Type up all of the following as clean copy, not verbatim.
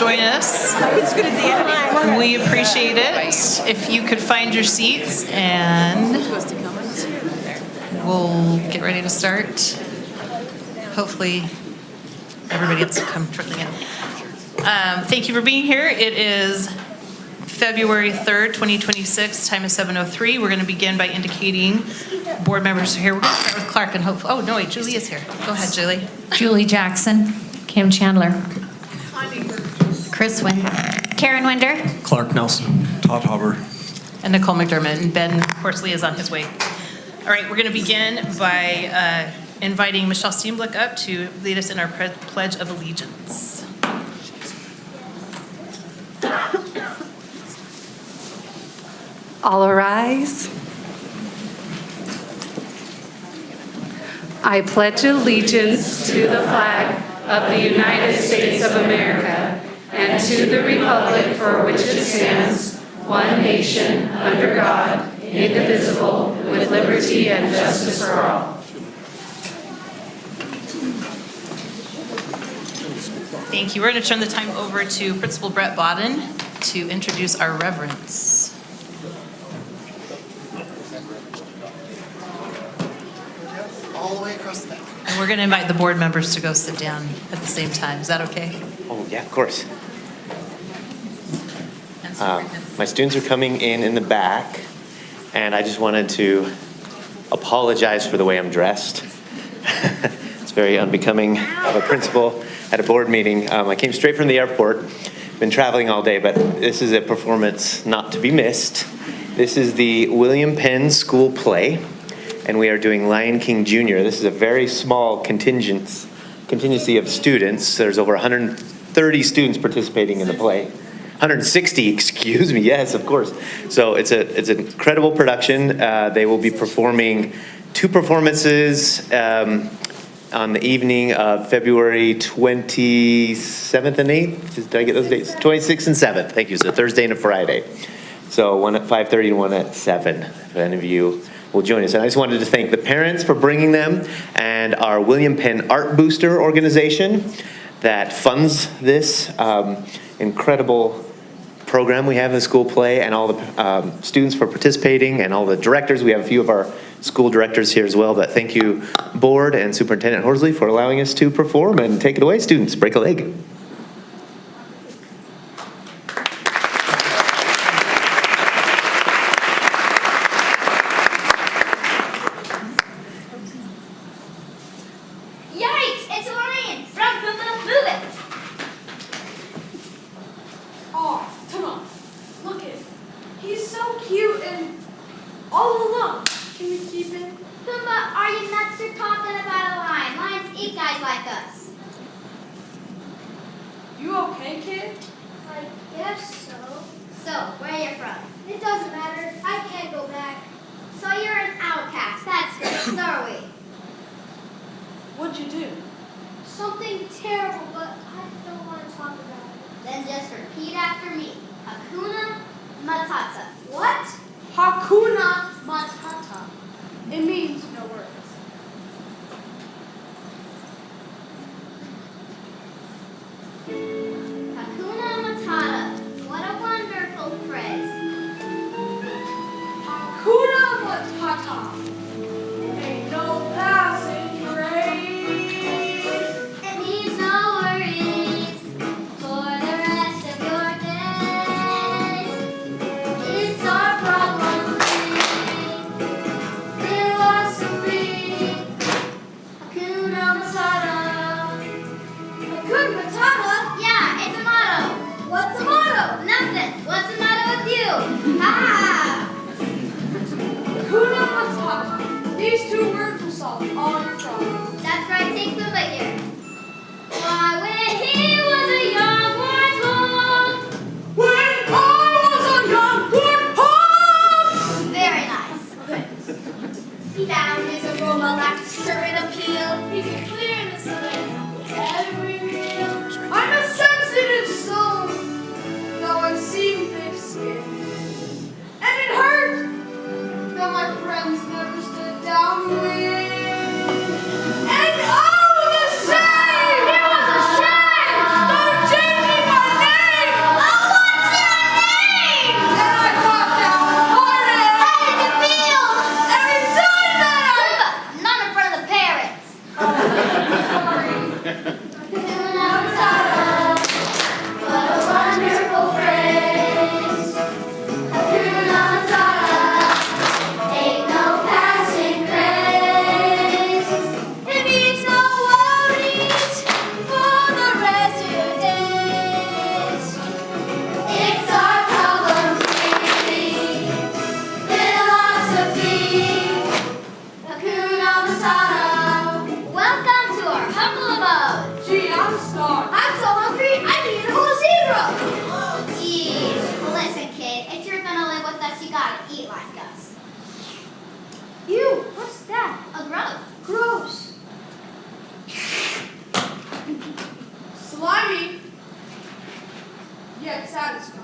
join us. We appreciate it. If you could find your seats, and we'll get ready to start. Hopefully, everybody gets to come trickling in. Thank you for being here. It is February 3rd, 2026. Time is 7:03. We're going to begin by indicating board members are here. We're going to start with Clark and hope. Oh, no, wait, Julie is here. Go ahead, Julie. Julie Jackson, Kim Chandler, Chris Wynn, Karen Winder, Clark Nelson, Todd Hauber, And Nicole McDermott. And Ben Horsley is on his way. All right, we're going to begin by inviting Michelle Steenblick up to lead us in our Pledge of Allegiance. All arise. I pledge allegiance to the flag of the United States of America and to the republic for which it stands, one nation, under God, indivisible, with liberty and justice for all. Thank you. We're going to turn the time over to Principal Brett Bodden to introduce our reverence. All the way across the back. And we're going to invite the board members to go sit down at the same time. Is that okay? Oh, yeah, of course. My students are coming in the back, and I just wanted to apologize for the way I'm dressed. It's very unbecoming of a principal at a board meeting. I came straight from the airport, been traveling all day, but this is a performance not to be missed. This is the William Penn School Play, and we are doing Lion King Jr. This is a very small contingency of students. There's over 130 students participating in the play. 160, excuse me, yes, of course. So it's an incredible production. They will be performing two performances on the evening of February 27th and 8th. Did I get those dates? 26th and 7th, thank you. So Thursday and a Friday. So one at 5:30 and one at 7, if any of you will join us. And I just wanted to thank the parents for bringing them and our William Penn Art Booster organization that funds this incredible program we have in the school play, and all the students for participating, and all the directors. We have a few of our school directors here as well, but thank you, board and Superintendent Horsley, for allowing us to perform. And take it away, students. Break a leg. slimy, yet satisfying.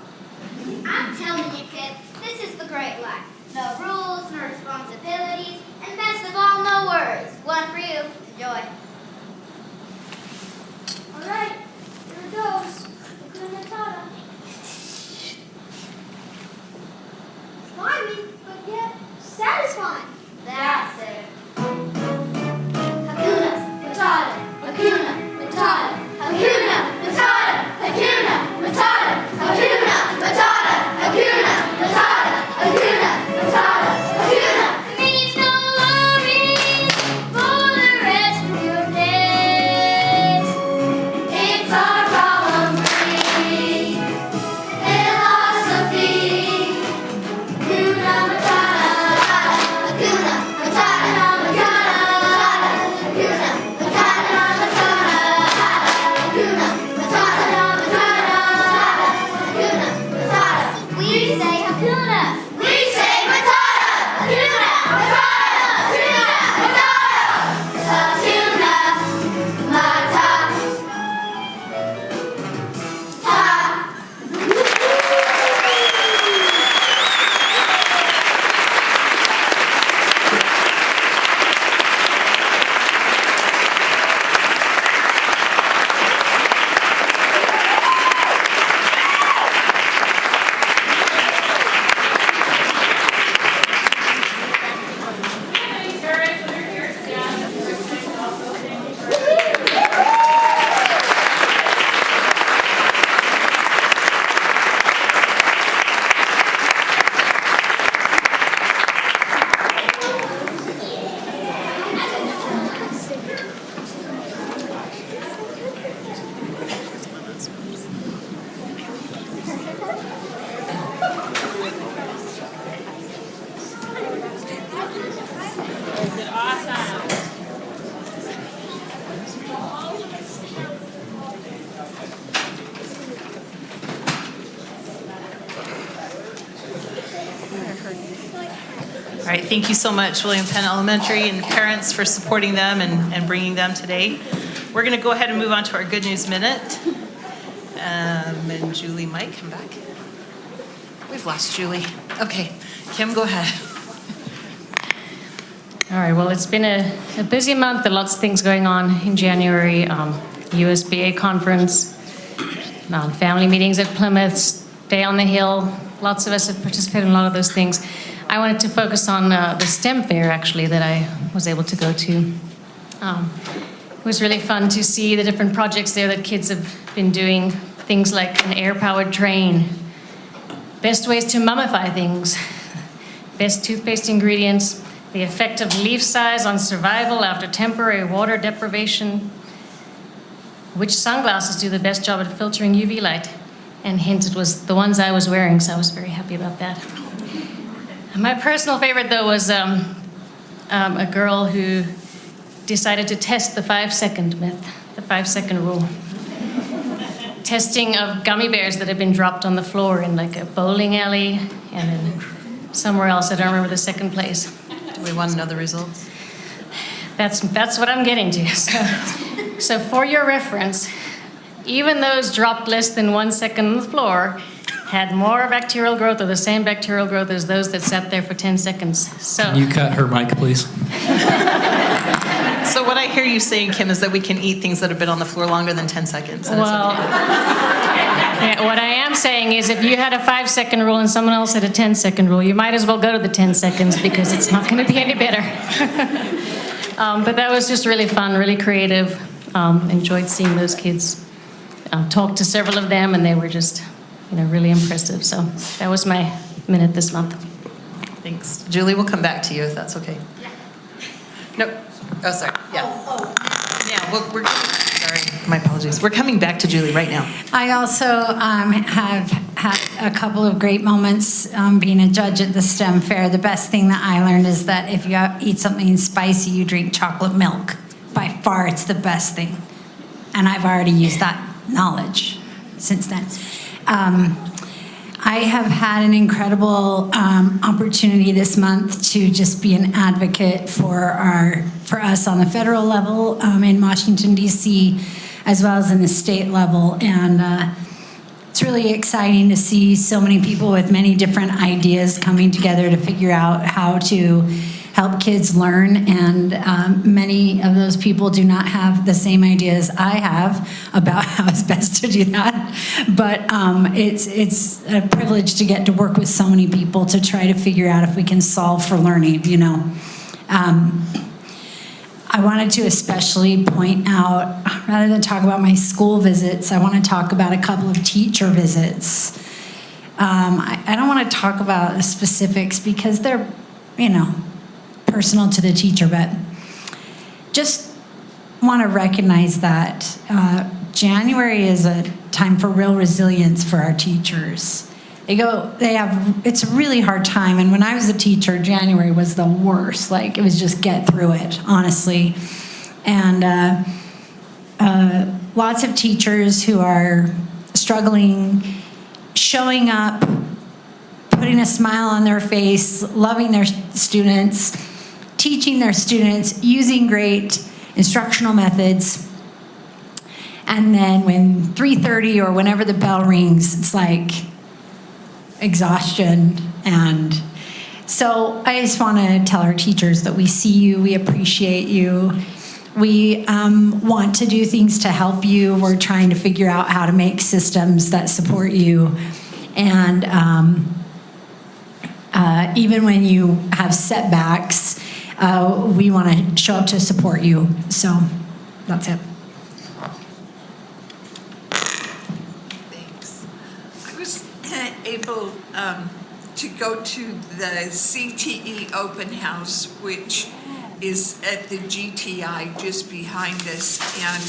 I'm telling you, kid, this is the great life. No rules, no responsibilities, and best of all, no worries. One for you. Enjoy. All right, here it goes. Hakuna Matata. Slimy, but yet satisfying. That's it. Hakuna Matata. Hakuna Matata. Hakuna Matata. Hakuna Matata. Hakuna Matata. Hakuna Matata. Hakuna Matata. Hakuna. It means no worries for the rest of your days. It's our problem-free philosophy. Hakuna Matata. Hakuna Matata. Hakuna Matata. Hakuna Matata. Hakuna Matata. We say Hakuna. We say Matata. Hakuna Matata. Hakuna Matata. All right, thank you so much, William Penn Elementary and parents for supporting them and bringing them today. We're going to go ahead and move on to our Good News Minute. And Julie might come back. We've lost Julie. Okay, Kim, go ahead. All right, well, it's been a busy month, and lots of things going on in January. USBA conference, family meetings at Plymouth, Day on the Hill. Lots of us have participated in a lot of those things. I wanted to focus on the STEM fair, actually, that I was able to go to. It was really fun to see the different projects there that kids have been doing. Things like an air-powered train, best ways to mummify things, best toothpaste ingredients, the effect of leaf size on survival after temporary water deprivation, which sunglasses do the best job at filtering UV light. And hint, it was the ones I was wearing, so I was very happy about that. My personal favorite, though, was a girl who decided to test the 5-second myth, the 5-second rule. Testing of gummy bears that had been dropped on the floor in like a bowling alley and then somewhere else. I don't remember the second place. Do we want to know the results? That's what I'm getting to. So for your reference, even those dropped less than 1 second on the floor had more bacterial growth or the same bacterial growth as those that sat there for 10 seconds. So Can you cut her mic, please? So what I hear you saying, Kim, is that we can eat things that have been on the floor longer than 10 seconds. And well, it's okay. yeah, what I am saying is if you had a 5-second rule and someone else had a 10-second rule, you might as well go to the 10 seconds because it's not going to be any better. But that was just really fun, really creative. Enjoyed seeing those kids. Talked to several of them, and they were just, really impressive. So that was my minute this month. Thanks. Julie, we'll come back to you if that's okay. No. Oh, sorry. Yeah. Yeah, we're sorry. My apologies. We're coming back to Julie right now. I also have had a couple of great moments being a judge at the STEM fair. The best thing that I learned is that if you eat something spicy, you drink chocolate milk. By far, it's the best thing. And I've already used that knowledge since then. I have had an incredible opportunity this month to just be an advocate for us on the federal level in Washington, D.C. as well as in the state level. And it's really exciting to see so many people with many different ideas coming together to figure out how to help kids learn. And many of those people do not have the same ideas I have about how it's best to do that. But it's a privilege to get to work with so many people to try to figure out if we can solve for learning, you know. I wanted to especially point out, rather than talk about my school visits, I want to talk about a couple of teacher visits. I don't want to talk about the specifics because they're, you know, personal to the teacher, but just want to recognize that January is a time for real resilience for our teachers. It's a really hard time. And when I was a teacher, January was the worst. Like, it was just get through it, honestly. And lots of teachers who are struggling, showing up, putting a smile on their face, loving their students, teaching their students, using great instructional methods. And then when 3:30 or whenever the bell rings, it's like exhaustion. And so I just want to tell our teachers that we see you, we appreciate you, we want to do things to help you. We're trying to figure out how to make systems that support you. And even when you have setbacks, we want to show up to support you. So that's it. Able to go to the CTE open house, which is at the GTI just behind us, and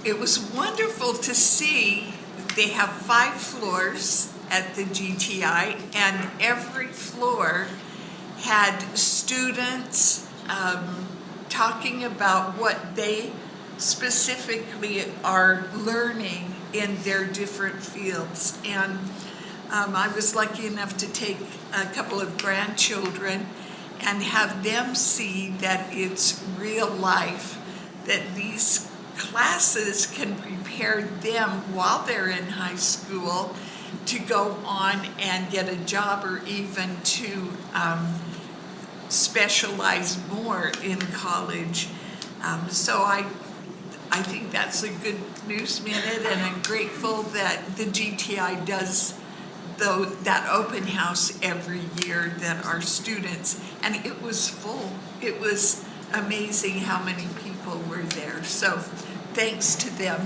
it was wonderful to see. They have 5 floors at the GTI, and every floor had students talking about what they specifically are learning in their different fields. And I was lucky enough to take a couple of grandchildren and have them see that it's real life, that these classes can prepare them while they're in high school to go on and get a job, or even to specialize more in college. So I think that's a good news minute, and I'm grateful that the GTI does that open house every year, that our students, and it was full. It was amazing how many people were there. So thanks to them.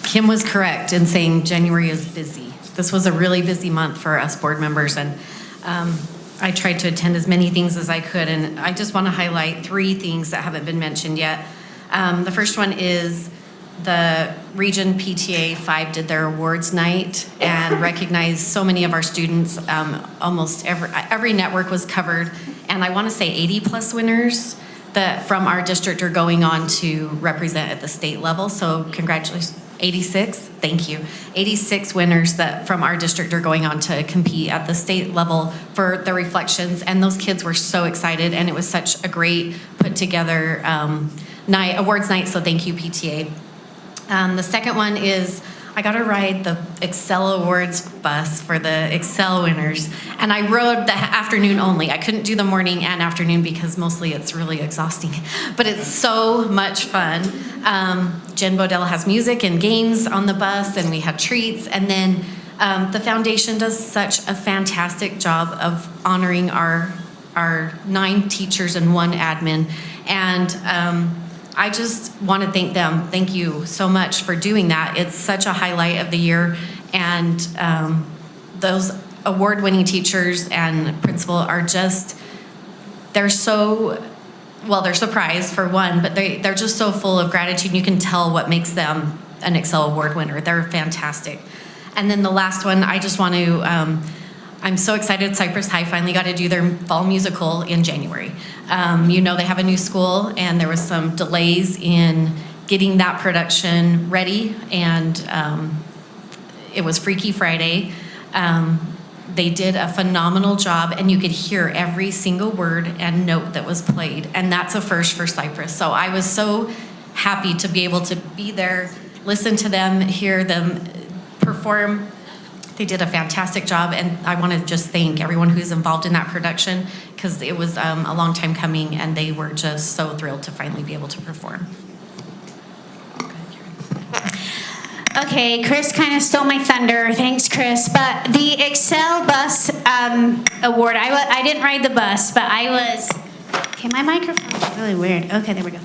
Kim was correct in saying January is busy. This was a really busy month for us board members, and I tried to attend as many things as I could, and I just want to highlight 3 things that haven't been mentioned yet. The first one is the Region PTA 5 did their awards night and recognized so many of our students. Almost every network was covered, and I want to say 80 plus winners that from our district are going on to represent at the state level. So congratulations. 86, thank you. 86 winners that from our district are going on to compete at the state level for the reflections, and those kids were so excited, and it was such a great put together awards night, so thank you, PTA. The second one is I got to ride the Excel Awards bus for the Excel winners, and I rode the afternoon only. I couldn't do the morning and afternoon because mostly it's really exhausting, but it's so much fun. Jen Bodell has music and games on the bus, and we had treats, and then the foundation does such a fantastic job of honoring our 9 teachers and 1 admin, and I just want to thank them. Thank you so much for doing that. It's such a highlight of the year, and those award-winning teachers and principal are just, they're surprised for one, but they're just so full of gratitude. You can tell what makes them an Excel Award winner. They're fantastic. And then the last one, I just want to, I'm so excited Cypress High finally got to do their fall musical in January. You know, they have a new school, and there was some delays in getting that production ready, and it was Freaky Friday. They did a phenomenal job, and you could hear every single word and note that was played, and that's a first for Cypress. So I was so happy to be able to be there, listen to them, hear them perform. They did a fantastic job, and I want to just thank everyone who's involved in that production, because it was a long time coming, and they were just so thrilled to finally be able to perform. Okay, Chris kind of stole my thunder. Thanks, Chris. But the Excel Bus Award, I didn't ride the bus, but I was, okay, my microphone's really weird. Okay, there we go.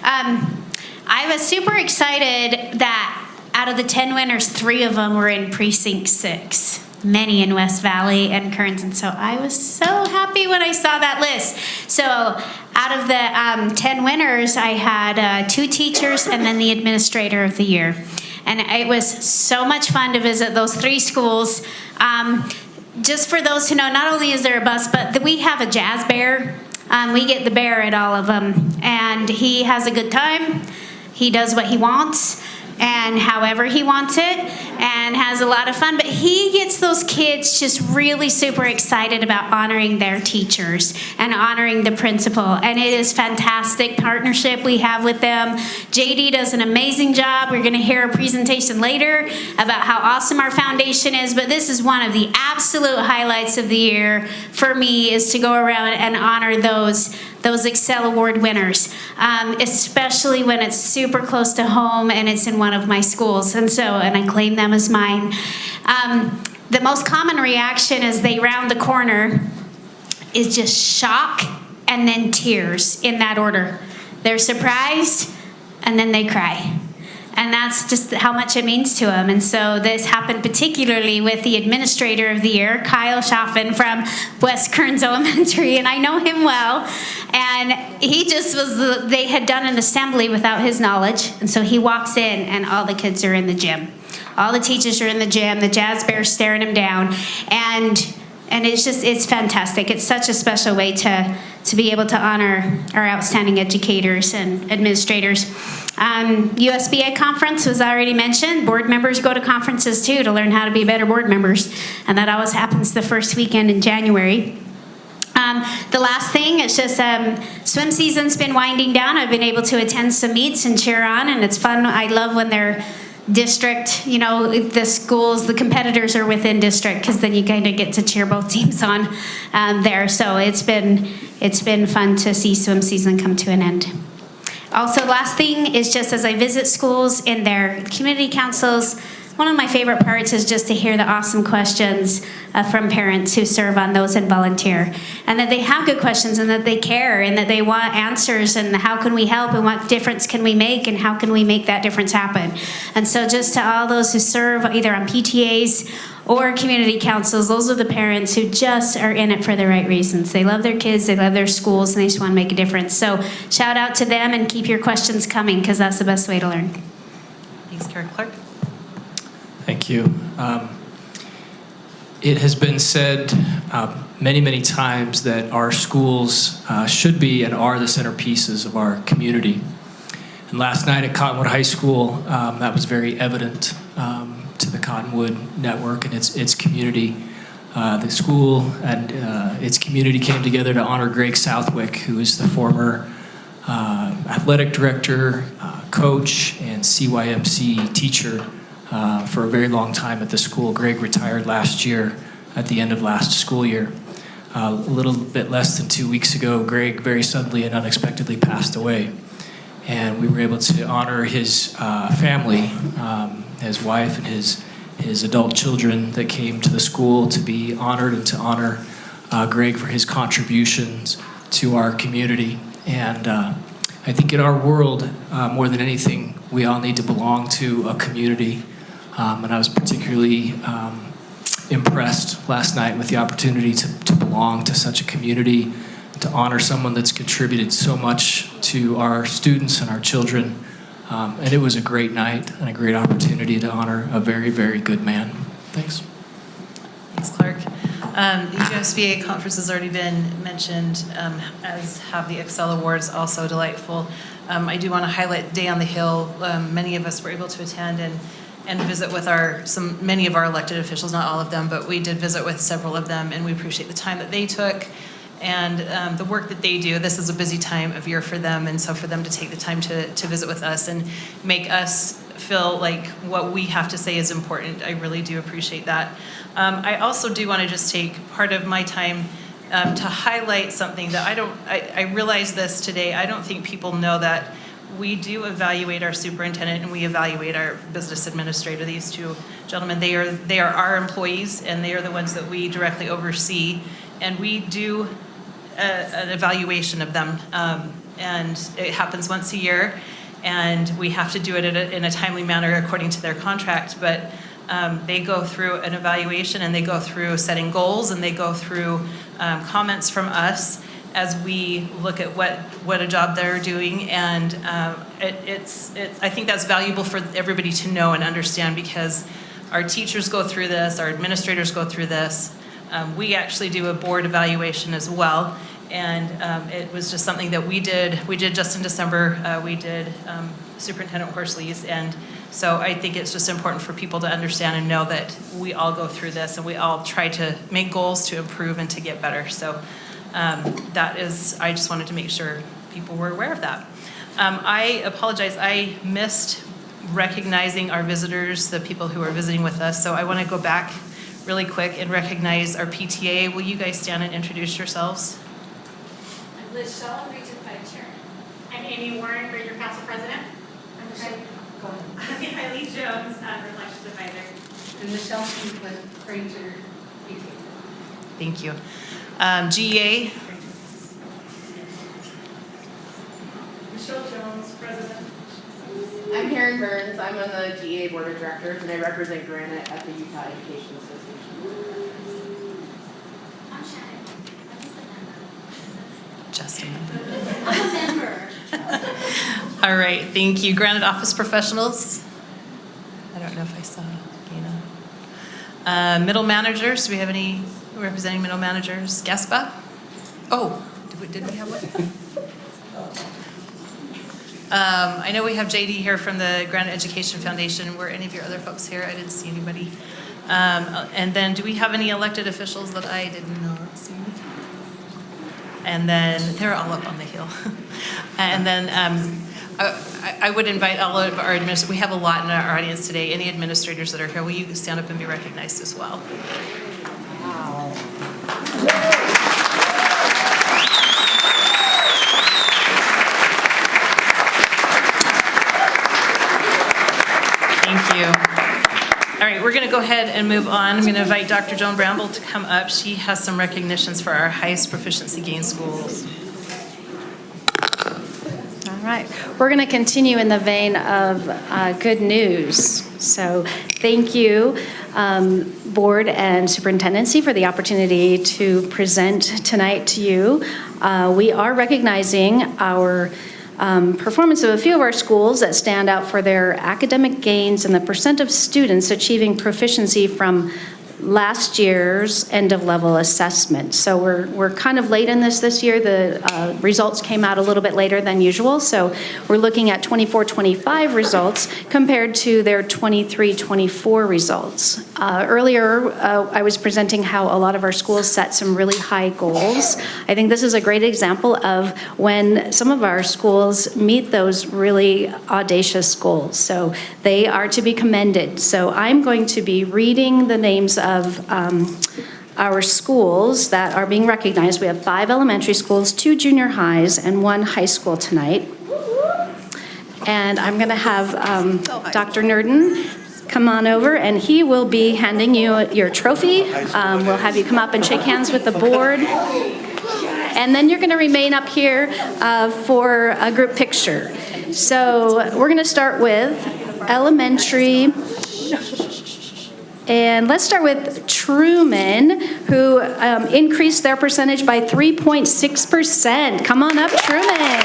I was super excited that out of the 10 winners, 3 of them were in Precinct 6. Many in West Valley and Kearns, and so I was so happy when I saw that list. So out of the 10 winners, I had 2 teachers and then the administrator of the year. And it was so much fun to visit those 3 schools. Just for those who know, not only is there a bus, but we have a jazz bear. We get the bear at all of them, and he has a good time. He does what he wants and however he wants it, and has a lot of fun. But he gets those kids just really super excited about honoring their teachers and honoring the principal. And it is fantastic partnership we have with them. JD does an amazing job. We're gonna hear a presentation later about how awesome our foundation is, but this is one of the absolute highlights of the year for me, is to go around and honor those Excel Award winners, especially when it's super close to home and it's in one of my schools. And I claim them as mine. The most common reaction as they round the corner is just shock and then tears, in that order. They're surprised and then they cry. And that's just how much it means to them. And so this happened particularly with the administrator of the year, Kyle Schaffen from West Kearns Elementary, and I know him well. And he just they had done an assembly without his knowledge, and so he walks in and all the kids are in the gym. All the teachers are in the gym, the jazz bear's staring him down, and it's fantastic. It's such a special way to be able to honor our outstanding educators and administrators. USBA conference was already mentioned. Board members go to conferences too to learn how to be better board members, and that always happens the first weekend in January. The last thing is just swim season's been winding down. I've been able to attend some meets and cheer on, and it's fun. I love when they're district, the schools, the competitors are within district, because then you kind of get to cheer both teams on there. So it's been fun to see swim season come to an end. Also, last thing is just as I visit schools in their community councils, one of my favorite parts is just to hear the awesome questions from parents who serve on those and volunteer, and that they have good questions and that they care and that they want answers, and how can we help and what difference can we make and how can we make that difference happen. And so just to all those who serve either on PTAs or community councils, those are the parents who just are in it for the right reasons. They love their kids, they love their schools, and they just want to make a difference. So shout out to them and keep your questions coming, because that's the best way to learn. Thanks, Karen Clark. Thank you. It has been said many, many times that our schools should be and are the centerpieces of our community. And last night at Cottonwood High School, that was very evident to the Cottonwood Network and its community. The school and its community came together to honor Greg Southwick, who is the former athletic director, coach, and CYMC teacher for a very long time at the school. Greg retired last year at the end of last school year. A little bit less than 2 weeks ago, Greg very suddenly and unexpectedly passed away. And we were able to honor his family, his wife and his adult children that came to the school to be honored and to honor Greg for his contributions to our community. And I think in our world, more than anything, we all need to belong to a community. And I was particularly impressed last night with the opportunity to belong to such a community, to honor someone that's contributed so much to our students and our children. And it was a great night and a great opportunity to honor a very, very good man. Thanks. Thanks, Clark. The USBA conference has already been mentioned, as have the Excel Awards, also delightful. I do want to highlight Day on the Hill. Many of us were able to attend, and visit with many of our elected officials, not all of them, but we did visit with several of them, and we appreciate the time that they took and the work that they do. This is a busy time of year for them, and so for them to take the time to visit with us and make us feel like what we have to say is important, I really do appreciate that. I also do want to just take part of my time to highlight something that I realized this today. I don't think people know that we do evaluate our superintendent and we evaluate our business administrator. These two gentlemen, they are our employees, and they are the ones that we directly oversee, and we do an evaluation of them, and it happens once a year, and we have to do it in a timely manner according to their contract, but they go through an evaluation, and they go through setting goals, and they go through comments from us as we look at what a job they're doing, and I think that's valuable for everybody to know and understand, because our teachers go through this, our administrators go through this. We actually do a board evaluation as well, and it was just something that we did just in December. We did Superintendent Horsley's, and so I think it's just important for people to understand and know that we all go through this, and we all try to make goals to improve and to get better. So I just wanted to make sure people were aware of that. I apologize, I missed recognizing our visitors, the people who are visiting with us, so I want to go back really quick and recognize our PTA. Will you guys stand and introduce yourselves? I'm Liz Shaw, Region 5 Chair. I'm Amy Warren, Greater Council President. I'm Eileen Jones, Reflections Advisor. And Michelle Franklin, Granger, PTA. Thank you. GEA? Michelle Jones, President. I'm Karen Burns. I'm on the GEA Board of Directors, and I represent Granite at the Utah Education Association. I'm Shannon. Just a member. I'm a member. All right, thank you. Granite Office Professionals? I don't know if I saw Gina. Middle managers, do we have any representing middle managers? Gaspa? Oh, did we have one? I know we have JD here from the Granite Education Foundation. Were any of your other folks here? I didn't see anybody. And then do we have any elected officials that I did not see? And then they're all up on the hill. And then I would invite all of our administrators. We have a lot in our audience today. Any administrators that are here, will you stand up and be recognized as well? Wow. Thank you. All right, we're going to go ahead and move on. I'm going to invite Dr. Joan Bramble to come up. She has some recognitions for our highest proficiency gain schools. All right, we're going to continue in the vein of good news. So thank you, Board and Superintendency, for the opportunity to present tonight to you. We are recognizing our performance of a few of our schools that stand out for their academic gains and the percent of students achieving proficiency from last year's end-of-level assessment. So we're kind of late in this year. The results came out a little bit later than usual. So we're looking at 24-25 results compared to their 23-24 results. Earlier, I was presenting how a lot of our schools set some really high goals. I think this is a great example of when some of our schools meet those really audacious goals. So they are to be commended. So I'm going to be reading the names of our schools that are being recognized. We have 5 elementary schools, 2 junior highs, and 1 high school tonight. And I'm going to have Dr. Nurden come on over, and he will be handing you your trophy. We'll have you come up and shake hands with the board. And then you're going to remain up here for a group picture. So we're going to start with elementary. And let's start with Truman, who increased their percentage by 3.6%. Come on up, Truman.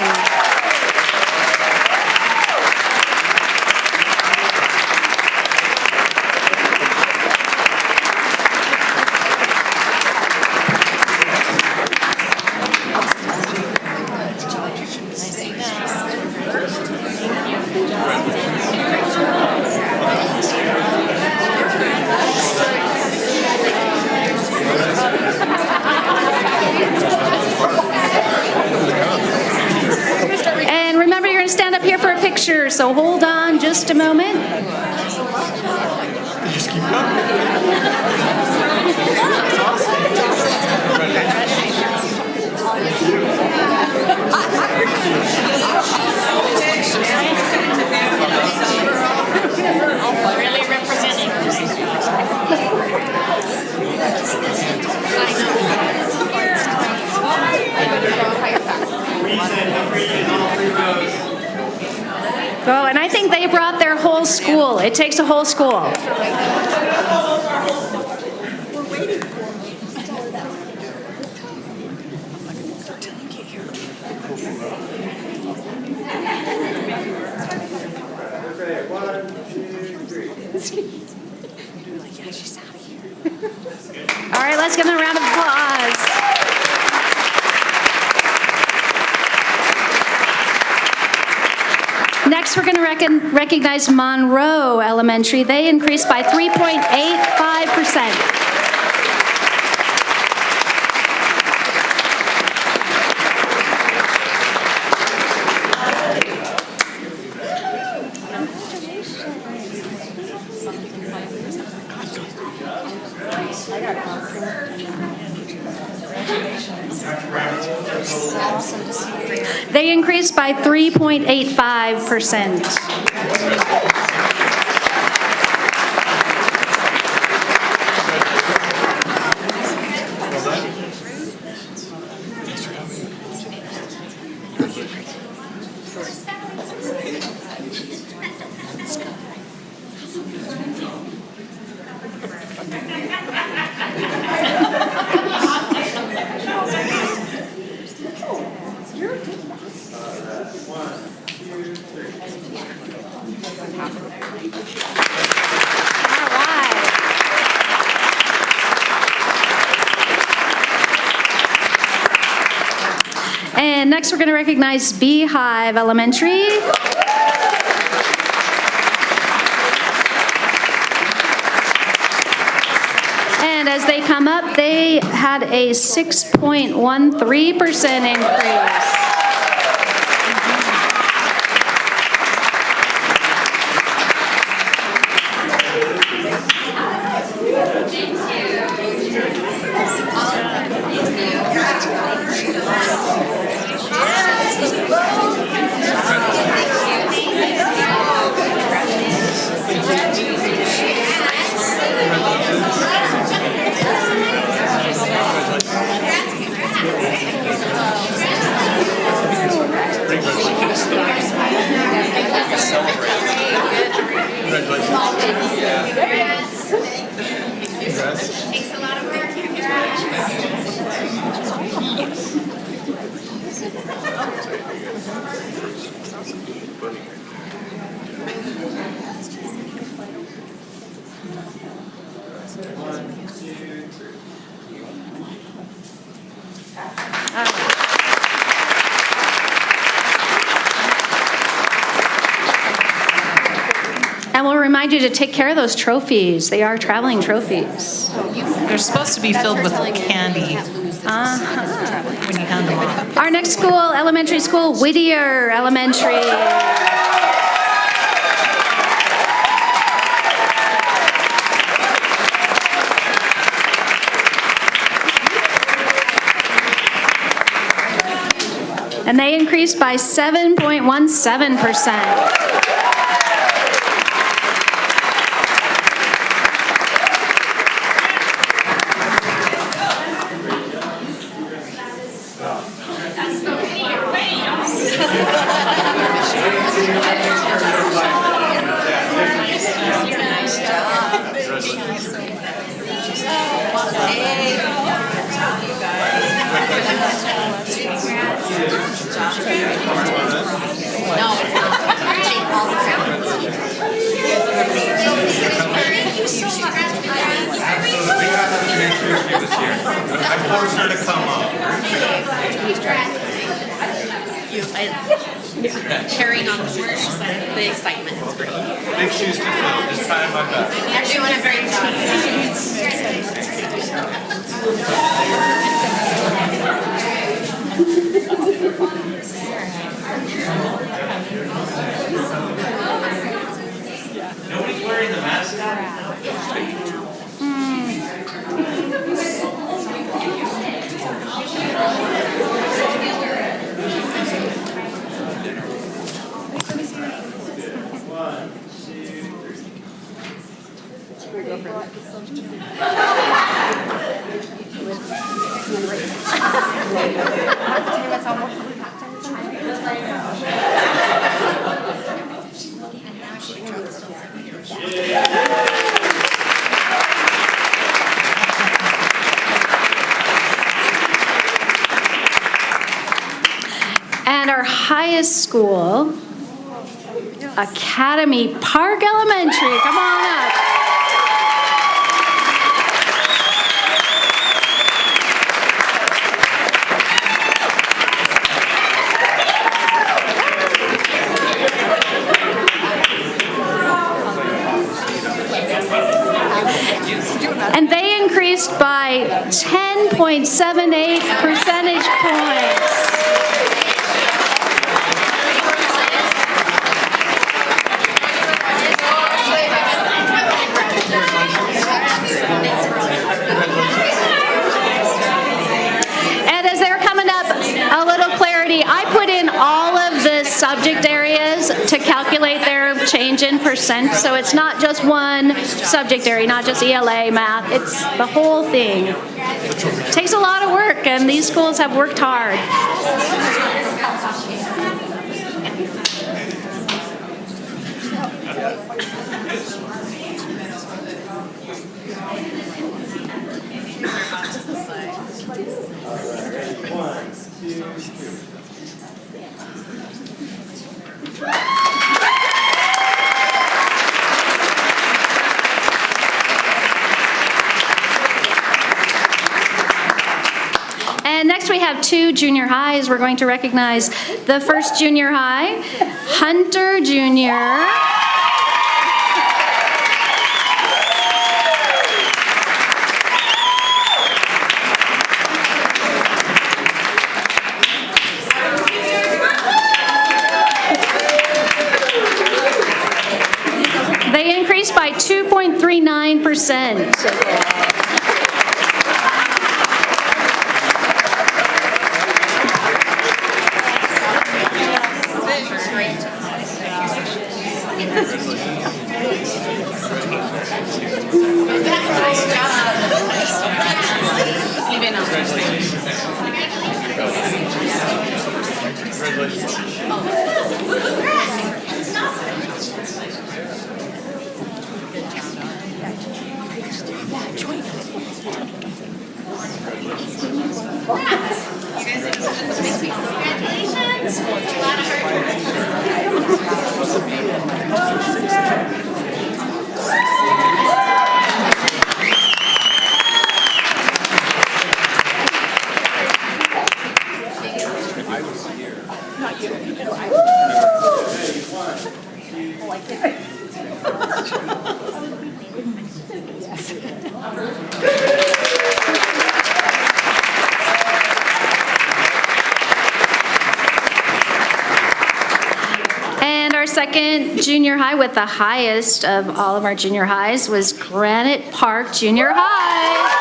picture, so hold on just a moment. Just keep going. Really representing. Oh, and I think they brought their whole school. It takes a whole school. All right, let's give them a round of applause. Next, we're going to recognize Monroe Elementary. They increased by 3.85%. They increased by 3.85%. And next, we're going to recognize Beehive Elementary. And as they come up, they had a 6.13% increase. Takes a lot of work. And we'll remind you to take care of those trophies. They are traveling trophies. They're supposed to be filled with candy when you hand them off. Our next school, elementary school, Whittier Elementary. And they increased by 7.17%. I forced her to come up. Carrying on the excitement. It's great. Big shoes to fill, just trying my best. You're doing a great job. And our highest school, Academy Park Elementary. Come on up. And they increased by 10.78 percentage points. And as they're coming up, a little clarity. I put in all of the subject areas to calculate their change in percent. So it's not just one subject area, not just ELA, math. It's the whole thing. It takes a lot of work, and these schools have worked hard. And next we have two junior highs. We're going to recognize the first junior high, Hunter Jr. They increased by 2.39%. And our second junior high with the highest of all of our junior highs was Granite Park Junior High.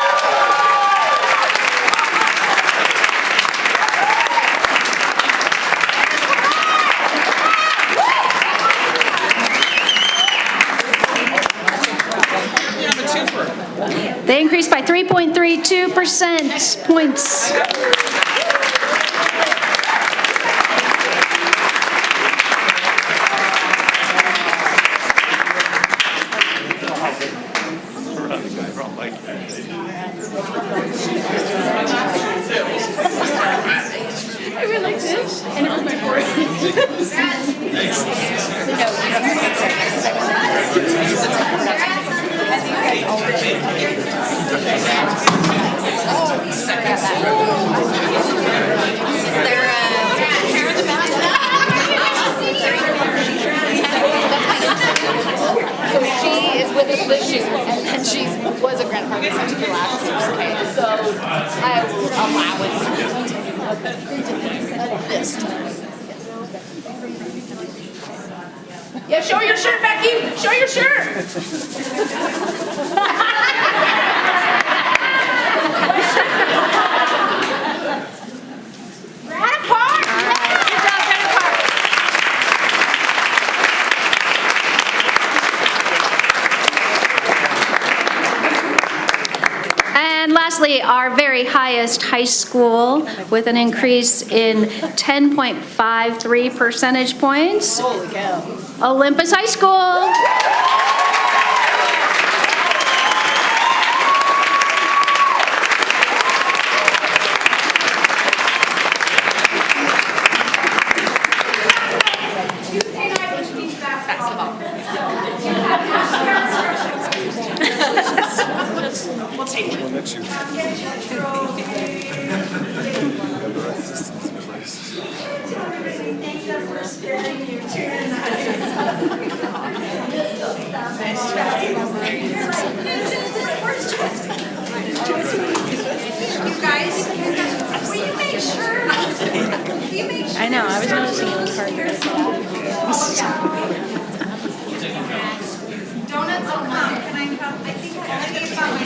They increased by 3.32% points. I went like this, and it was my So she is with us this year, and then she was a Granite Park since last year. Okay, so I will allow it. This. Yeah, show your shirt, Becky. Show your shirt. Granite Park. Good job, Granite Park. lastly, our very highest high school with an increase in 10.53 percentage points. Holy cow. Olympus High School. We'll take it. I know, I was noticing it was hard to get Donuts will come. Can I come? I think it's on my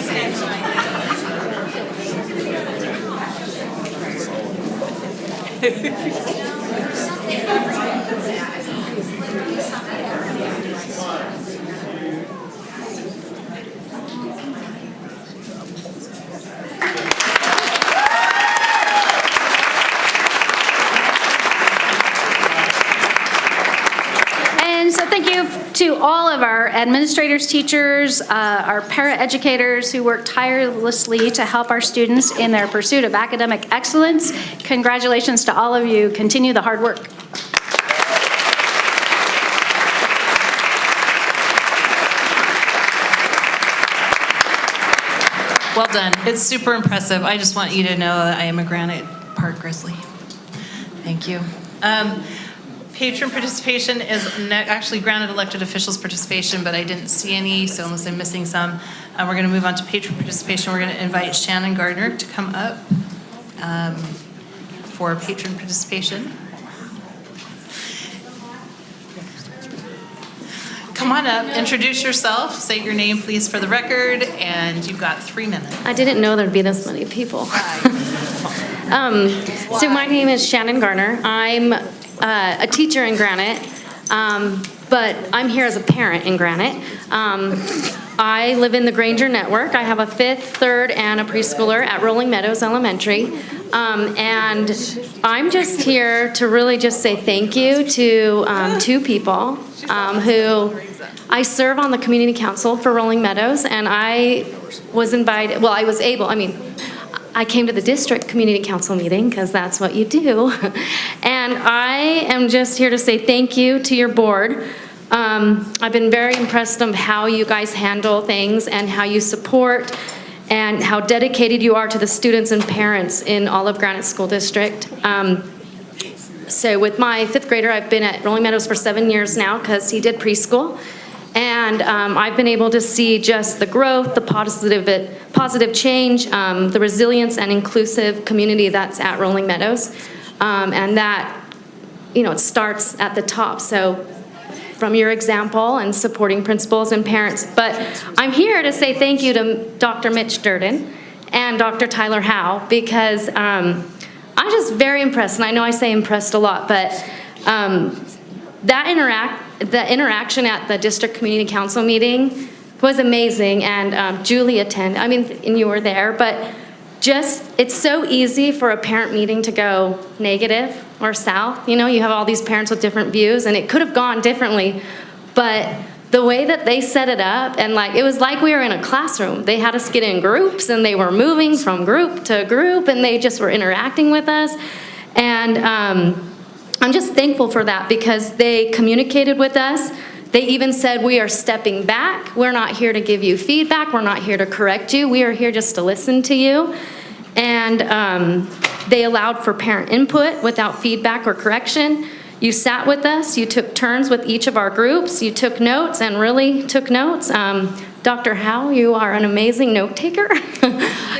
And so thank you to all of our administrators, teachers, our para-educators who work tirelessly to help our students in their pursuit of academic excellence. Congratulations to all of you. Continue the hard work. Well done. It's super impressive. I just want you to know that I am a Granite Park Grizzly. Thank you. Patron participation is actually Granite elected officials participation, but I didn't see any, so unless I'm missing some, we're going to move on to patron participation. We're going to invite Shannon Gardner to come up for patron participation. Come on up, introduce yourself, say your name please for the record, and you've got 3 minutes. I didn't know there'd be this many people. So my name is Shannon Garner. I'm a teacher in Granite, but I'm here as a parent in Granite. I live in the Granger Network. I have a 5th, 3rd, and a preschooler at Rolling Meadows Elementary. And I'm just here to really just say thank you to 2 people who I serve on the community council for Rolling Meadows, and I was invited, well, I was able, I came to the district community council meeting because that's what you do. And I am just here to say thank you to your board. I've been very impressed of how you guys handle things and how you support and how dedicated you are to the students and parents in Olive Granite School District. So with my 5th grader, I've been at Rolling Meadows for 7 years now because he did preschool. And I've been able to see just the growth, the positive change, the resilience and inclusive community that's at Rolling Meadows. And that, it starts at the top. So from your example and supporting principals and parents. But I'm here to say thank you to Dr. Mitch Durden and Dr. Tyler Howe because I'm just very impressed. And I know I say impressed a lot, but the interaction at the district community council meeting was amazing, and Julie attended, and you were there, but it's so easy for a parent meeting to go negative or south. You have all these parents with different views, and it could have gone differently, but the way that they set it up, and it was like we were in a classroom. They had us get in groups, and they were moving from group to group, and they just were interacting with us, and I'm just thankful for that because they communicated with us. They even said, we are stepping back. We're not here to give you feedback. We're not here to correct you. We are here just to listen to you. And they allowed for parent input without feedback or correction. You sat with us. You took turns with each of our groups. You took notes and really took notes. Dr. Howe, you are an amazing note taker.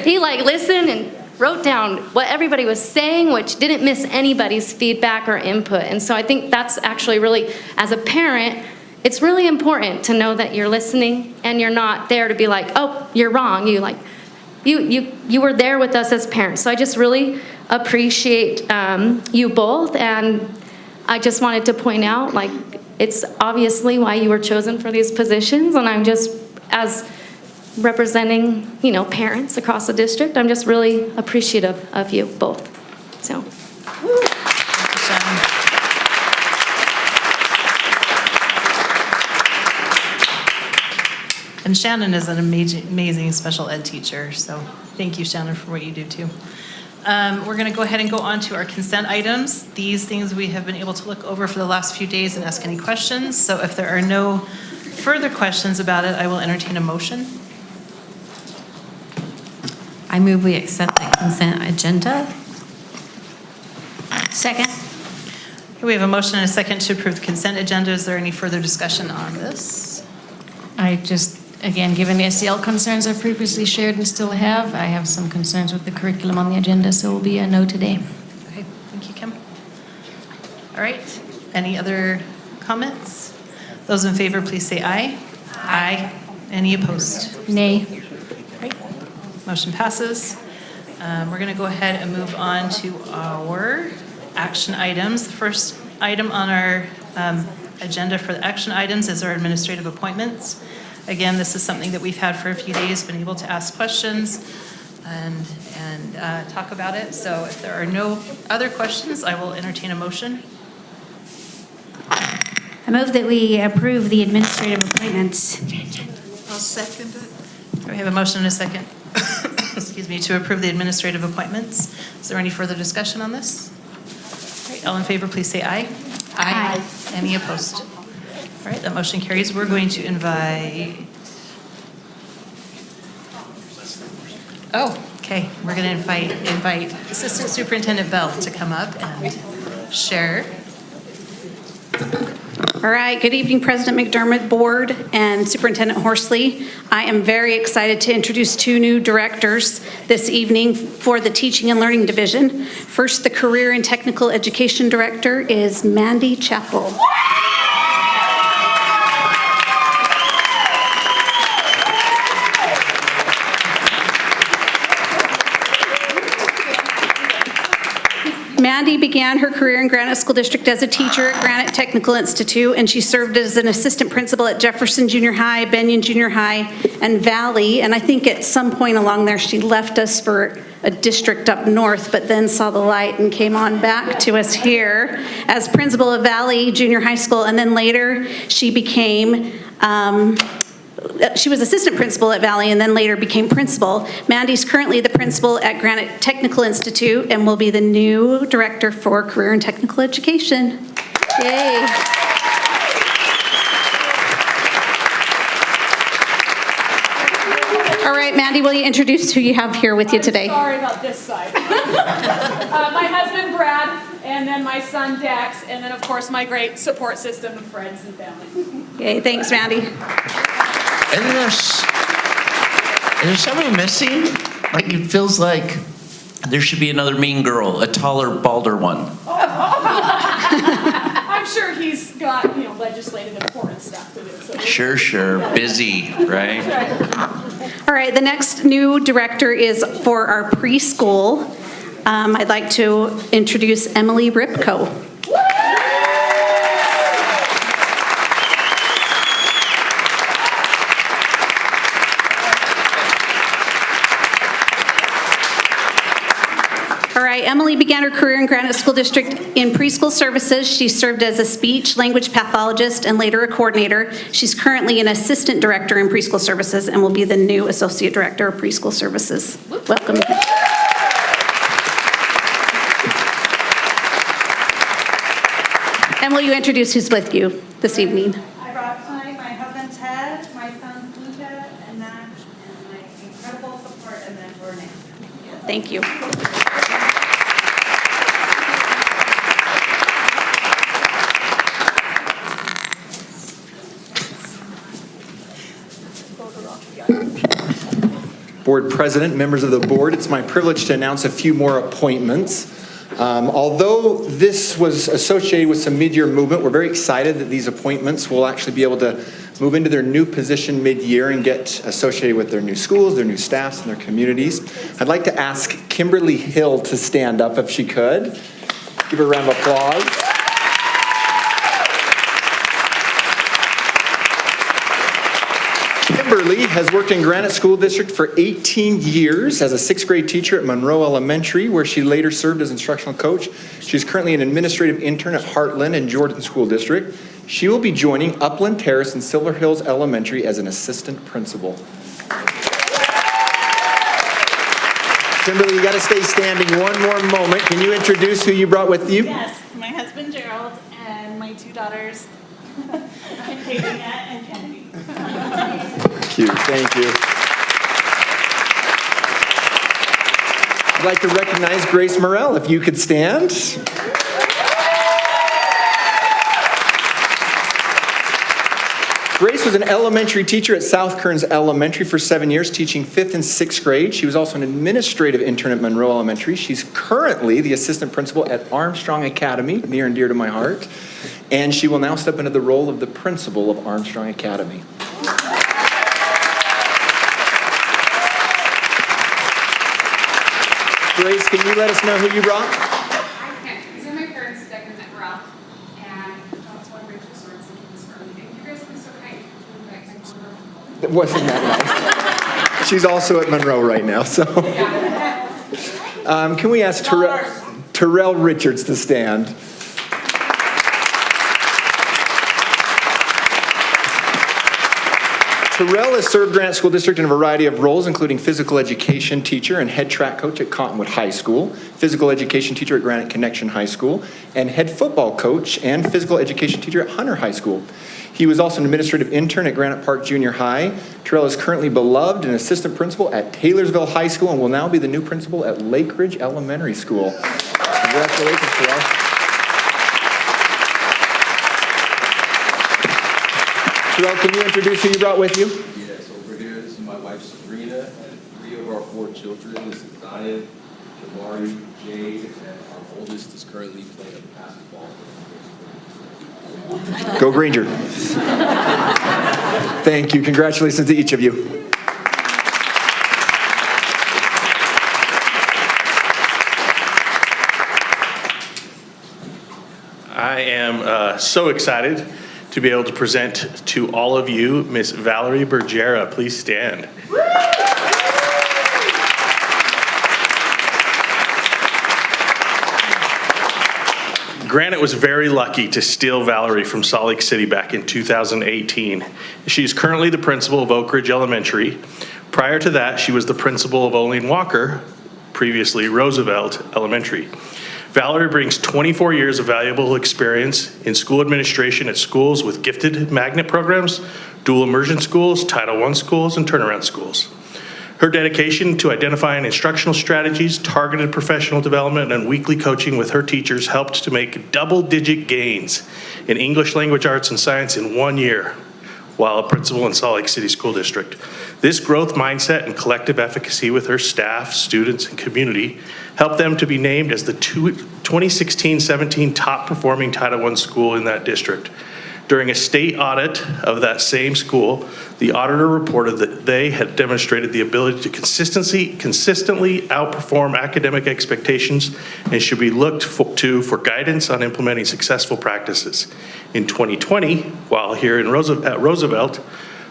He listened and wrote down what everybody was saying, which didn't miss anybody's feedback or input. And so I think that's actually really, as a parent, it's really important to know that you're listening and you're not there to be like, oh, you're wrong. You were there with us as parents. So I just really appreciate you both. And I just wanted to point out, it's obviously why you were chosen for these positions. And I'm just, as representing, parents across the district. I'm just really appreciative of you both. So. And Shannon is an amazing special ed teacher, so thank you, Shannon, for what you do too. We're going to go ahead and go on to our consent items. These things we have been able to look over for the last few days and ask any questions. So if there are no further questions about it, I will entertain a motion. I move we accept the consent agenda. Second. We have a motion and a second to approve the consent agenda. Is there any further discussion on this? Again, given the SEL concerns I've previously shared and still have, I have some concerns with the curriculum on the agenda, so it will be a no today. Okay, thank you, Kim. All right, any other comments? Those in favor, please say aye. Aye. Any opposed? Nay. Right. Motion passes. We're going to go ahead and move on to our action items. The first item on our agenda for the action items is our administrative appointments. Again, this is something that we've had for a few days, been able to ask questions and talk about it. So if there are no other questions, I will entertain a motion. I move that we approve the administrative appointments. I'll second it. We have a motion and a second, excuse me, to approve the administrative appointments. Is there any further discussion on this? All right, all in favor, please say aye. Aye. Any opposed? All right, that motion carries. We're going to invite, we're going to invite Assistant Superintendent Bell to come up and share. All right, good evening, President McDermott, Board, and Superintendent Horsley. I am very excited to introduce two new directors this evening for the Teaching and Learning Division. First, the Career and Technical Education Director is Mandy Chappell. Mandy began her career in Granite School District as a teacher at Granite Technical Institute, and she served as an assistant principal at Jefferson Junior High, Benyon Junior High, and Valley. And I think at some point along there, she left us for a district up north, but then saw the light and came on back to us here as principal of Valley Junior High School. And then later, she became she was assistant principal at Valley and then later became principal. Mandy's currently the principal at Granite Technical Institute and will be the new director for Career and Technical Education. Yay. All right, Mandy, will you introduce who you have here with you today? Sorry about this side. My husband, Brad, and then my son, Dax, and then, of course, my great support system of friends and family. Okay, thanks, Mandy. And is there somebody missing? Like, it feels like there should be another mean girl, a taller, balder one. I'm sure he's got, legislative important stuff to do. So Sure. Busy, right? All right, the next new director is for our preschool. I'd like to introduce Emily Ripko. All right, Emily began her career in Granite School District in preschool services. She served as a speech language pathologist and later a coordinator. She's currently an assistant director in preschool services and will be the new associate director of preschool services. Welcome. And will you introduce who's with you this evening? I brought tonight my husband Ted, my sons Luca and Max, and my incredible support and mentor Nick. Thank you. Board President, members of the board, it's my privilege to announce a few more appointments. Although this was associated with some mid-year movement, we're very excited that these appointments will actually be able to move into their new position mid-year and get associated with their new schools, their new staffs, and their communities. I'd like to ask Kimberly Hill to stand up if she could. Give her a round of applause. Kimberly has worked in Granite School District for 18 years as a 6th grade teacher at Monroe Elementary, where she later served as instructional coach. She's currently an administrative intern at Heartland and Jordan School District. She will be joining Upland Terrace and Silver Hills Elementary as an assistant principal. Kimberly, you got to stay standing one more moment. Can you introduce who you brought with you? Yes, my husband Gerald and my 2 daughters, Katie and Kennedy. Thank you. Thank you. I'd like to recognize Grace Morrell, if you could stand. Grace was an elementary teacher at South Kearns Elementary for 7 years, teaching 5th and 6th grade. She was also an administrative intern at Monroe Elementary. She's currently the assistant principal at Armstrong Academy, near and dear to my heart. And she will now step into the role of the principal of Armstrong Academy. Grace, can you let us know who you brought? I can. These are my parents, Declan and Ralph, and that's one Rachel Sorensen from this early. Thank you guys for being so kind. Wasn't that nice? She's also at Monroe right now, so. Can we ask Terrell Richards to stand? Terrell has served Granite School District in a variety of roles, including physical education teacher and head track coach at Cottonwood High School, physical education teacher at Granite Connection High School, and head football coach and physical education teacher at Hunter High School. He was also an administrative intern at Granite Park Junior High. Terrell is currently beloved and assistant principal at Taylorsville High School and will now be the new principal at Lake Ridge Elementary School. Congratulations, Terrell. Terrell, can you introduce who you brought with you? Yes, over here, this is my wife Sabrina, and 3 of our 4 children. This is Zion, Jamari, Jade, and our oldest is currently playing basketball. Go Granger. Thank you. Congratulations to each of you. I am so excited to be able to present to all of you Miss Valerie Bergera. Please stand. Granite was very lucky to steal Valerie from Salt Lake City back in 2018. She is currently the principal of Oak Ridge Elementary. Prior to that, she was the principal of Olin Walker, previously Roosevelt Elementary. Valerie brings 24 years of valuable experience in school administration at schools with gifted magnet programs, dual immersion schools, Title I schools, and turnaround schools. Her dedication to identifying instructional strategies, targeted professional development, and weekly coaching with her teachers helped to make double-digit gains in English language arts and science in 1 year while a principal in Salt Lake City School District. This growth mindset and collective efficacy with her staff, students, and community helped them to be named as the 2016-17 top performing Title I school in that district. During a state audit of that same school, the auditor reported that they had demonstrated the ability to consistently outperform academic expectations and should be looked to for guidance on implementing successful practices. In 2020, while here at Roosevelt,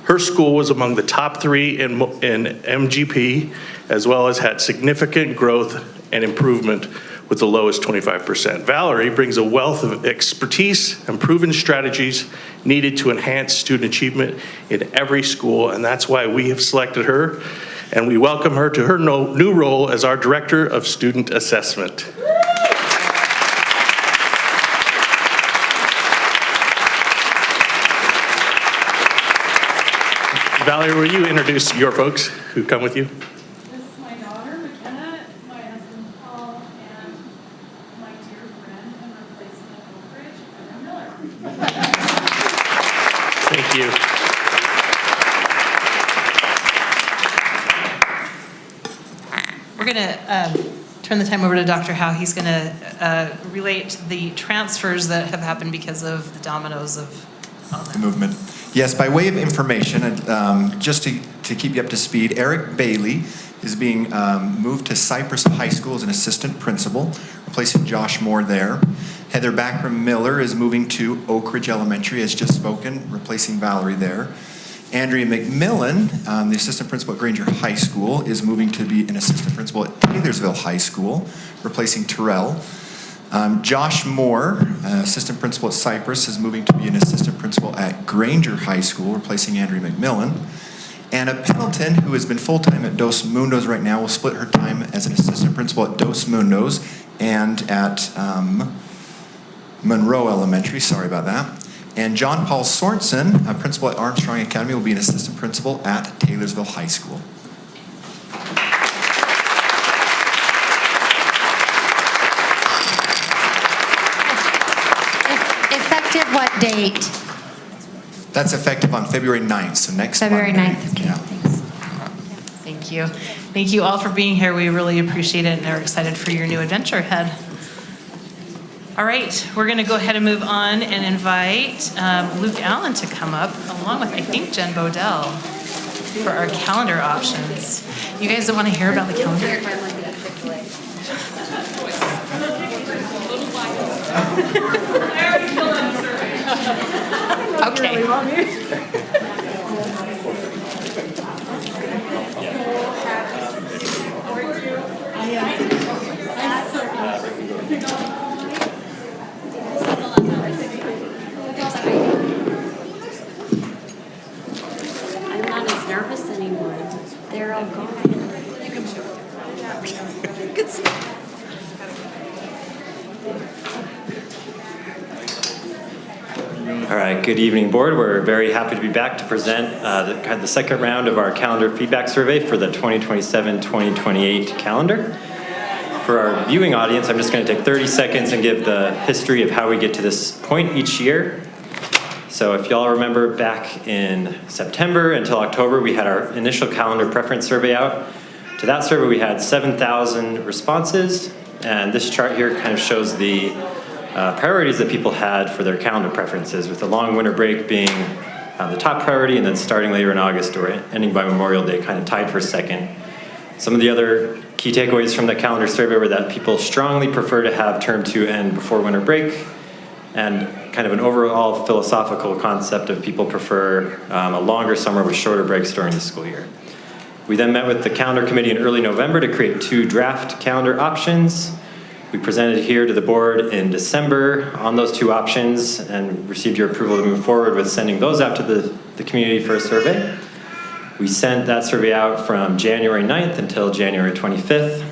her school was among the top 3 in MGP, as well as had significant growth and improvement with the lowest 25%. Valerie brings a wealth of expertise and proven strategies needed to enhance student achievement in every school, and that's why we have selected her, and we welcome her to her new role as our Director of Student Assessment. Valerie, will you introduce your folks who come with you? Thank you. We're going to turn the time over to Dr. Howe. He's going to relate the transfers that have happened because of the dominoes of the movement. Yes, by way of information, just to keep you up to speed, Eric Bailey is being moved to Cypress High School as an assistant principal, replacing Josh Moore there. Heather Backram Miller is moving to Oak Ridge Elementary, as just spoken, replacing Valerie there. Andrea McMillan, the assistant principal at Granger High School, is moving to be an assistant principal at Taylorsville High School, replacing Terrell. Josh Moore, assistant principal at Cypress, is moving to be an assistant principal at Granger High School, replacing Andrea McMillan. Anna Pendleton, who has been full-time at Dos Mundos right now, will split her time as an assistant principal at Dos Mundos and at Monroe Elementary, sorry about that. And John Paul Sorensen, a principal at Armstrong Academy, will be an assistant principal at Taylorsville High School. Effective what date? That's effective on February 9th, so next February Monday. 9th. Okay, Yeah. Thank you. Thank you all for being here. We really appreciate it and are excited for your new adventure ahead. All right, we're going to go ahead and move on and invite Luke Allen to come up, along with, I think, Jen Bodell, for our calendar options. You guys don't want to hear about the calendar? Okay. I'm not as nervous anymore. They're all gone. You can show it. Good stuff. All right, good evening, board. We're very happy to be back to present the second round of our calendar feedback survey for the 2027-2028 calendar. For our viewing audience, I'm just going to take 30 seconds and give the history of how we get to this point each year. So if y'all remember back in September until October, we had our initial calendar preference survey out. To that survey, we had 7,000 responses, and this chart here kind of shows the priorities that people had for their calendar preferences, with the long winter break being the top priority, and then starting later in August or ending by Memorial Day kind of tied for second. Some of the other key takeaways from the calendar survey were that people strongly prefer to have term 2 end before winter break, and kind of an overall philosophical concept of people prefer a longer summer with shorter breaks during the school year. We then met with the calendar committee in early November to create 2 draft calendar options. We presented here to the board in December on those 2 options and received your approval to move forward with sending those out to the community for a survey. We sent that survey out from January 9th until January 25th,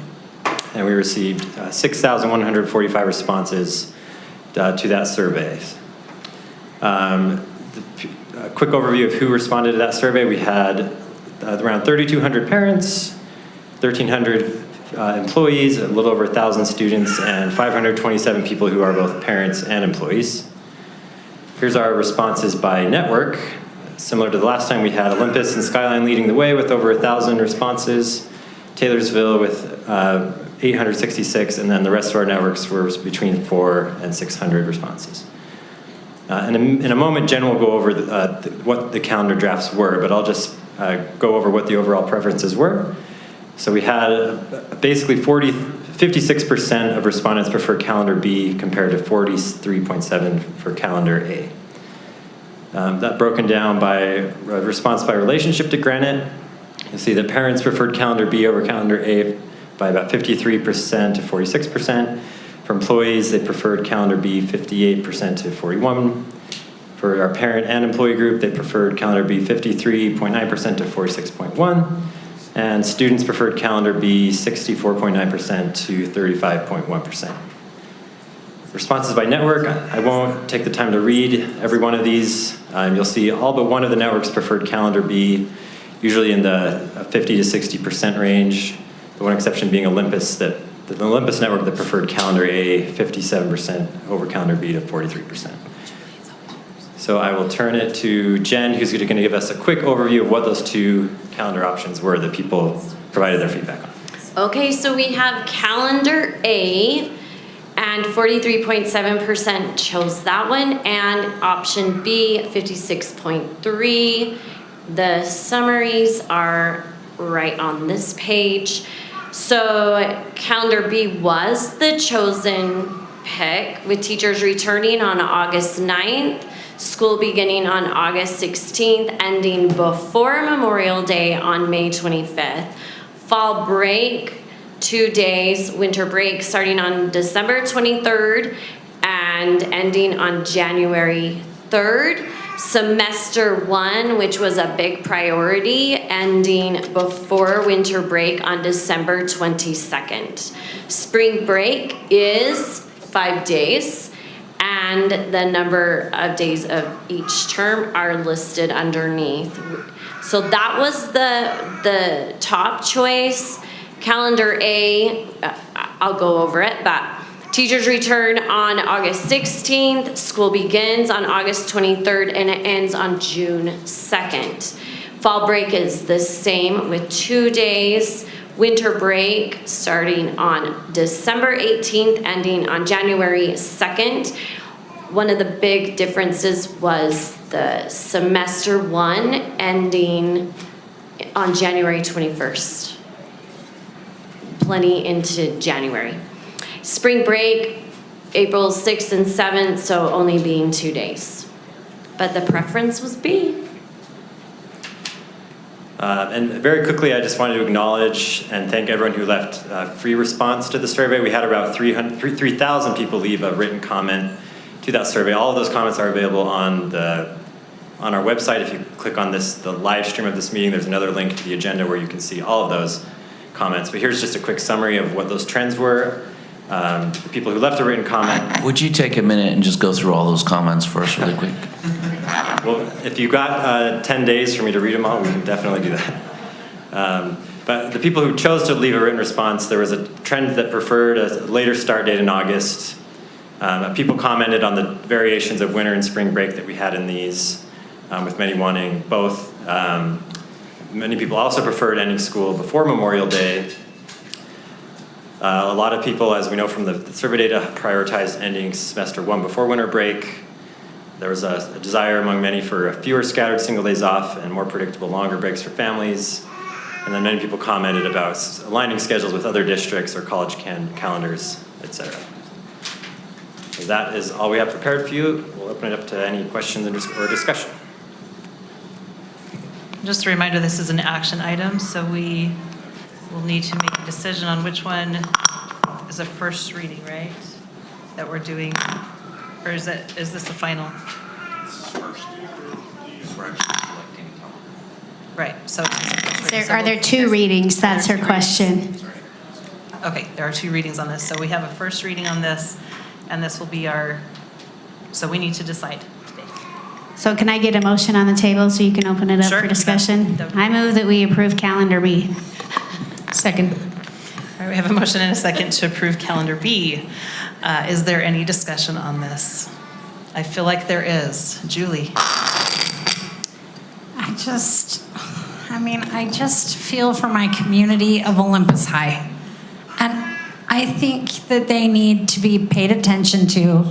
and we received 6,145 responses to that survey. A quick overview of who responded to that survey. We had around 3,200 parents, 1,300 employees, a little over 1,000 students, and 527 people who are both parents and employees. Here's our responses by network. Similar to the last time, we had Olympus and Skyline leading the way with over 1,000 responses, Taylorsville with 866, and then the rest of our networks were between 400 and 600 responses. In a moment, Jen will go over what the calendar drafts were, but I'll just go over what the overall preferences were. So we had basically 56% of respondents prefer calendar B compared to 43.7% for calendar A. That broken down by response by relationship to Granite. You'll see that parents preferred calendar B over calendar A by about 53% to 46%. For employees, they preferred calendar B 58% to 41%. For our parent and employee group, they preferred calendar B 53.9% to 46.1%. And students preferred calendar B 64.9% to 35.1%. Responses by network, I won't take the time to read every one of these. You'll see all but one of the networks preferred calendar B, usually in the 50 to 60% range. The one exception being Olympus, the Olympus network that preferred calendar A 57% over calendar B to 43%. So I will turn it to Jen, who's going to give us a quick overview of what those 2 calendar options were that people provided their feedback on. Okay, so we have calendar A, and 43.7% chose that one, and option B, 56.3%. The summaries are right on this page. So calendar B was the chosen pick, with teachers returning on August 9th. School beginning on August 16th, ending before Memorial Day on May 25th. Fall break, 2 days. Winter break starting on December 23rd and ending on January 3rd. Semester 1, which was a big priority, ending before winter break on December 22nd. Spring break is 5 days, and the number of days of each term are listed underneath. So that was the top choice. Calendar A, I'll go over it, but teachers return on August 16th, school begins on August 23rd, and it ends on June 2nd. Fall break is the same with 2 days. Winter break starting on December 18th, ending on January 2nd. One of the big differences was the semester 1 ending on January 21st. Plenty into January. Spring break, April 6th and 7th, so only being 2 days. But the preference was B. And very quickly, I just wanted to acknowledge and thank everyone who left free response to the survey. We had about 3,000 people leave a written comment to that survey. All of those comments are available on our website. If you click on the live stream of this meeting, there's another link to the agenda where you can see all of those comments. But here's just a quick summary of what those trends were. The people who left a written comment. Would you take a minute and just go through all those comments for us really quick? Well, if you've got 10 days for me to read them all, we can definitely do that. But the people who chose to leave a written response, there was a trend that preferred a later start date in August. People commented on the variations of winter and spring break that we had in these, with many wanting both. Many people also preferred ending school before Memorial Day. A lot of people, as we know from the survey data, prioritized ending semester 1 before winter break. There was a desire among many for fewer scattered single days off and more predictable longer breaks for families. And then many people commented about aligning schedules with other districts or college calendars, etc. So that is all we have prepared for you. We'll open it up to any questions or discussion. Just a reminder, this is an action item, so we will need to make a decision on which one is a first reading, right? That we're doing, or is this the final? Right, so. Are there 2 readings? That's her question. Okay, there are 2 readings on this. So we have a first reading on this, and this will be so we need to decide today. So can I get a motion on the table so you can open it up for discussion? I move that we approve calendar B. Second. All right, we have a motion and a second to approve calendar B. Is there any discussion on this? I feel like there is. Julie. I just feel for my community of Olympus High. And I think that they need to be paid attention to,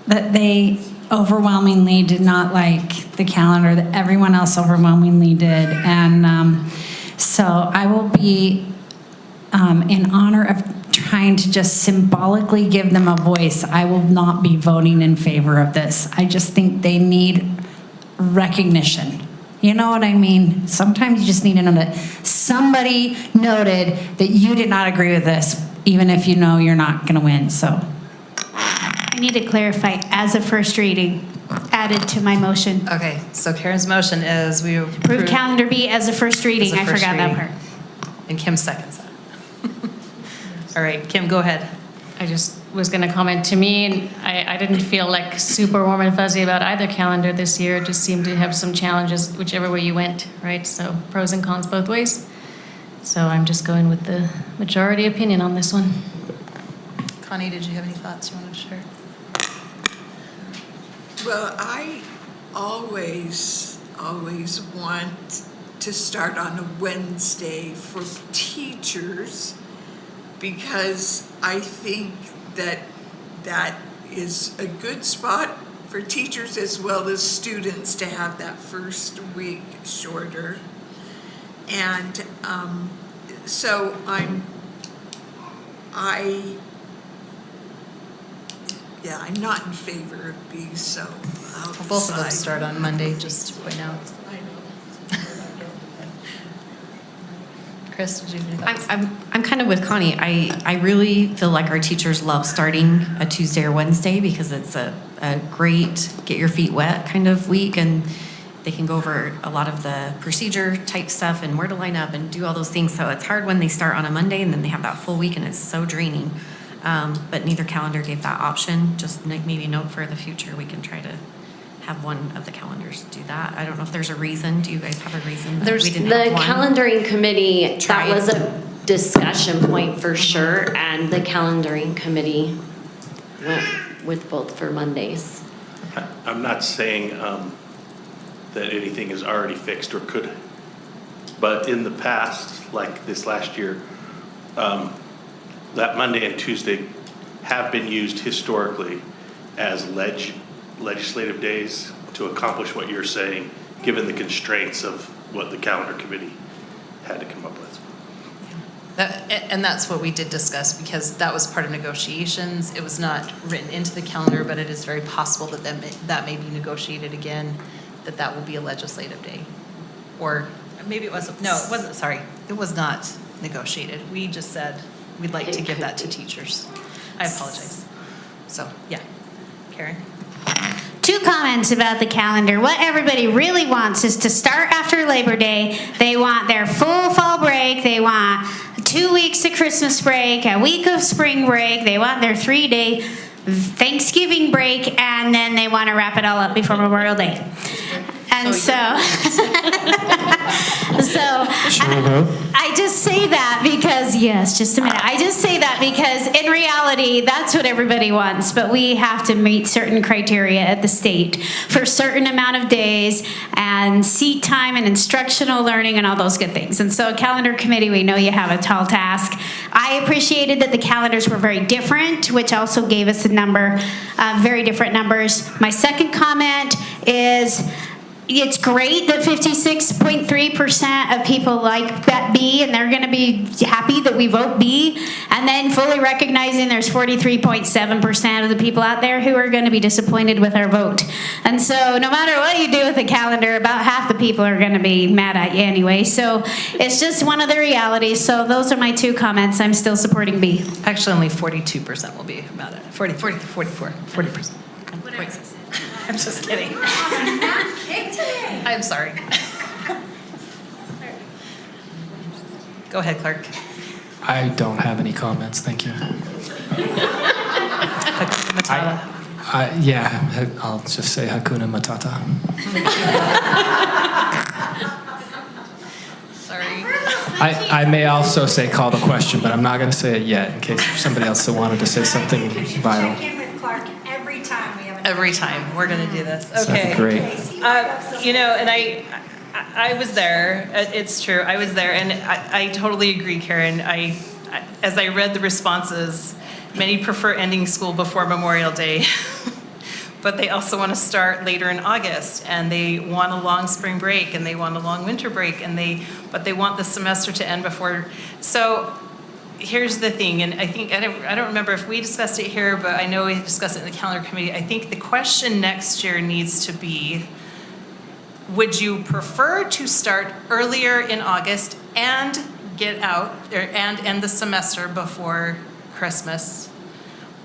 that they overwhelmingly did not like the calendar, that everyone else overwhelmingly did. And so I will be, in honor of trying to just symbolically give them a voice, I will not be voting in favor of this. I just think they need recognition. You know what I mean? Sometimes you just need to know that somebody noted that you did not agree with this, even if you know you're not going to win. So I need to clarify, as a first reading, added to my motion. Okay, so Karen's motion is we approve calendar B as a first reading. I forgot that part. And Kim seconds that. All right, Kim, go ahead. I just was going to comment, to me, I didn't feel like super warm and fuzzy about either calendar this year. It just seemed to have some challenges whichever way you went, right? So pros and cons both ways. So I'm just going with the majority opinion on this one. Connie, did you have any thoughts you wanted to share? Well, I always want to start on a Wednesday for teachers, because I think that is a good spot for teachers as well as students to have that first week shorter. And so I'm not in favor of B, so Both of them start on Monday, just to point out. Chris, did you have any thoughts? I'm kind of with Connie. I really feel like our teachers love starting a Tuesday or Wednesday because it's a great get your feet wet kind of week, and they can go over a lot of the procedure type stuff and where to line up and do all those things. So it's hard when they start on a Monday and then they have that full week and it's so draining. But neither calendar gave that option. Just maybe note for the future, we can try to have one of the calendars do that. I don't know if there's a reason. Do you guys have a reason that we didn't have The one? calendaring committee, Tried. that was a discussion point for sure, and the calendaring committee went with both for Mondays. I'm not saying that anything is already fixed or could, but in the past, like this last year, that Monday and Tuesday have been used historically as legislative days to accomplish what you're saying, given the constraints of what the calendar committee had to come up with. And that's what we did discuss, because that was part of negotiations. It was not written into the calendar, but it is very possible that that may be negotiated again, that will be a legislative day. Or maybe it wasn't, no, it wasn't, sorry. It was not negotiated. We just said we'd like to give that to teachers. I apologize. So, yeah. Karen? 2 comments about the calendar. What everybody really wants is to start after Labor Day. They want their full fall break. They want 2 weeks of Christmas break, a week of spring break. They want their 3-day Thanksgiving break, and then they want to wrap it all up before Memorial Day. And so I just say that because, yes, just a minute. I just say that because in reality, that's what everybody wants. But we have to meet certain criteria at the state for a certain amount of days and seat time and instructional learning and all those good things. And so calendar committee, we know you have a tall task. I appreciated that the calendars were very different, which also gave us a number, very different numbers. My second comment is, it's great that 56.3% of people like that B, and they're going to be happy that we vote B, and then fully recognizing there's 43.7% of the people out there who are going to be disappointed with our vote. And so no matter what you do with the calendar, about half the people are going to be mad at you anyway. So it's just one of the realities. So those are my 2 comments. I'm still supporting B. Actually, only 42% will be about it. 40%. I'm just kidding. I'm sorry. Go ahead, Clark. I don't have any comments, thank you. Yeah, I'll just say Hakuna Matata. Sorry. I may also say call the question, but I'm not going to say it yet in case somebody else wanted to say something vital. Every time we're going to do this. Sounds Okay. great. You know, and I was there. It's true. I was there, and I totally agree, Karen. As I read the responses, many prefer ending school before Memorial Day, but they also want to start later in August, and they want a long spring break, and they want a long winter break, but they want the semester to end before. So here's the thing, and I think, I don't remember if we discussed it here, but I know we discussed it in the calendar committee. I think the question next year needs to be, would you prefer to start earlier in August and get out, and end the semester before Christmas?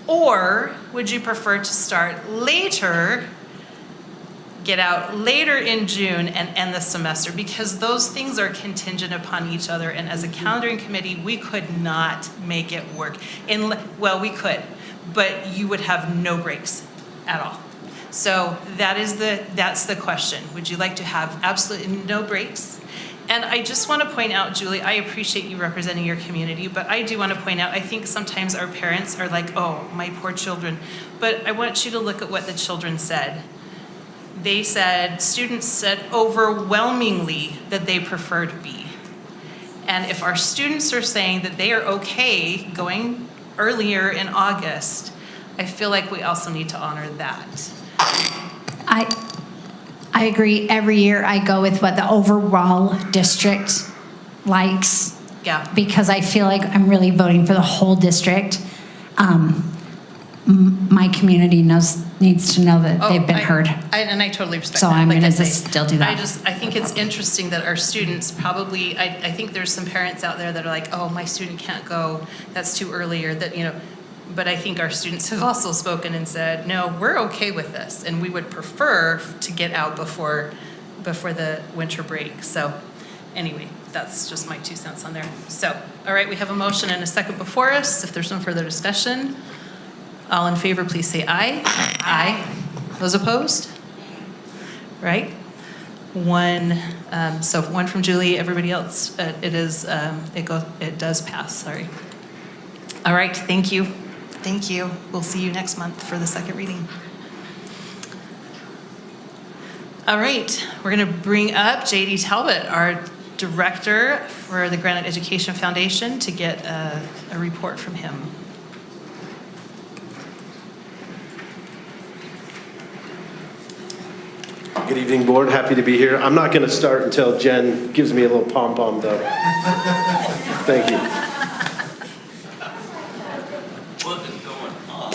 Or would you prefer to start later, get out later in June and end the semester? Because those things are contingent upon each other, and as a calendaring committee, we could not make it work. Well, we could, but you would have no breaks at all. So that's the question. Would you like to have absolutely no breaks? And I just want to point out, Julie, I appreciate you representing your community, but I do want to point out, I think sometimes our parents are like, oh, my poor children. But I want you to look at what the children said. They said, students said overwhelmingly that they preferred B. And if our students are saying that they are okay going earlier in August, I feel like we also need to honor that. I agree. Every year I go with what the overall district likes. Yeah. Because I feel like I'm really voting for the whole district. my community needs to know that they've been heard. And I totally respect So that. I'm Like gonna I say, still do that. I think it's interesting that our students probably, I think there's some parents out there that are like, oh, my student can't go, that's too early, or that, but I think our students have also spoken and said, no, we're okay with this, and we would prefer to get out before the winter break. So anyway, that's just my 2 cents on there. So, all right, we have a motion and a second before us. If there's no further discussion, all in favor, please say aye. Aye. Those opposed? Right? One, so one from Julie, everybody else, it does pass, sorry. All right, thank you. Thank you. We'll see you next month for the second reading. All right, we're gonna bring up JD Talbot, our director for the Granite Education Foundation, to get a report from him. Good evening, board. Happy to be here. I'm not going to start until Jen gives me a little pom-pom, though. Thank you. What is going on?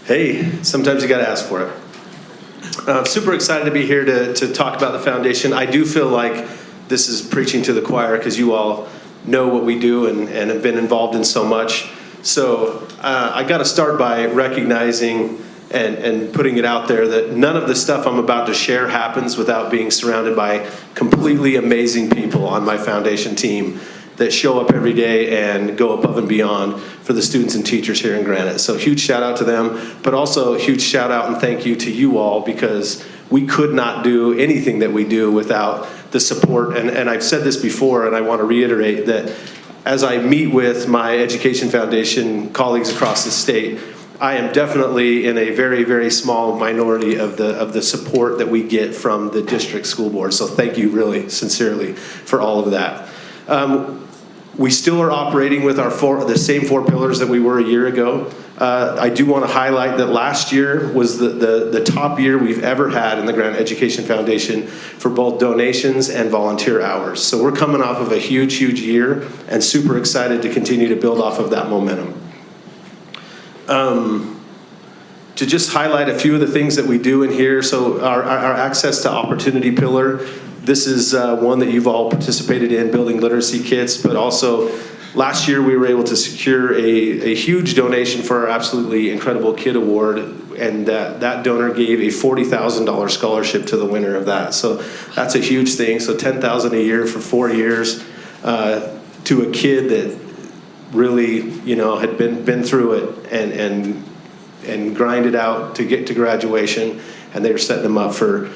Hey, sometimes you got to ask for it. I'm super excited to be here to talk about the foundation. I do feel like this is preaching to the choir because you all know what we do and have been involved in so much. So I got to start by recognizing and putting it out there that none of the stuff I'm about to share happens without being surrounded by completely amazing people on my foundation team that show up every day and go above and beyond for the students and teachers here in Granite. So huge shout out to them, but also a huge shout out and thank you to you all, because we could not do anything that we do without the support. And I've said this before, and I want to reiterate that as I meet with my Education Foundation colleagues across the state, I am definitely in a very, very small minority of the support that we get from the district school board. So thank you really sincerely for all of that. We still are operating with the same 4 pillars that we were a year ago. I do want to highlight that last year was the top year we've ever had in the Granite Education Foundation for both donations and volunteer hours. So we're coming off of a huge, huge year and super excited to continue to build off of that momentum. To just highlight a few of the things that we do in here. So our access to opportunity pillar, this is one that you've all participated in, building literacy kits, but also last year we were able to secure a huge donation for our Absolutely Incredible Kid Award, and that donor gave a $40,000 scholarship to the winner of that. So that's a huge thing. So $10,000 a year for 4 years to a kid that really, had been through it and grinded out to get to graduation, and they were setting them up for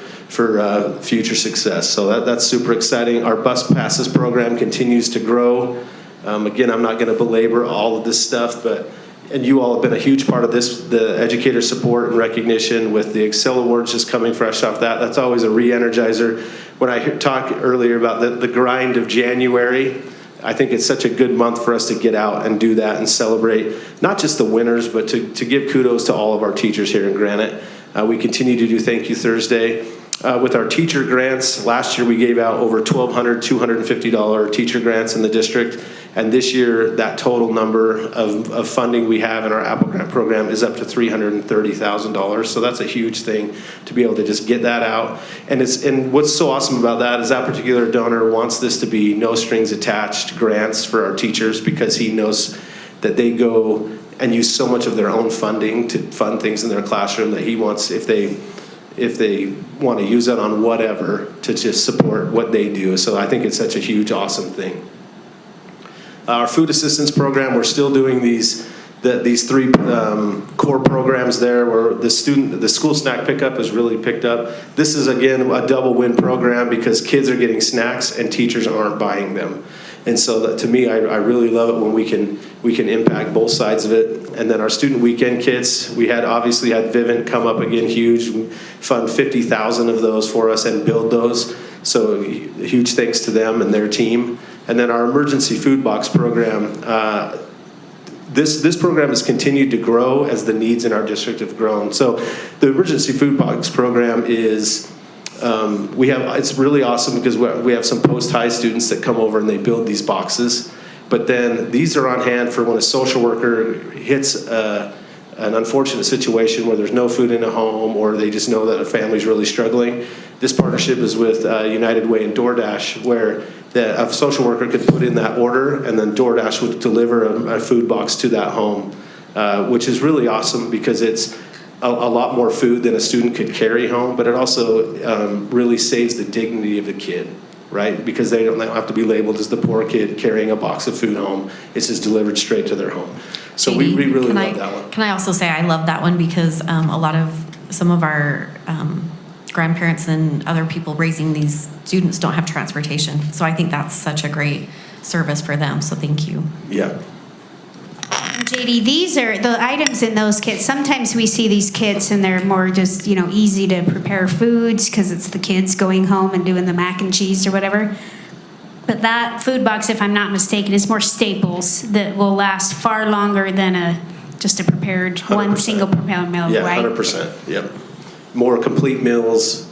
future success. So that's super exciting. Our bus passes program continues to grow. Again, I'm not going to belabor all of this stuff, and you all have been a huge part of this, the educator support and recognition with the Excel Awards just coming fresh off that. That's always a re-energizer. When I talked earlier about the grind of January, I think it's such a good month for us to get out and do that and celebrate not just the winners, but to give kudos to all of our teachers here in Granite. We continue to do Thank You Thursday. With our teacher grants, last year we gave out over $1,200 $250 teacher grants in the district. And this year, that total number of funding we have in our Apple Grant program is up to $330,000. So that's a huge thing to be able to just get that out. And what's so awesome about that is that particular donor wants this to be no strings attached grants for our teachers, because he knows that they go and use so much of their own funding to fund things in their classroom that he wants, if they want to use it on whatever, to just support what they do. So I think it's such a huge, awesome thing. Our food assistance program, we're still doing these 3 core programs there, where the school snack pickup has really picked up. This is, again, a double win program because kids are getting snacks and teachers aren't buying them. And so to me, I really love it when we can impact both sides of it. And then our student weekend kits, we obviously had Vivint come up again huge, fund 50,000 of those for us and build those. So huge thanks to them and their team. And then our emergency food box program, this program has continued to grow as the needs in our district have grown. So the emergency food box program is, it's really awesome because we have some post-high students that come over and they build these boxes. But then these are on hand for when a social worker hits an unfortunate situation where there's no food in a home, or they just know that a family's really struggling. This partnership is with United Way and DoorDash, where a social worker could put in that order, and then DoorDash would deliver a food box to that home, which is really awesome because it's a lot more food than a student could carry home, but it also really saves the dignity of the kid, right? Because they don't have to be labeled as the poor kid carrying a box of food home. It's just delivered straight to their home. So we really love that one. Can I also say I love that one because some of our grandparents and other people raising these students don't have transportation. So I think that's such a great service for them. So thank you. Yeah. JD, these are the items in those kits. Sometimes we see these kits and they're more just, easy to prepare foods because it's the kids going home and doing the mac and cheese or whatever. But that food box, if I'm not mistaken, is more staples that will last far longer than just a prepared 100%. Single prepared meal, yeah, right? 100%. Yep. More complete meals,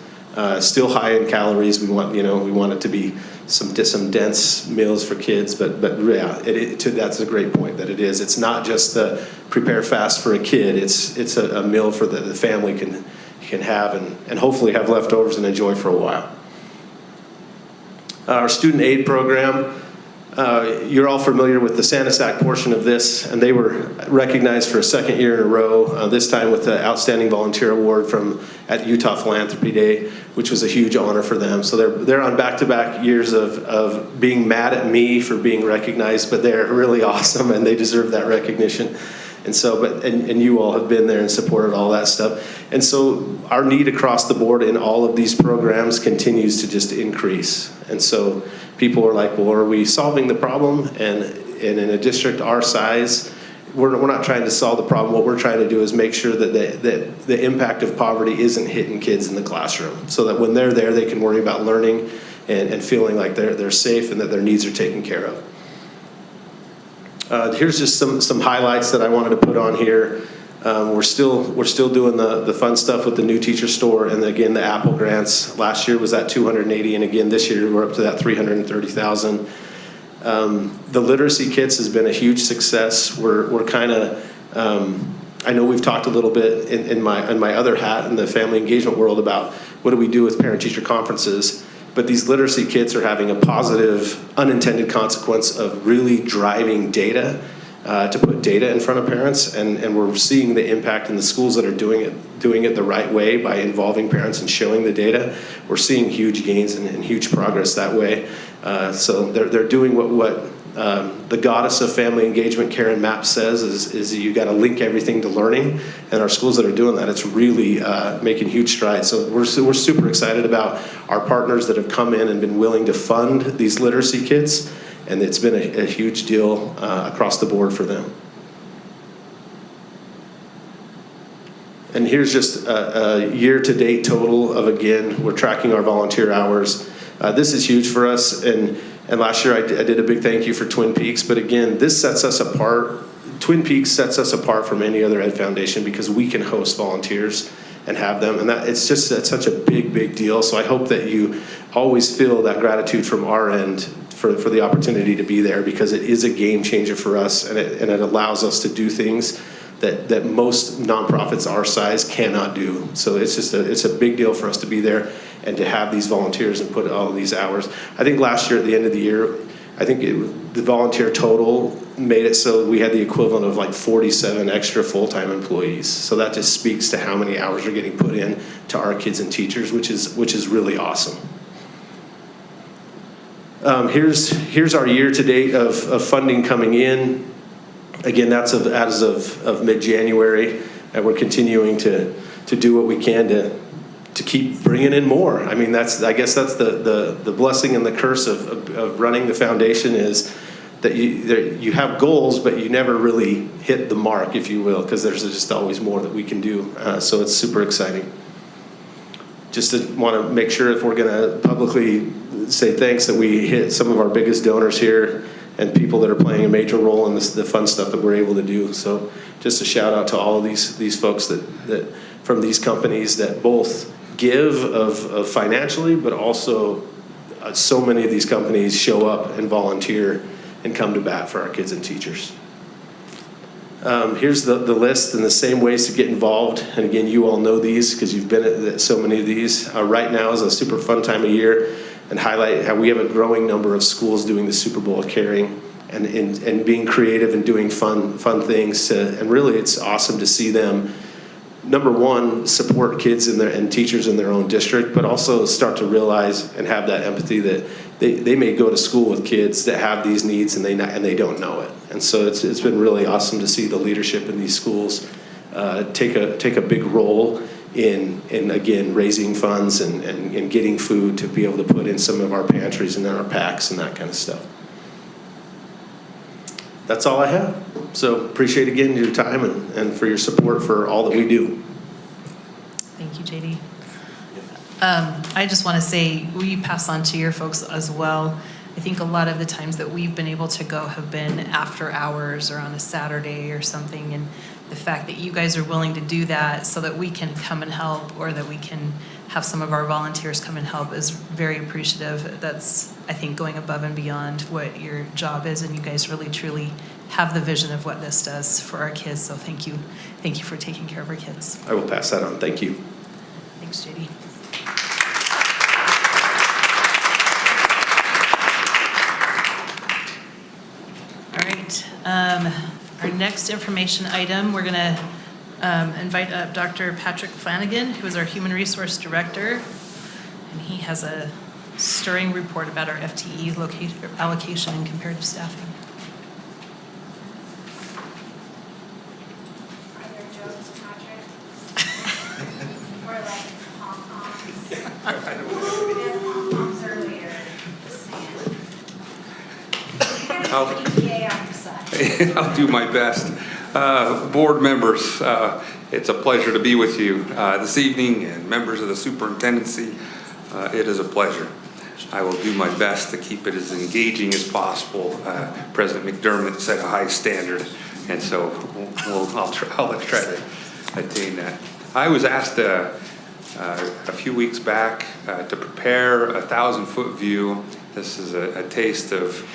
still high in calories. We want it to be some dense meals for kids, but yeah, that's a great point that it is. It's not just the prepare fast for a kid. It's a meal for the family can have and hopefully have leftovers and enjoy for a while. Our student aid program, you're all familiar with the SANASAC portion of this, and they were recognized for a second year in a row, this time with the Outstanding Volunteer Award at Utah Philanthropy Day, which was a huge honor for them. So they're on back-to-back years of being mad at me for being recognized, but they're really awesome and they deserve that recognition. And so, and you all have been there and supported all that stuff. And so our need across the board in all of these programs continues to just increase. And so people are like, well, are we solving the problem? And in a district our size, we're not trying to solve the problem. What we're trying to do is make sure that the impact of poverty isn't hitting kids in the classroom, so that when they're there, they can worry about learning and feeling like they're safe and that their needs are taken care of. Here's just some highlights that I wanted to put on here. We're still doing the fun stuff with the new teacher store, and again the Apple grants. Last year was at 280, and again this year we're up to that 330,000. The literacy kits has been a huge success. We're kind of I know we've talked a little bit in my other hat in the family engagement world about what do we do with parent-teacher conferences. But these literacy kits are having a positive, unintended consequence of really driving data, to put data in front of parents, and we're seeing the impact in the schools that are doing it the right way by involving parents and showing the data. We're seeing huge gains and huge progress that way. So they're doing what the goddess of family engagement, Karen Mapp, says is you got to link everything to learning, and our schools that are doing that, it's really making huge strides. So we're super excited about our partners that have come in and been willing to fund these literacy kits, and it's been a huge deal across the board for them. And here's just a year-to-date total of, again, we're tracking our volunteer hours. This is huge for us, and last year I did a big thank you for Twin Peaks, but again, this sets us apart. Twin Peaks sets us apart from any other ed foundation because we can host volunteers and have them, and it's such a big deal. So I hope that you always feel that gratitude from our end for the opportunity to be there, because it is a game changer for us, and it allows us to do things that most nonprofits our size cannot do. So it's a big deal for us to be there and to have these volunteers and put all of these hours. I think last year at the end of the year, I think the volunteer total made it so we had the equivalent of like 47 extra full-time employees. So that just speaks to how many hours are getting put in to our kids and teachers, which is really awesome. Here's our year-to-date of funding coming in. Again, that's as of mid-January, and we're continuing to do what we can to keep bringing in more. I mean, I guess that's the blessing and the curse of running the foundation, is that you have goals, but you never really hit the mark, if you will, because there's just always more that we can do. So it's super exciting. Just to want to make sure, if we're going to publicly say thanks, that we hit some of our biggest donors here and people that are playing a major role in the fun stuff that we're able to do. So just a shout out to all of these folks that from these companies that both give of financially, but also so many of these companies show up and volunteer and come to bat for our kids and teachers. Here's the list and the same ways to get involved. And again, you all know these because you've been at so many of these. Right now is a super fun time of year, and highlight how we have a growing number of schools doing the Super Bowl of Caring and being creative and doing fun things. And really, it's awesome to see them, number one, support kids and teachers in their own district, but also start to realize and have that empathy that they may go to school with kids that have these needs and they don't know it. And so it's been really awesome to see the leadership in these schools take a big role in again raising funds and getting food to be able to put in some of our pantries and in our packs and that kind of stuff. That's all I have. So appreciate again your time and for your support for all that we do. Thank you, JD. I just want to say, we pass on to your folks as well. I think a lot of the times that we've been able to go have been after hours or on a Saturday or something, and the fact that you guys are willing to do that so that we can come and help, or that we can have some of our volunteers come and help, is very appreciative. That's, I think, going above and beyond what your job is, and you guys really truly have the vision of what this does for our kids. So thank you for taking care of our kids. I will pass that on. Thank you. Thanks, JD. All right. Our next information item, we're going to invite up Dr. Patrick Flanagan, who is our Human Resource Director, and he has a stirring report about our FTE allocation and comparative staffing. I'll do my best. Board members, it's a pleasure to be with you this evening, and members of the superintendency, it is a pleasure. I will do my best to keep it as engaging as possible. President McDermott set a high standard, and so I'll try to attain that. I was asked a few weeks back to prepare a 1,000-foot view. This is a taste of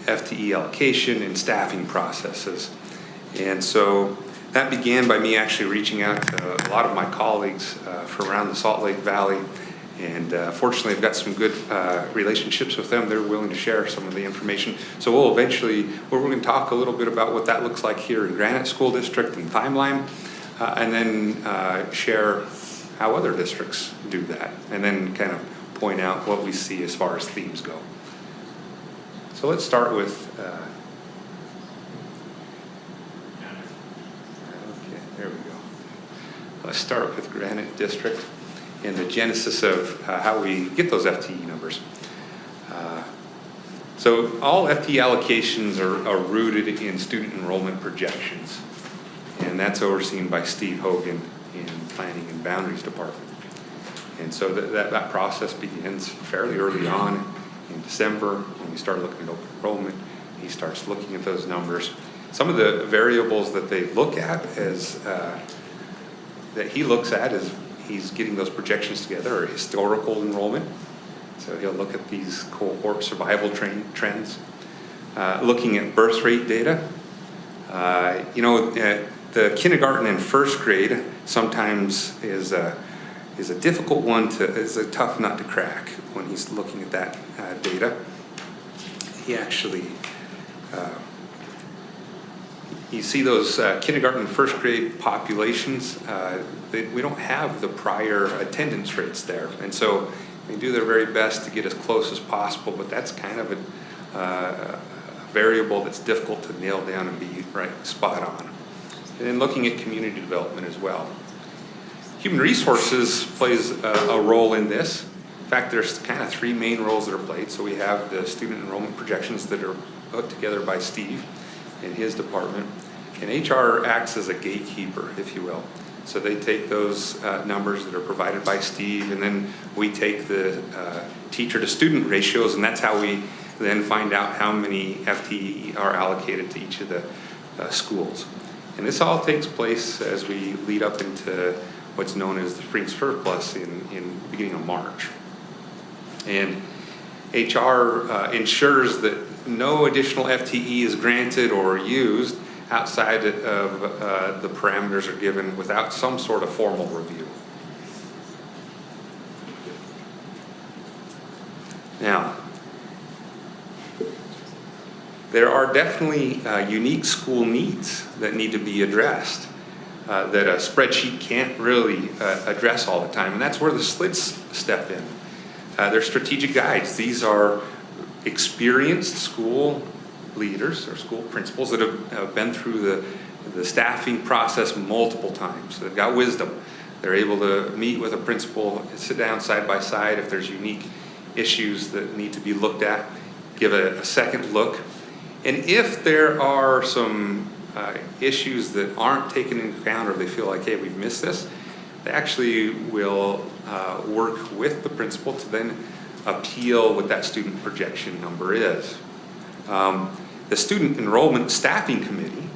FTE allocation and staffing processes. And so that began by me actually reaching out to a lot of my colleagues from around the Salt Lake Valley. And fortunately, I've got some good relationships with them. They're willing to share some of the information. So we're going to talk a little bit about what that looks like here in Granite School District and Timeline, and then share how other districts do that, and then kind of point out what we see as far as themes go. So let's start with, there we go. Let's start with Granite District and the genesis of how we get those FTE numbers. So all FTE allocations are rooted in student enrollment projections, and that's overseen by Steve Hogan in Planning and Boundaries Department. And so that process begins fairly early on. In December, when we start looking at open enrollment, he starts looking at those numbers. Some of the variables that they look at that he looks at as he's getting those projections together are historical enrollment. So he'll look at these cohort survival trends, looking at birth rate data. The kindergarten and first grade sometimes is a difficult one is a tough nut to crack when he's looking at that data. He actually, you see those kindergarten and first grade populations, we don't have the prior attendance rates there. And so they do their very best to get as close as possible, but that's kind of a variable that's difficult to nail down and be spot on. And then looking at community development as well. Human resources plays a role in this. In fact, there's kind of three main roles that are played. So we have the student enrollment projections that are put together by Steve in his department. And HR acts as a gatekeeper, if you will. So they take those numbers that are provided by Steve, and then we take the teacher to student ratios, and that's how we then find out how many FTE are allocated to each of the schools. And this all takes place as we lead up into what's known as the spring surplus in the beginning of March. And HR ensures that no additional FTE is granted or used outside of the parameters are given without some sort of formal review. Now, there are definitely unique school needs that need to be addressed that a spreadsheet can't really address all the time, and that's where the SLIDs step in. They're strategic guides. These are experienced school leaders or school principals that have been through the staffing process multiple times. They've got wisdom. They're able to meet with a principal, sit down side by side if there's unique issues that need to be looked at, give a second look. And if there are some issues that aren't taken into account or they feel like, hey, we've missed this, they actually will work with the principal to then appeal what that student projection number is. The Student Enrollment Staffing Committee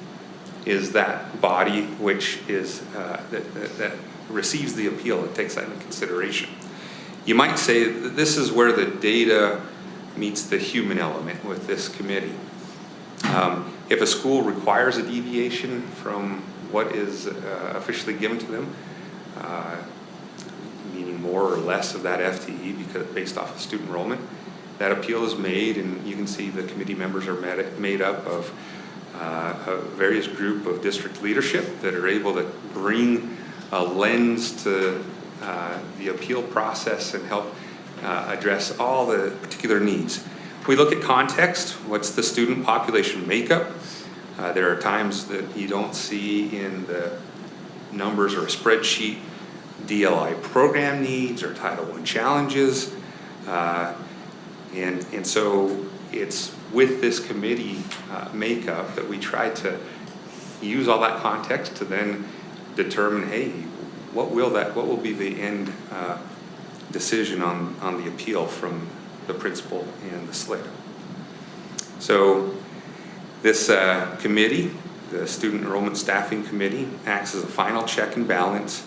is that body which is that receives the appeal and takes that into consideration. You might say that this is where the data meets the human element with this committee. If a school requires a deviation from what is officially given to them, meaning more or less of that FTE because based off of student enrollment, that appeal is made, and you can see the committee members are made up of a various group of district leadership that are able to bring a lens to the appeal process and help address all the particular needs. We look at context. What's the student population makeup? There are times that you don't see in the numbers or a spreadsheet DLI program needs or Title I challenges. And so it's with this committee makeup that we try to use all that context to then determine, hey, what will be the end decision on the appeal from the principal and the SLID. So this committee, the Student Enrollment Staffing Committee, acts as a final check and balance,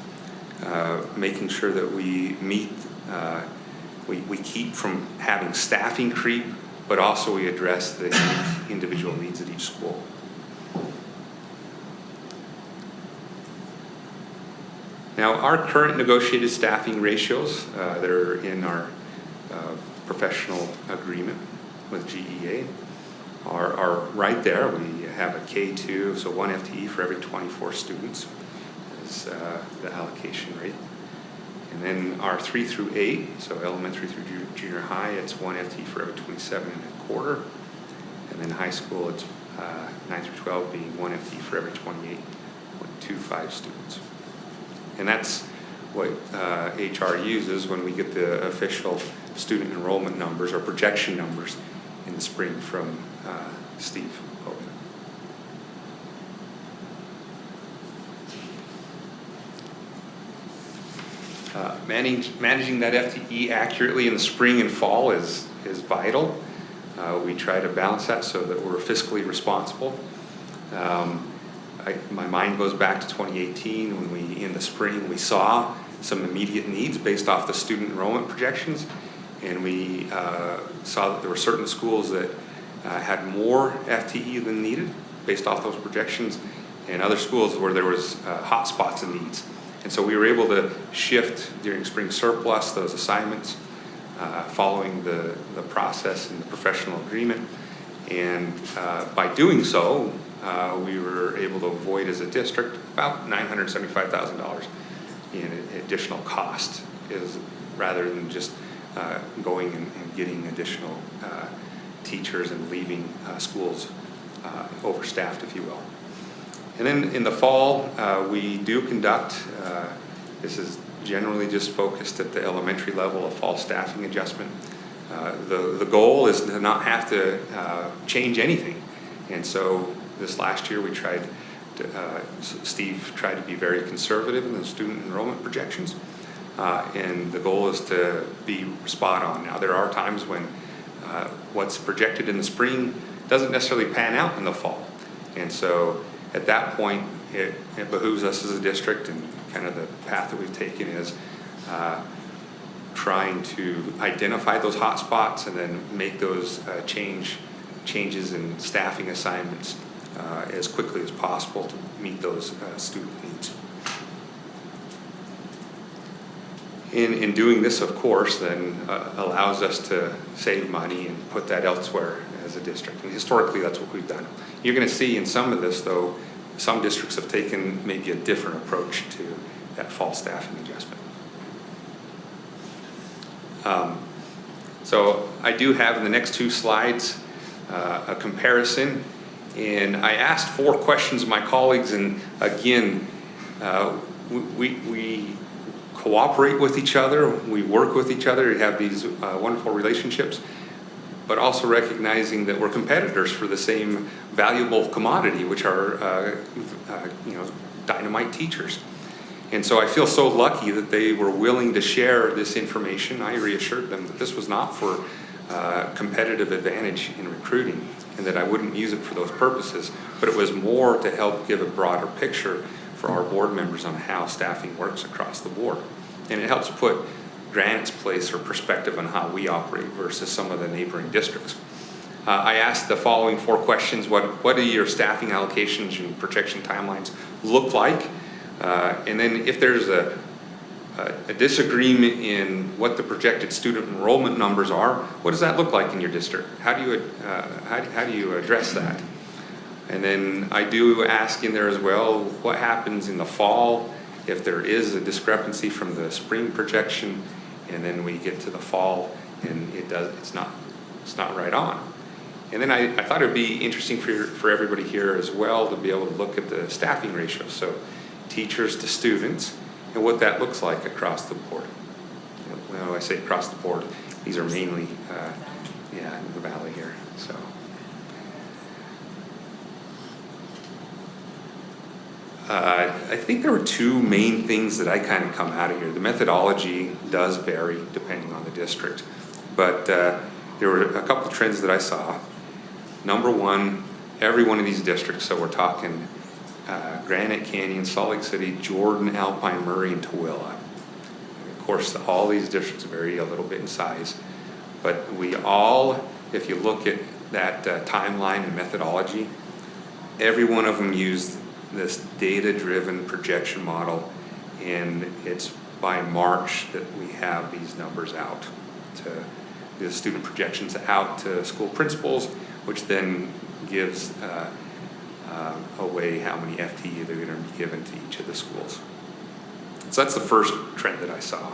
making sure that we meet, we keep from having staffing creep, but also we address the individual needs at each school. Now, our current negotiated staffing ratios that are in our professional agreement with GEA are right there. We have a K2, so 1 FTE for every 24 students is the allocation rate. And then our 3 through 8, so elementary through junior high, it's 1 FTE for every 27.25. And then high school, it's 9 through 12 being 1 FTE for every 28.25 students. And that's what HR uses when we get the official student enrollment numbers or projection numbers in the spring from Steve Hogan. Managing that FTE accurately in the spring and fall is vital. We try to balance that so that we're fiscally responsible. My mind goes back to 2018 when we, in the spring, we saw some immediate needs based off the student enrollment projections, and we saw that there were certain schools that had more FTE than needed based off those projections, and other schools where there was hot spots and needs. And so we were able to shift during spring surplus those assignments following the process and the professional agreement. And by doing so, we were able to avoid as a district about $975,000 in additional cost, rather than just going and getting additional teachers and leaving schools overstaffed, if you will. And then in the fall, we do conduct, this is generally just focused at the elementary level, a fall staffing adjustment. The goal is to not have to change anything. And so this last year we tried to, Steve tried to be very conservative in the student enrollment projections. And the goal is to be spot on. Now there are times when what's projected in the spring doesn't necessarily pan out in the fall. And so at that point, it behooves us as a district, and kind of the path that we've taken is trying to identify those hot spots and then make those change changes in staffing assignments as quickly as possible to meet those student needs. In doing this, of course, then allows us to save money and put that elsewhere as a district. And historically, that's what we've done. You're going to see in some of this, though, some districts have taken maybe a different approach to that fall staffing adjustment. So I do have in the next 2 slides a comparison. And I asked 4 questions of my colleagues, and again, we cooperate with each other, we work with each other, we have these wonderful relationships, but also recognizing that we're competitors for the same valuable commodity, which are dynamite teachers. And so I feel so lucky that they were willing to share this information. I reassured them that this was not for competitive advantage in recruiting, and that I wouldn't use it for those purposes, but it was more to help give a broader picture for our board members on how staffing works across the board. And it helps put Granite's place or perspective on how we operate versus some of the neighboring districts. I asked the following 4 questions. What do your staffing allocations and projection timelines look like? And then if there's a disagreement in what the projected student enrollment numbers are, what does that look like in your district? How do you address that? And then I do ask in there as well, what happens in the fall if there is a discrepancy from the spring projection, and then we get to the fall and it's not right on. And then I thought it would be interesting for everybody here as well to be able to look at the staffing ratio, so teachers to students, and what that looks like across the board. When I say across the board, these are mainly in the valley here. So. I think there were 2 main things that I kind of come out of here. The methodology does vary depending on the district, but there were a couple of trends that I saw. Number 1, every one of these districts, so we're talking Granite Canyon, Salt Lake City, Jordan, Alpine, Murray, and Tooele. Of course, all these districts vary a little bit in size, but we all, if you look at that timeline and methodology, every one of them used this data-driven projection model, and it's by March that we have these numbers out to the student projections out to school principals, which then gives away how many FTE they're going to be given to each of the schools. So that's the first trend that I saw.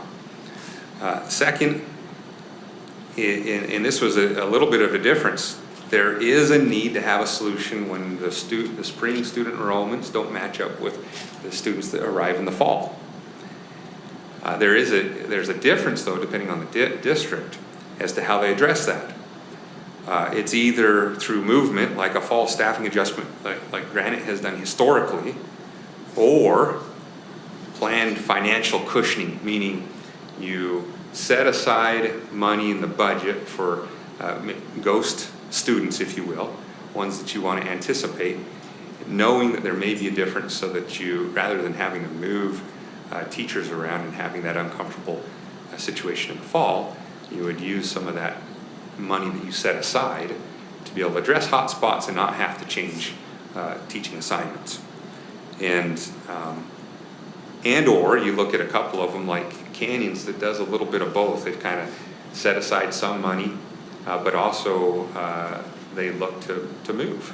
Second, and this was a little bit of a difference, there is a need to have a solution when the spring student enrollments don't match up with the students that arrive in the fall. There's a difference, though, depending on the district as to how they address that. It's either through movement, like a fall staffing adjustment, like Granite has done historically, or planned financial cushioning, meaning you set aside money in the budget for ghost students, if you will, ones that you want to anticipate, knowing that there may be a difference, so that you, rather than having to move teachers around and having that uncomfortable situation in the fall, you would use some of that money that you set aside to be able to address hot spots and not have to change teaching assignments. And or you look at a couple of them like Canyons that does a little bit of both. They've kind of set aside some money, but also they look to move.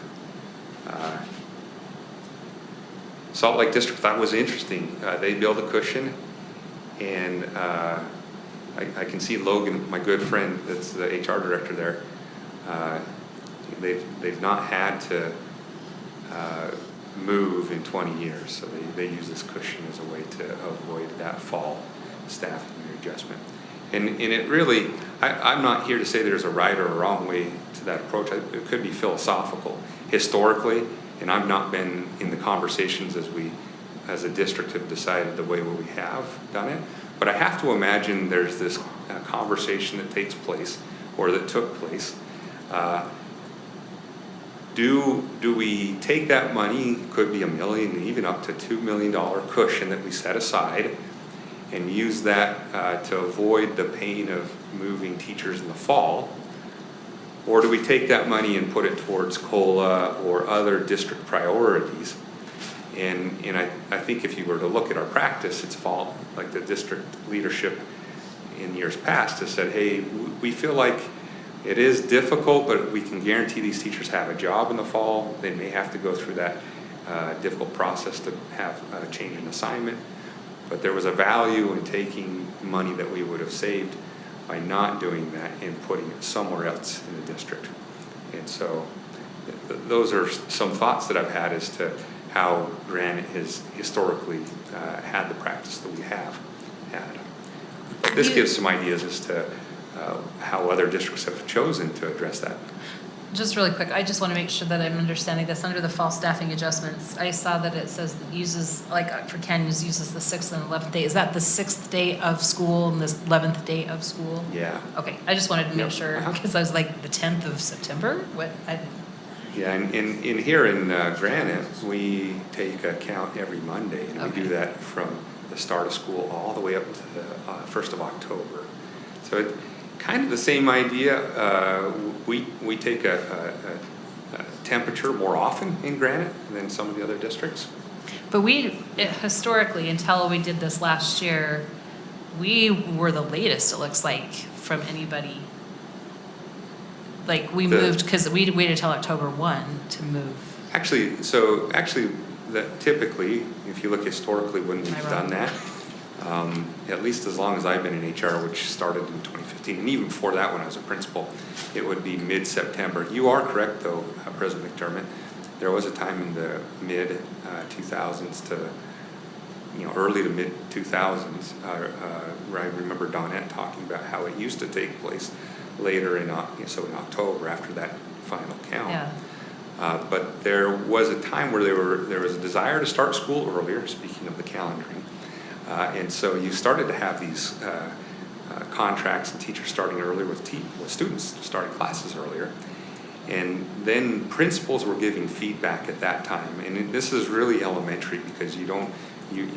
Salt Lake District, that was interesting. They build a cushion, and I can see Logan, my good friend, that's the HR director there. They've not had to move in 20 years, so they use this cushion as a way to avoid that fall staffing adjustment. And it really, I'm not here to say there's a right or a wrong way to that approach. It could be philosophical. Historically, and I've not been in the conversations as a district have decided the way we have done it, but I have to imagine there's this conversation that takes place, or that took place. Do we take that money, could be $1 million, even up to $2 million cushion that we set aside, and use that to avoid the pain of moving teachers in the fall? Or do we take that money and put it towards COLA or other district priorities? And I think if you were to look at our practice, it's fall, like the district leadership in years past has said, hey, we feel like it is difficult, but we can guarantee these teachers have a job in the fall. They may have to go through that difficult process to have a change in assignment, but there was a value in taking money that we would have saved by not doing that and putting it somewhere else in the district. And so those are some thoughts that I've had as to how Granite has historically had the practice that we have had. But this gives some ideas as to how other districts have chosen to address that. Just really quick, I just want to make sure that I'm understanding this. Under the fall staffing adjustments, I saw that it says that uses, like for Canyons, uses the 6th and 11th day. Is that the 6th day of school and the 11th day of school? Yeah. Okay, I just wanted to make sure, because I was like, the 10th of September? What? Yeah, and in here in Granite, we take a count every Monday, and we do that from the start of school all the way up to the 1st of October. So it, kind of the same idea. We take a temperature more often in Granite than some of the other districts. But historically, until we did this last year, we were the latest, it looks like, from anybody. Like we moved, because we waited till October 1 to move. Actually, that typically, if you look historically when we've done that, at least as long as I've been in HR, which started in 2015, and even before that when I was a principal, it would be mid-September. You are correct though, President McDermott. There was a time in the mid-2000s to early to mid-2000s where I remember Donette talking about how it used to take place later in October after that final count. Yeah. But there was a time where there was a desire to start school earlier, speaking of the calendaring. And so you started to have these contracts and teachers starting earlier with students starting classes earlier. And then principals were giving feedback at that time. And this is really elementary because you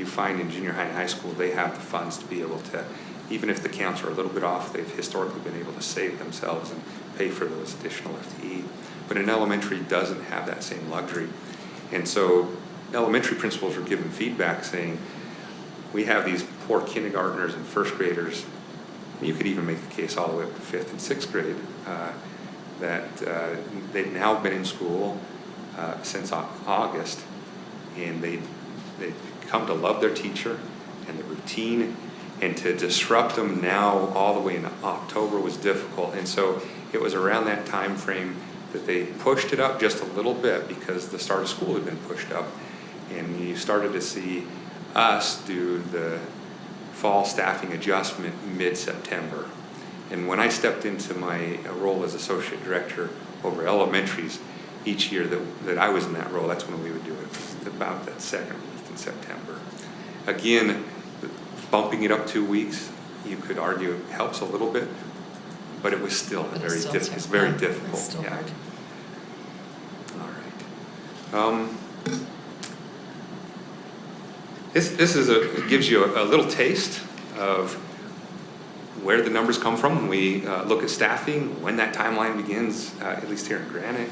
find in junior high and high school, they have the funds to be able to, even if the counts are a little bit off, they've historically been able to save themselves and pay for those additional FTE. But an elementary doesn't have that same luxury. And so elementary principals were given feedback saying, we have these poor kindergartners and first graders. You could even make the case all the way up to 5th and 6th grade that they've now been in school since August, and they've come to love their teacher and the routine, and to disrupt them now all the way in October was difficult. And so it was around that time frame that they pushed it up just a little bit because the start of school had been pushed up, and you started to see us do the fall staffing adjustment mid-September. And when I stepped into my role as associate director over elementaries each year that I was in that role, that's when we would do it, about that second week in September. Again, bumping it up 2 weeks, you could argue helps a little bit, but it was still very difficult. It's very difficult. It's still hard. All right. This gives you a little taste of where the numbers come from when we look at staffing, when that timeline begins, at least here in Granite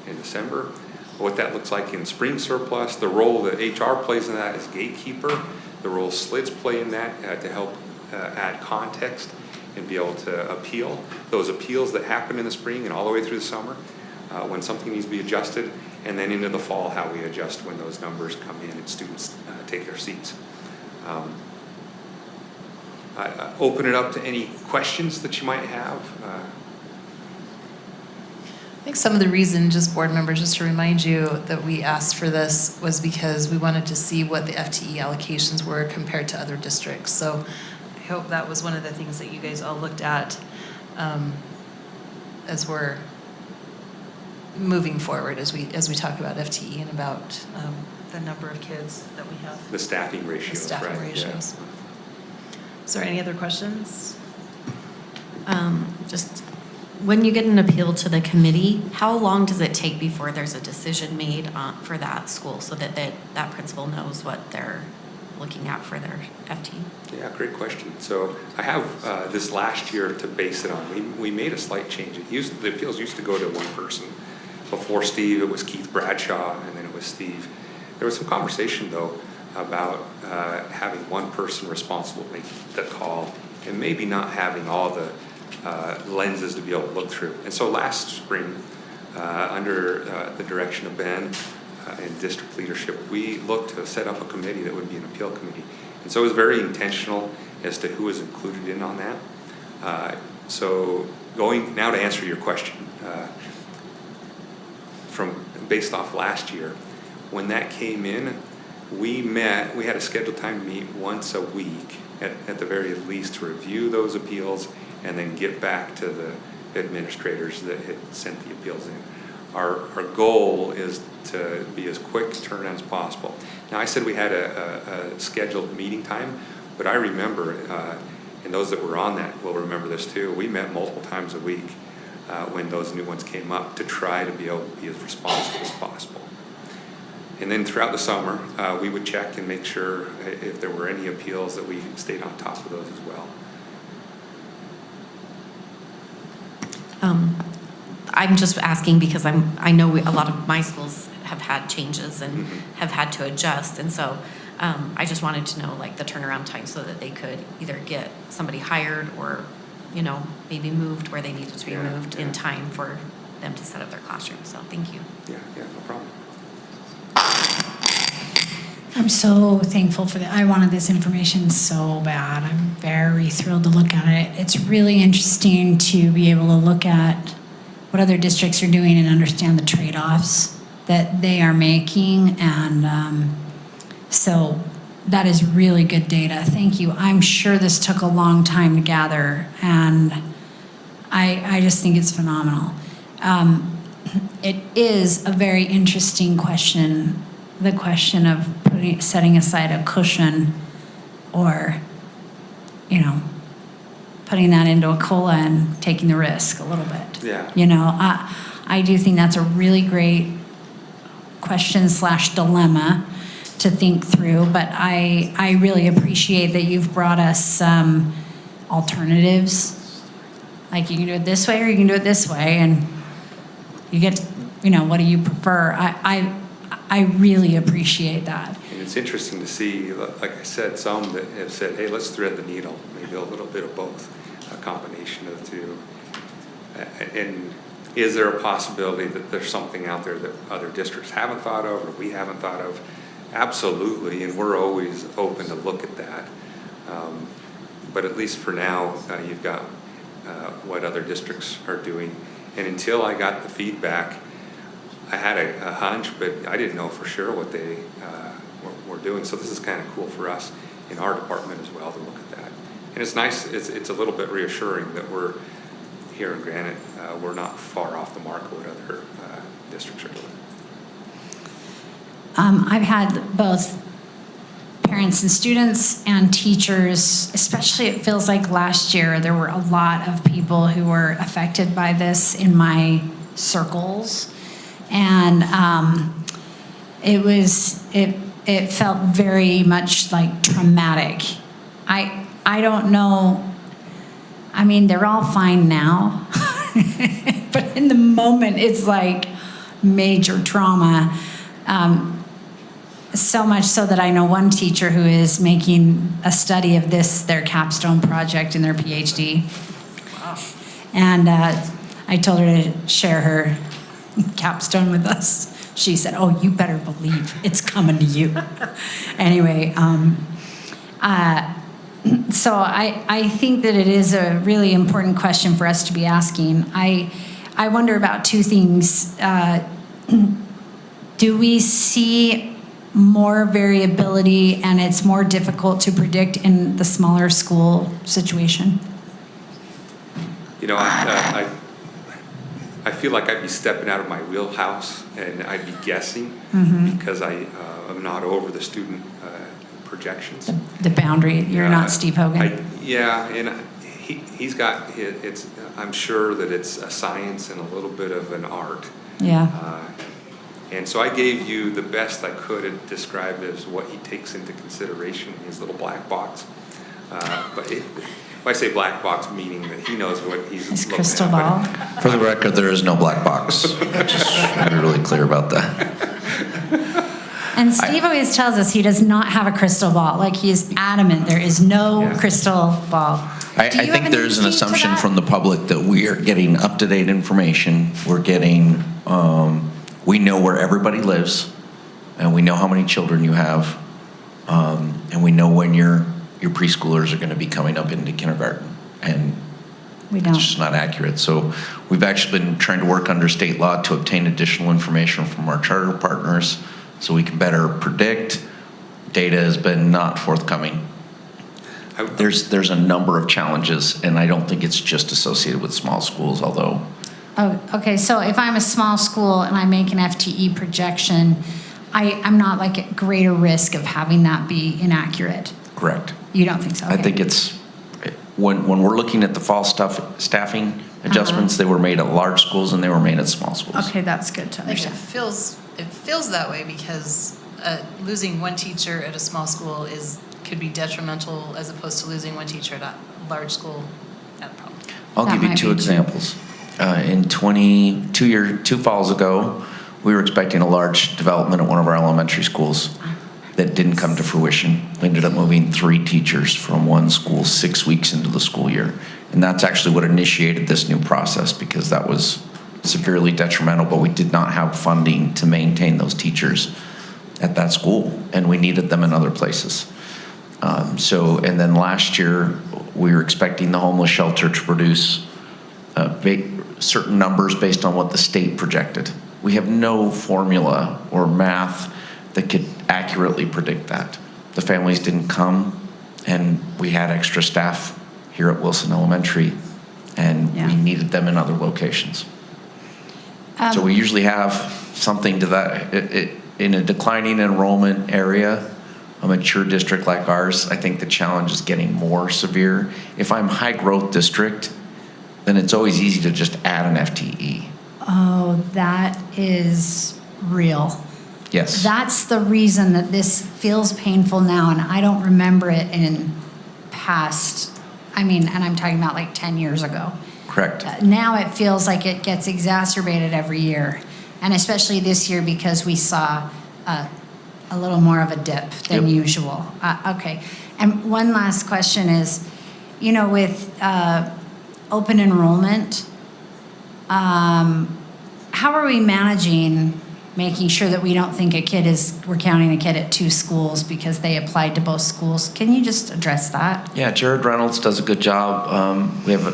in December, what that looks like in spring surplus, the role that HR plays in that as gatekeeper, the role SLIDs play in that to help add context and be able to appeal. Those appeals that happen in the spring and all the way through the summer, when something needs to be adjusted, and then into the fall, how we adjust when those numbers come in and students take their seats. I open it up to any questions that you might have. I think some of the reason, just board members, just to remind you that we asked for this was because we wanted to see what the FTE allocations were compared to other districts. So I hope that was one of the things that you guys all looked at as we're moving forward, as we talk about FTE and about the number of kids that we have. The staffing ratios, The staffing right? ratios. Yeah. Is there any other questions? Just when you get an appeal to the committee, how long does it take before there's a decision made for that school so that that principal knows what looking at for their FT? Yeah, great question. So I have this last year to base it on. We made a slight change. The appeals used to go to one person. Before Steve, it was Keith Bradshaw, and then it was Steve. There was some conversation, though, about having one person responsible to make the call and maybe not having all the lenses to be able to look through. And so last spring, under the direction of Ben and district leadership, we looked to set up a committee that would be an appeal committee. And so it was very intentional as to who was included in on that. So going now to answer your question, based off last year, when that came in, we had a scheduled time to meet once a week at the very least to review those appeals and then get back to the administrators that had sent the appeals in. Our goal is to be as quick turnaround as possible. Now, I said we had a scheduled meeting time, but I remember, and those that were on that will remember this too, we met multiple times a week when those new ones came up to try to be able to be as responsive as possible. And then throughout the summer, we would check and make sure if there were any appeals that we stayed on top of those as well. I'm just asking because I know a lot of my schools have had changes and have had to adjust, and so I just wanted to know like the turnaround time so that they could either get somebody hired or, you know, maybe moved where they needed to be moved in time for them to set up their classroom. So thank you. Yeah, no problem. I'm so thankful for that. I wanted this information so bad. I'm very thrilled to look at it. It's really interesting to be able to look at what other districts are doing and understand the trade-offs that they are making. And so that is really good data. Thank you. I'm sure this took a long time to gather, and I just think it's phenomenal. It is a very interesting question, the question of setting aside a cushion or, you know, putting that into a COLA and taking the risk a little bit. Yeah. You know, I do think that's a really great question / dilemma to think through, but I really appreciate that you've brought us some alternatives. Like, you can do it this way or you can do it this way, and you get, you know, what do you prefer? I really appreciate that. And it's interesting to see, like I said, some that have said, hey, let's thread the needle, maybe a little bit of both, a combination of the two. And is there a possibility that there's something out there that other districts haven't thought of or we haven't thought of? Absolutely, and we're always open to look at that. But at least for now, you've got what other districts are doing. And until I got the feedback, I had a hunch, but I didn't know for sure what they were doing. So this is kind of cool for us in our department as well to look at that. And it's nice, it's a little bit reassuring that we're here in Granite, we're not far off the mark of what other districts are doing. I've had both parents and students and teachers, especially it feels like last year, there were a lot of people who were affected by this in my circles. And it felt very much like traumatic. I don't know, I mean, they're all fine now, but in the moment it's like major trauma. So much so that I know one teacher who is making a study of this, their capstone project in their PhD. Wow. And I told her to share her capstone with us. She said, oh, you better believe it's coming to you. Anyway, so I think that it is a really important question for us to be asking. I wonder about two things. Do we see more variability and it's more difficult to predict in the smaller school situation? You know, I feel like I'd be stepping out of my wheelhouse and I'd be guessing because I am not over the student projections. The boundary, you're not Steve Hogan. Yeah, and he's got, I'm sure that it's a science and a little bit of an art. Yeah. And so I gave you the best I could and described as what he takes into consideration in his little black box. When I say black box, meaning that he knows what he's His looking crystal at. ball. For the record, there is no black box. Just want to be really clear about that. And Steve always tells us he does not have a crystal ball. Like, he is adamant there is no crystal ball. I Do you have think any there's an Steve, to assumption that? from the public that we are getting up-to-date information. We're getting, we know where everybody lives, and we know how many children you have, and we know when your preschoolers are going to be coming up into kindergarten. And We don't. it's just not accurate. So we've actually been trying to work under state law to obtain additional information from our charter partners so we can better predict. Data has been not forthcoming. There's a number of challenges, and I don't think it's just associated with small schools, although. Oh, okay, so if I'm a small school and I make an FTE projection, I'm not like at greater risk of having that be inaccurate. Correct. You don't think so? I Okay. think it's, when we're looking at the fall staffing adjustments, they were made at large schools and they were made at small schools. Okay, that's good to I think understand. it feels that way because losing one teacher at a small school could be detrimental as opposed to losing one teacher at a large school. Not a problem. I'll That give you might two be examples. In 2 falls ago, we were expecting a large development at one of our elementary schools that didn't come to fruition. We ended up moving 3 teachers from one school 6 weeks into the school year. And that's actually what initiated this new process, because that was severely detrimental, but we did not have funding to maintain those teachers at that school, and we needed them in other places. And then last year, we were expecting the homeless shelter to produce certain numbers based on what the state projected. We have no formula or math that could accurately predict that. The families didn't come, and we had extra staff here at Wilson Elementary, and we needed them in other locations. So we usually have something to that. In a declining enrollment area, a mature district like ours, I think the challenge is getting more severe. If I'm high growth district, then it's always easy to just add an FTE. Oh, that is real. Yes. That's the reason that this feels painful now, and I don't remember it in past, and I'm talking about like 10 years ago. Correct. Now it feels like it gets exacerbated every year, and especially this year because we saw a little more of a dip than usual. Okay, and one last question is, with open enrollment, how are we managing making sure that we don't think we're counting a kid at 2 schools because they applied to both schools? Can you just address that? Yeah, Jared Reynolds does a good job. We have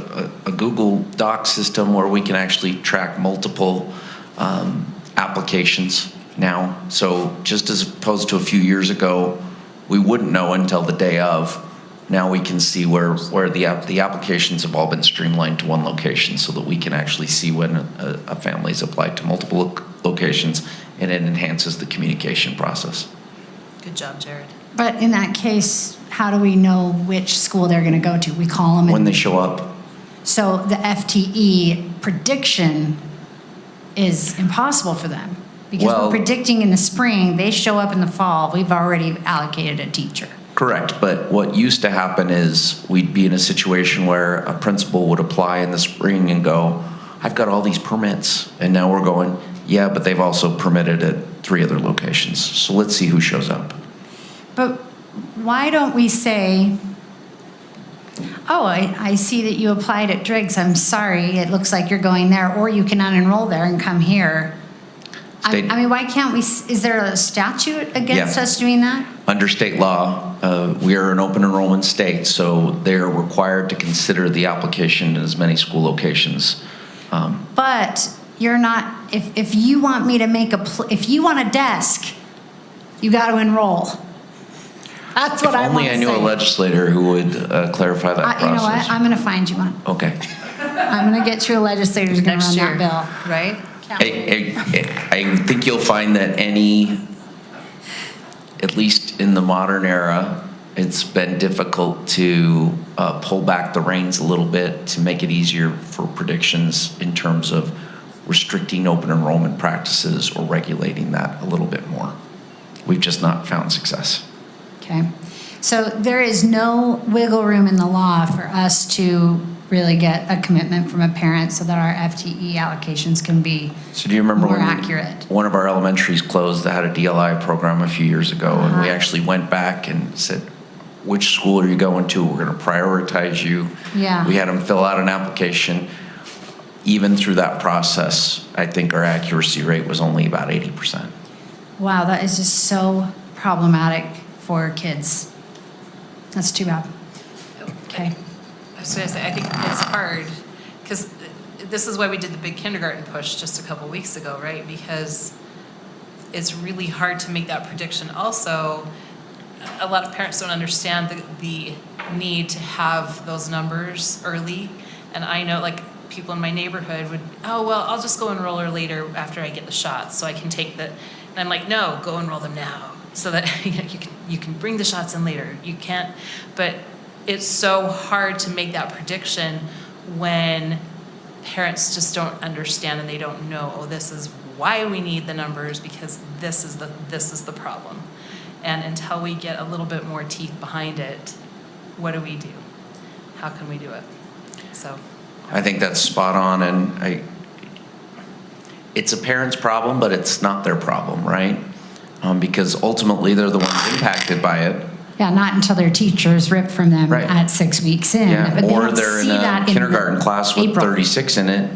a Google Doc system where we can actually track multiple applications now. So just as opposed to a few years ago, we wouldn't know until the day of. Now we can see where the applications have all been streamlined to one location so that we can actually see when a family's applied to multiple locations, and it enhances the communication process. Good job, Jared. But in that case, how do we know which school they're going to go to? We call them. When they show up. So the FTE prediction is impossible for them because Well- we're predicting in the spring, they show up in the fall, we've already allocated a teacher. Correct, but what used to happen is we'd be in a situation where a principal would apply in the spring and go, I've got all these permits. And now we're going, yeah, but they've also permitted at 3 other locations. So let's see who shows up. But why don't we say, oh, I see that you applied at Driggs. I'm sorry, it looks like you're going there, or you can unenroll there and come here. Why can't we, is there a statute against us doing that? Under state law, we are an open enrollment state, so they're required to consider the application in as many school locations. But you're not, if you want me to if you want a desk, you got to enroll. That's what I want to say. Only I knew a legislator who would clarify that process. You know what? I'm going to find you one. Okay. I'm going to get you a legislator who's going to run that bill. Right? I think you'll find that at least in the modern era, it's been difficult to pull back the reins a little bit to make it easier for predictions in terms of restricting open enrollment practices or regulating that a little bit more. We've just not found success. Okay. So there is no wiggle room in the law for us to really get a commitment from a parent so that our FTE allocations can be So do you remember more when accurate. one of our elementaries closed that had a DLI program a few years ago, and we actually went back and said, which school are you going to? We're going to prioritize you. Yeah. We had them fill out an application. Even through that process, I think our accuracy rate was only about 80%. Wow, that is just so problematic for kids. That's too bad. Okay. I was going to say, I think it's hard, because this is why we did the big kindergarten push just a couple weeks ago, right? Because it's really hard to make that prediction. Also, a lot of parents don't understand the need to have those numbers early. And I know, like, people in my neighborhood would, oh, well, I'll just go enroll her later after I get the shots so I can take the, and I'm like, no, go enroll them now so that you can bring the shots in later. You can't, but it's so hard to make that prediction when parents just don't understand and they don't know, oh, this is why we need the numbers, because this is the problem. And until we get a little bit more teeth behind it, what do we do? How can we do it? So I think that's spot on, and it's a parent's problem, but it's not their problem, right? Because ultimately they're the ones impacted by it. Yeah, not until their teachers rip from them Right. at 6 weeks in. Yeah, But they or don't they're in see a that kindergarten class with April. 36 in it,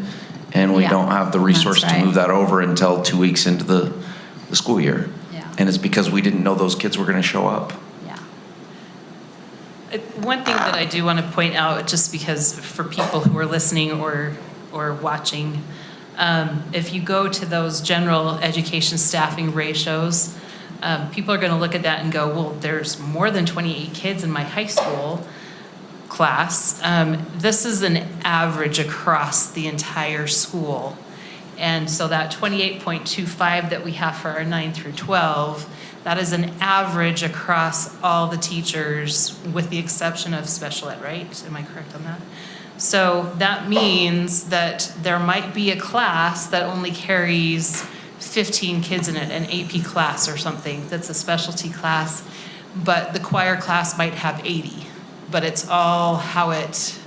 and we Yeah, don't have the resource that's to right. move that over until 2 weeks into the school year. Yeah. And it's because we didn't know those kids were going to show up. one thing that I do want to point out, just because for people who are listening or watching, if you go to those general education staffing ratios, people are going to look at that and go, well, there's more than 28 kids in my high school class. This is an average across the entire school. And so that 28.25 that we have for our 9 through 12, that is an average across all the teachers with the exception of special ed, right? Am I correct on that? So that means that there might be a class that only carries 15 kids in it, an AP class or something that's a specialty class, but the choir class might have 80, but it's all how it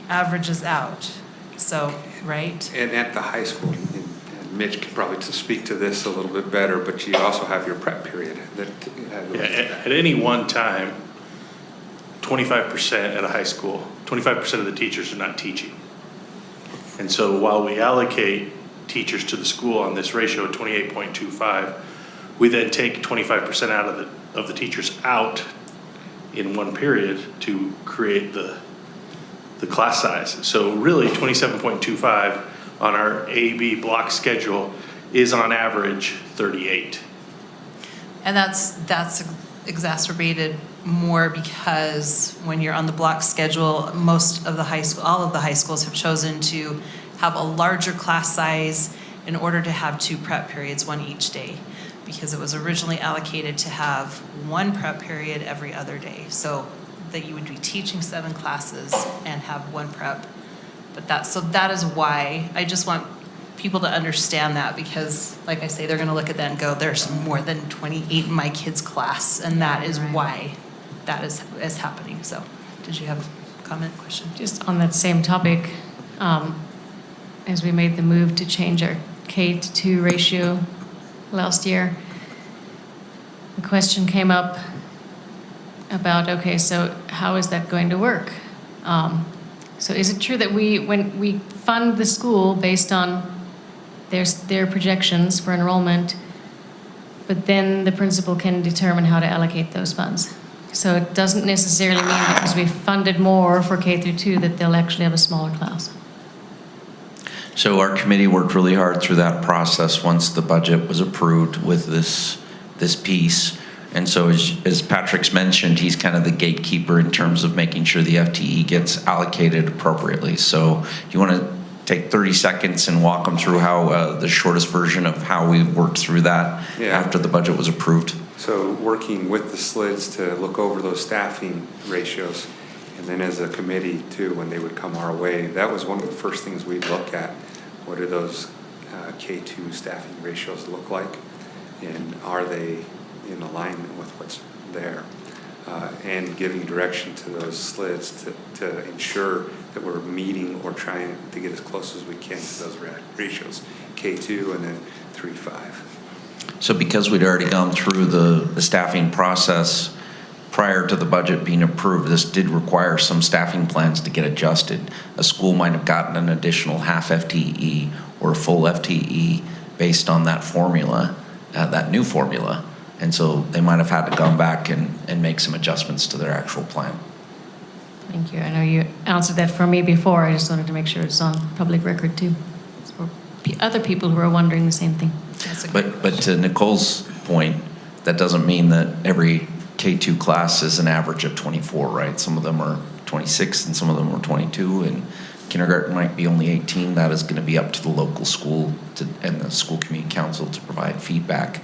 averages out. So, right? And at the high school, and Mitch could probably speak to this a little bit better, but you also have your prep period. At any one time, 25% at a high school, 25% of the teachers are not teaching. And so while we allocate teachers to the school on this ratio of 28.25, we then take 25% out of the teachers out in one period to create the class size. So really 27.25 on our A-B block schedule is on average 38. And that's exacerbated more because when you're on the block schedule, most of the all of the high schools have chosen to have a larger class size in order to have 2 prep periods, one each day, because it was originally allocated to have 1 prep period every other day. So that you would be teaching 7 classes and have 1 prep. But that is why I just want people to understand that, because like I say, they're going to look at that and go, there's more than 28 in my kids' class, and that is why that is happening. So did you have a comment, question? Just on that same topic, as we made the move to change our K to 2 ratio last year, the question came up about, okay, so how is that going to work? So is it true that when we fund the school based on their projections for enrollment, but then the principal can determine how to allocate those funds? So it doesn't necessarily mean that because we funded more for K through 2 that they'll actually have a smaller class. So our committee worked really hard through that process once the budget was approved with this piece. And so as Patrick's mentioned, he's kind of the gatekeeper in terms of making sure the FTE gets allocated appropriately. So do you want to take 30 seconds and walk them through how the shortest version of how we worked through that after the budget was approved? So working with the SLIDs to look over those staffing ratios, and then as a committee too, when they would come our way, that was one of the first things we'd look at. What are those K-2 staffing ratios look like, and are they in alignment with what's there? And giving direction to those slids to ensure that we're meeting or trying to get as close as we can to those ratios, K2 and then 3-5. So because we'd already gone through the staffing process prior to the budget being approved, this did require some staffing plans to get adjusted. A school might have gotten an additional half FTE or a full FTE based on that formula, that new formula. And so they might have had to come back and make some adjustments to their actual plan. Thank you. I know you answered that for me before. I just wanted to make sure it's on public record too. For other people who are wondering the same thing. But to Nicole's point, that doesn't mean that every K2 class is an average of 24, right? Some of them are 26 and some of them are 22, and kindergarten might be only 18. That is going to be up to the local school and the school community council to provide feedback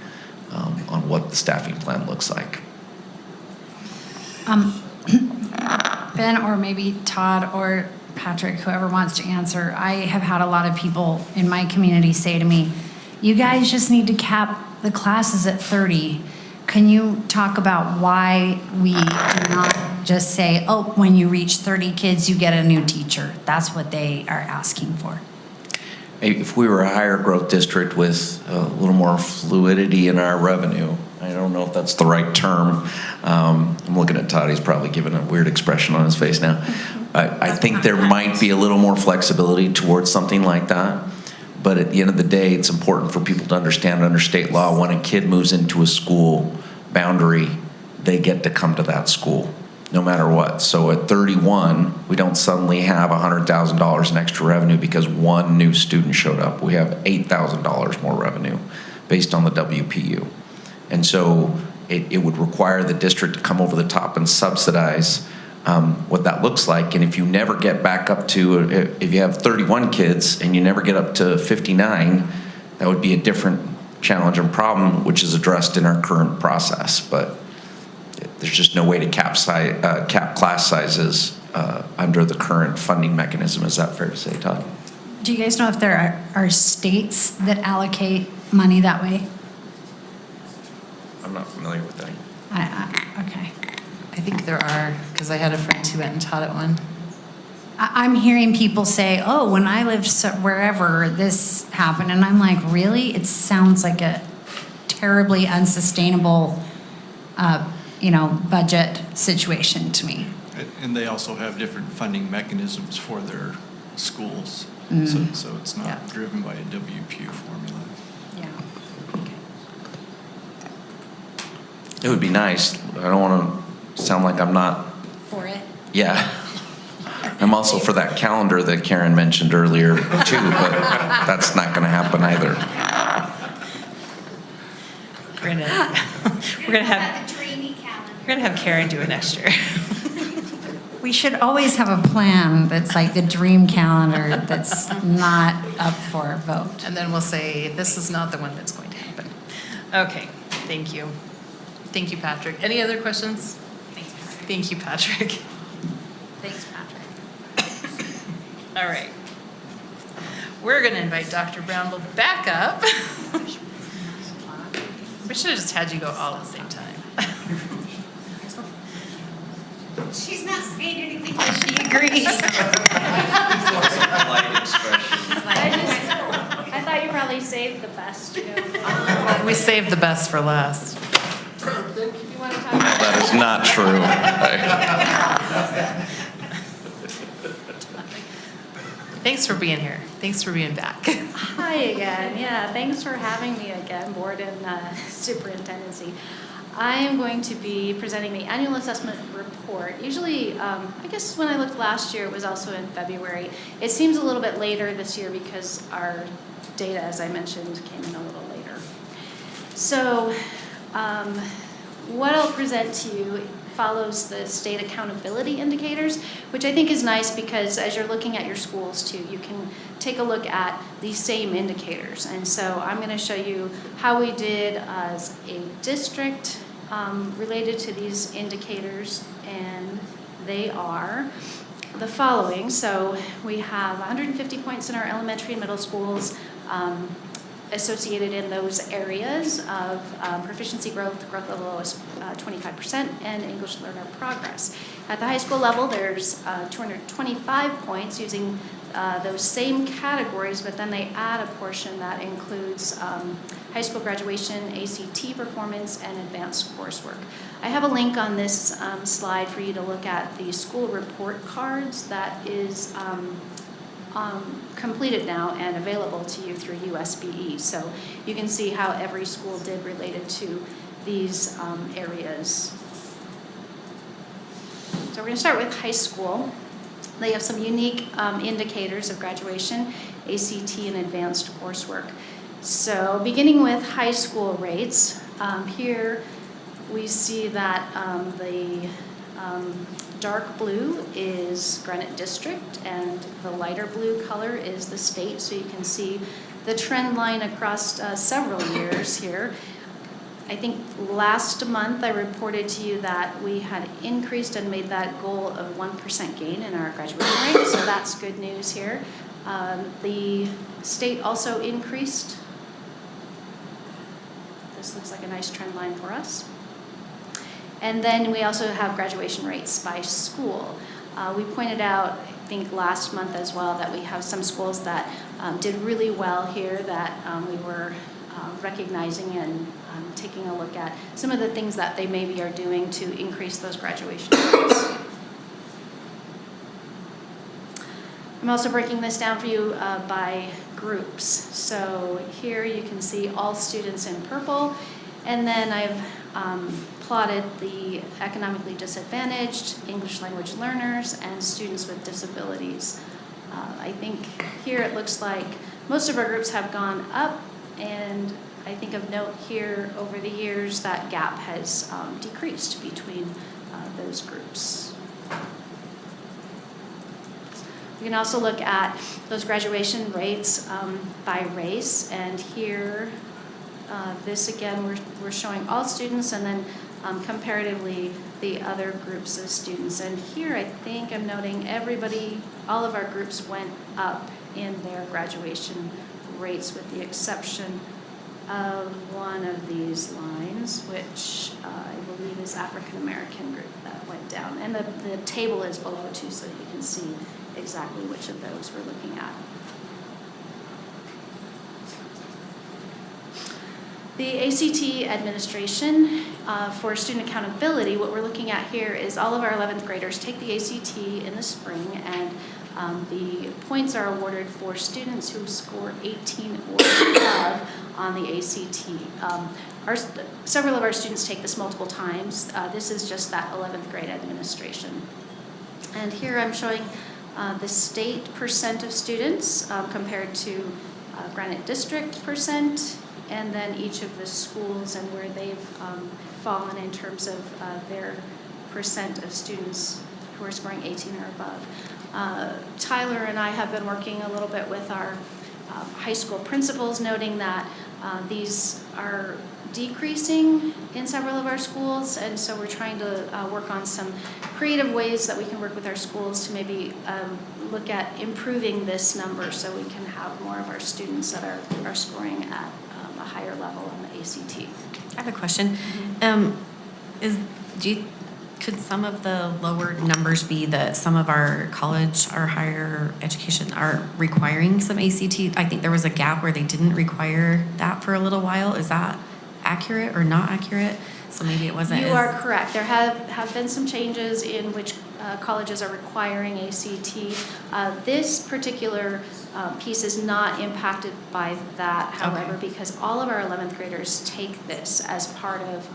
on what the staffing plan looks like. Ben, or maybe Todd or Patrick, whoever wants to answer, I have had a lot of people in my community say to me, you guys just need to cap the classes at 30. Can you talk about why we do not just say, oh, when you reach 30 kids, you get a new teacher? That's what they are asking for. If we were a higher growth district with a little more fluidity in our revenue, I don't know if that's the right term. I'm looking at Todd, he's probably giving a weird expression on his face now. I think there might be a little more flexibility towards something like that. But at the end of the day, it's important for people to understand under state law, when a kid moves into a school boundary, they get to come to that school, no matter what. So at 31, we don't suddenly have $100,000 in extra revenue because one new student showed up. We have $8,000 more revenue based on the WPU. And so it would require the district to come over the top and subsidize what that looks like. And if you never get back up to, if you have 31 kids and you never get up to 59, that would be a different challenge and problem, which is addressed in our current process. But there's just no way to cap class sizes under the current funding mechanism. Is that fair to say, Todd? Do you guys know if there are states that allocate money that way? I'm not familiar with that. Okay. I think there are, because I had a friend who went and taught at one. I'm hearing people say, oh, when I lived wherever, this happened. And I'm like, really? It sounds like a terribly unsustainable, budget situation to me. And they also have different funding mechanisms for their schools. Mm. So it's not driven by a WPU formula. It would be nice. I don't want to sound like I'm not. For it? Yeah. I'm also for that calendar that Karen mentioned earlier too, but that's not going to happen either. We're gonna have Karen do it next year. We should always have a plan that's like the dream calendar that's not up for a vote. And then we'll say, this is not the one that's going to happen. Okay, thank you. Thank you, Patrick. Any other questions? Thank you, Patrick. Thanks, Patrick. All right. We're going to invite Dr. Brownville back up. We should have just had you go all at the same time. She's not saying anything, but she agrees. I thought you probably saved the best. We saved the best for last. That is not true. Thanks for being here. Thanks for being back. Hi again. Yeah, thanks for having me again, board and superintendency. I am going to be presenting the annual assessment report. Usually, I guess when I looked last year, it was also in February. It seems a little bit later this year because our data, as I mentioned, came in a little later. So what I'll present to you follows the state accountability indicators, which I think is nice because as you're looking at your schools too, you can take a look at these same indicators. And so I'm going to show you how we did as a district related to these indicators, and they are the following. So we have 150 points in our elementary and middle schools associated in those areas of proficiency growth level is 25%, and English learner progress. At the high school level, there's 225 points using those same categories, but then they add a portion that includes high school graduation, ACT performance, and advanced coursework. I have a link on this slide for you to look at the school report cards that is completed now and available to you through USBE. So you can see how every school did related to these areas. So we're going to start with high school. They have some unique indicators of graduation, ACT, and advanced coursework. So beginning with high school rates, here we see that the dark blue is Granite District and the lighter blue color is the state. So you can see the trend line across several years here. I think last month I reported to you that we had increased and made that goal of 1% gain in our graduation rate, so that's good news here. The state also increased. This looks like a nice trend line for us. And then we also have graduation rates by school. We pointed out, I think last month as well, that we have some schools that did really well here that we were recognizing and taking a look at some of the things that they maybe are doing to increase those graduation rates. I'm also breaking this down for you by groups. So here you can see all students in purple, and then I've plotted the economically disadvantaged, English language learners, and students with disabilities. I think here it looks like most of our groups have gone up, and I think of note here over the years that gap has decreased between those groups. We can also look at those graduation rates by race, and here, this again, we're showing all students, and then comparatively the other groups of students. And here I think I'm noting all of our groups went up in their graduation rates with the exception of one of these lines, which I believe is African American group that went down. And the table is below too, so you can see exactly which of those we're looking at. The ACT administration for student accountability, what we're looking at here is all of our 11th graders take the ACT in the spring, and the points are awarded for students who score 18 or above on the ACT. Several of our students take this multiple times. This is just that 11th grade administration. And here I'm showing the state percent of students compared to Granite District percent, and then each of the schools and where they've fallen in terms of their percent of students who are scoring 18 or above. Tyler and I have been working a little bit with our high school principals, noting that these are decreasing in several of our schools, and so we're trying to work on some creative ways that we can work with our schools to maybe look at improving this number so we can have more of our students that are scoring at a higher level on the ACT. I have a question. Could some of the lower numbers be that some of our college or higher education are requiring some ACT? I think there was a gap where they didn't require that for a little while. Is that accurate or not accurate? So maybe it wasn't. You are correct. There have been some changes in which colleges are requiring ACT. This particular piece is not impacted by that, however, because all of our 11th graders take this as part of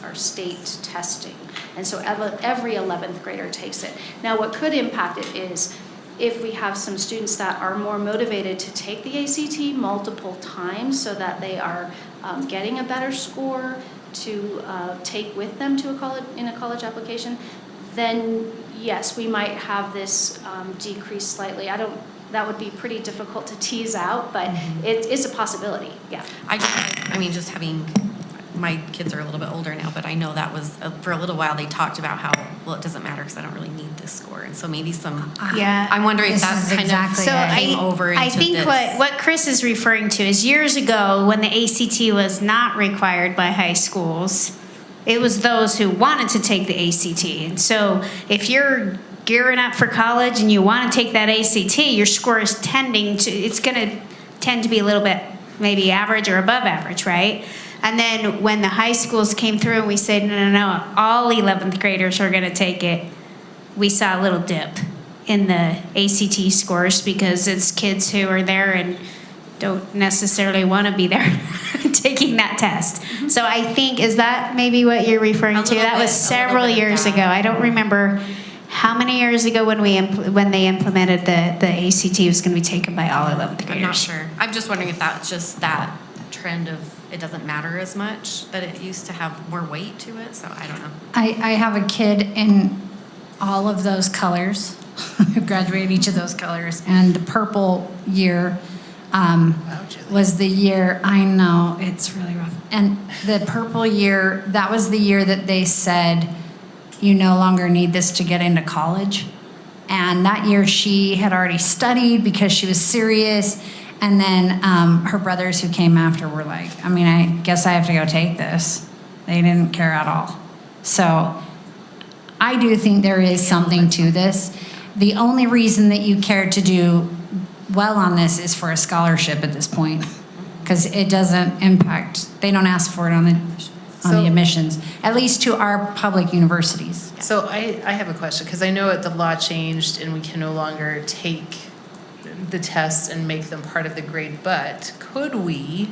our state testing. And so every 11th grader takes it. Now, what could impact it is if we have some students that are more motivated to take the ACT multiple times so that they are getting a better score to take with them to a college application, then yes, we might have this decrease slightly. That would be pretty difficult to tease out, but it's a possibility, yeah. I mean, just having my kids are a little bit older now, but I know that was, for a little while, they talked about how, well, it doesn't matter because I don't really need this score. And so maybe some, Yeah. I'm wondering if This that's is kind exactly of it. came over into I think this. what Chris is referring to is years ago when the ACT was not required by high schools, it was those who wanted to take the ACT. And so if you're gearing up for college and you want to take that ACT, your score is it's going to tend to be a little bit maybe average or above average, right? And then when the high schools came through and we said, no, all 11th graders are going to take it, we saw a little dip in the ACT scores because it's kids who are there and don't necessarily want to be there taking that test. So I think, is that maybe what you're referring to? That was several years ago. I don't remember how many years ago when they implemented the ACT was going to be taken by all 11th graders. I'm not sure. I'm just wondering if that's just that trend of it doesn't matter as much, that it used to have more weight to it. So I don't know. I have a kid in all of those colors, who graduated each of those colors, and the purple year was the year, I know, it's really rough. And the purple year, that was the year that they said, you no longer need this to get into college. And that year she had already studied because she was serious. And then her brothers who came after were like, I mean, I guess I have to go take this. They didn't care at all. So I do think there is something to this. The only reason that you care to do well on this is for a scholarship at this point, because it doesn't impact, they don't ask for it on the admissions, at least to our public universities. So I have a question, because I know that the law changed and we can no longer take the tests and make them part of the grade, but could we,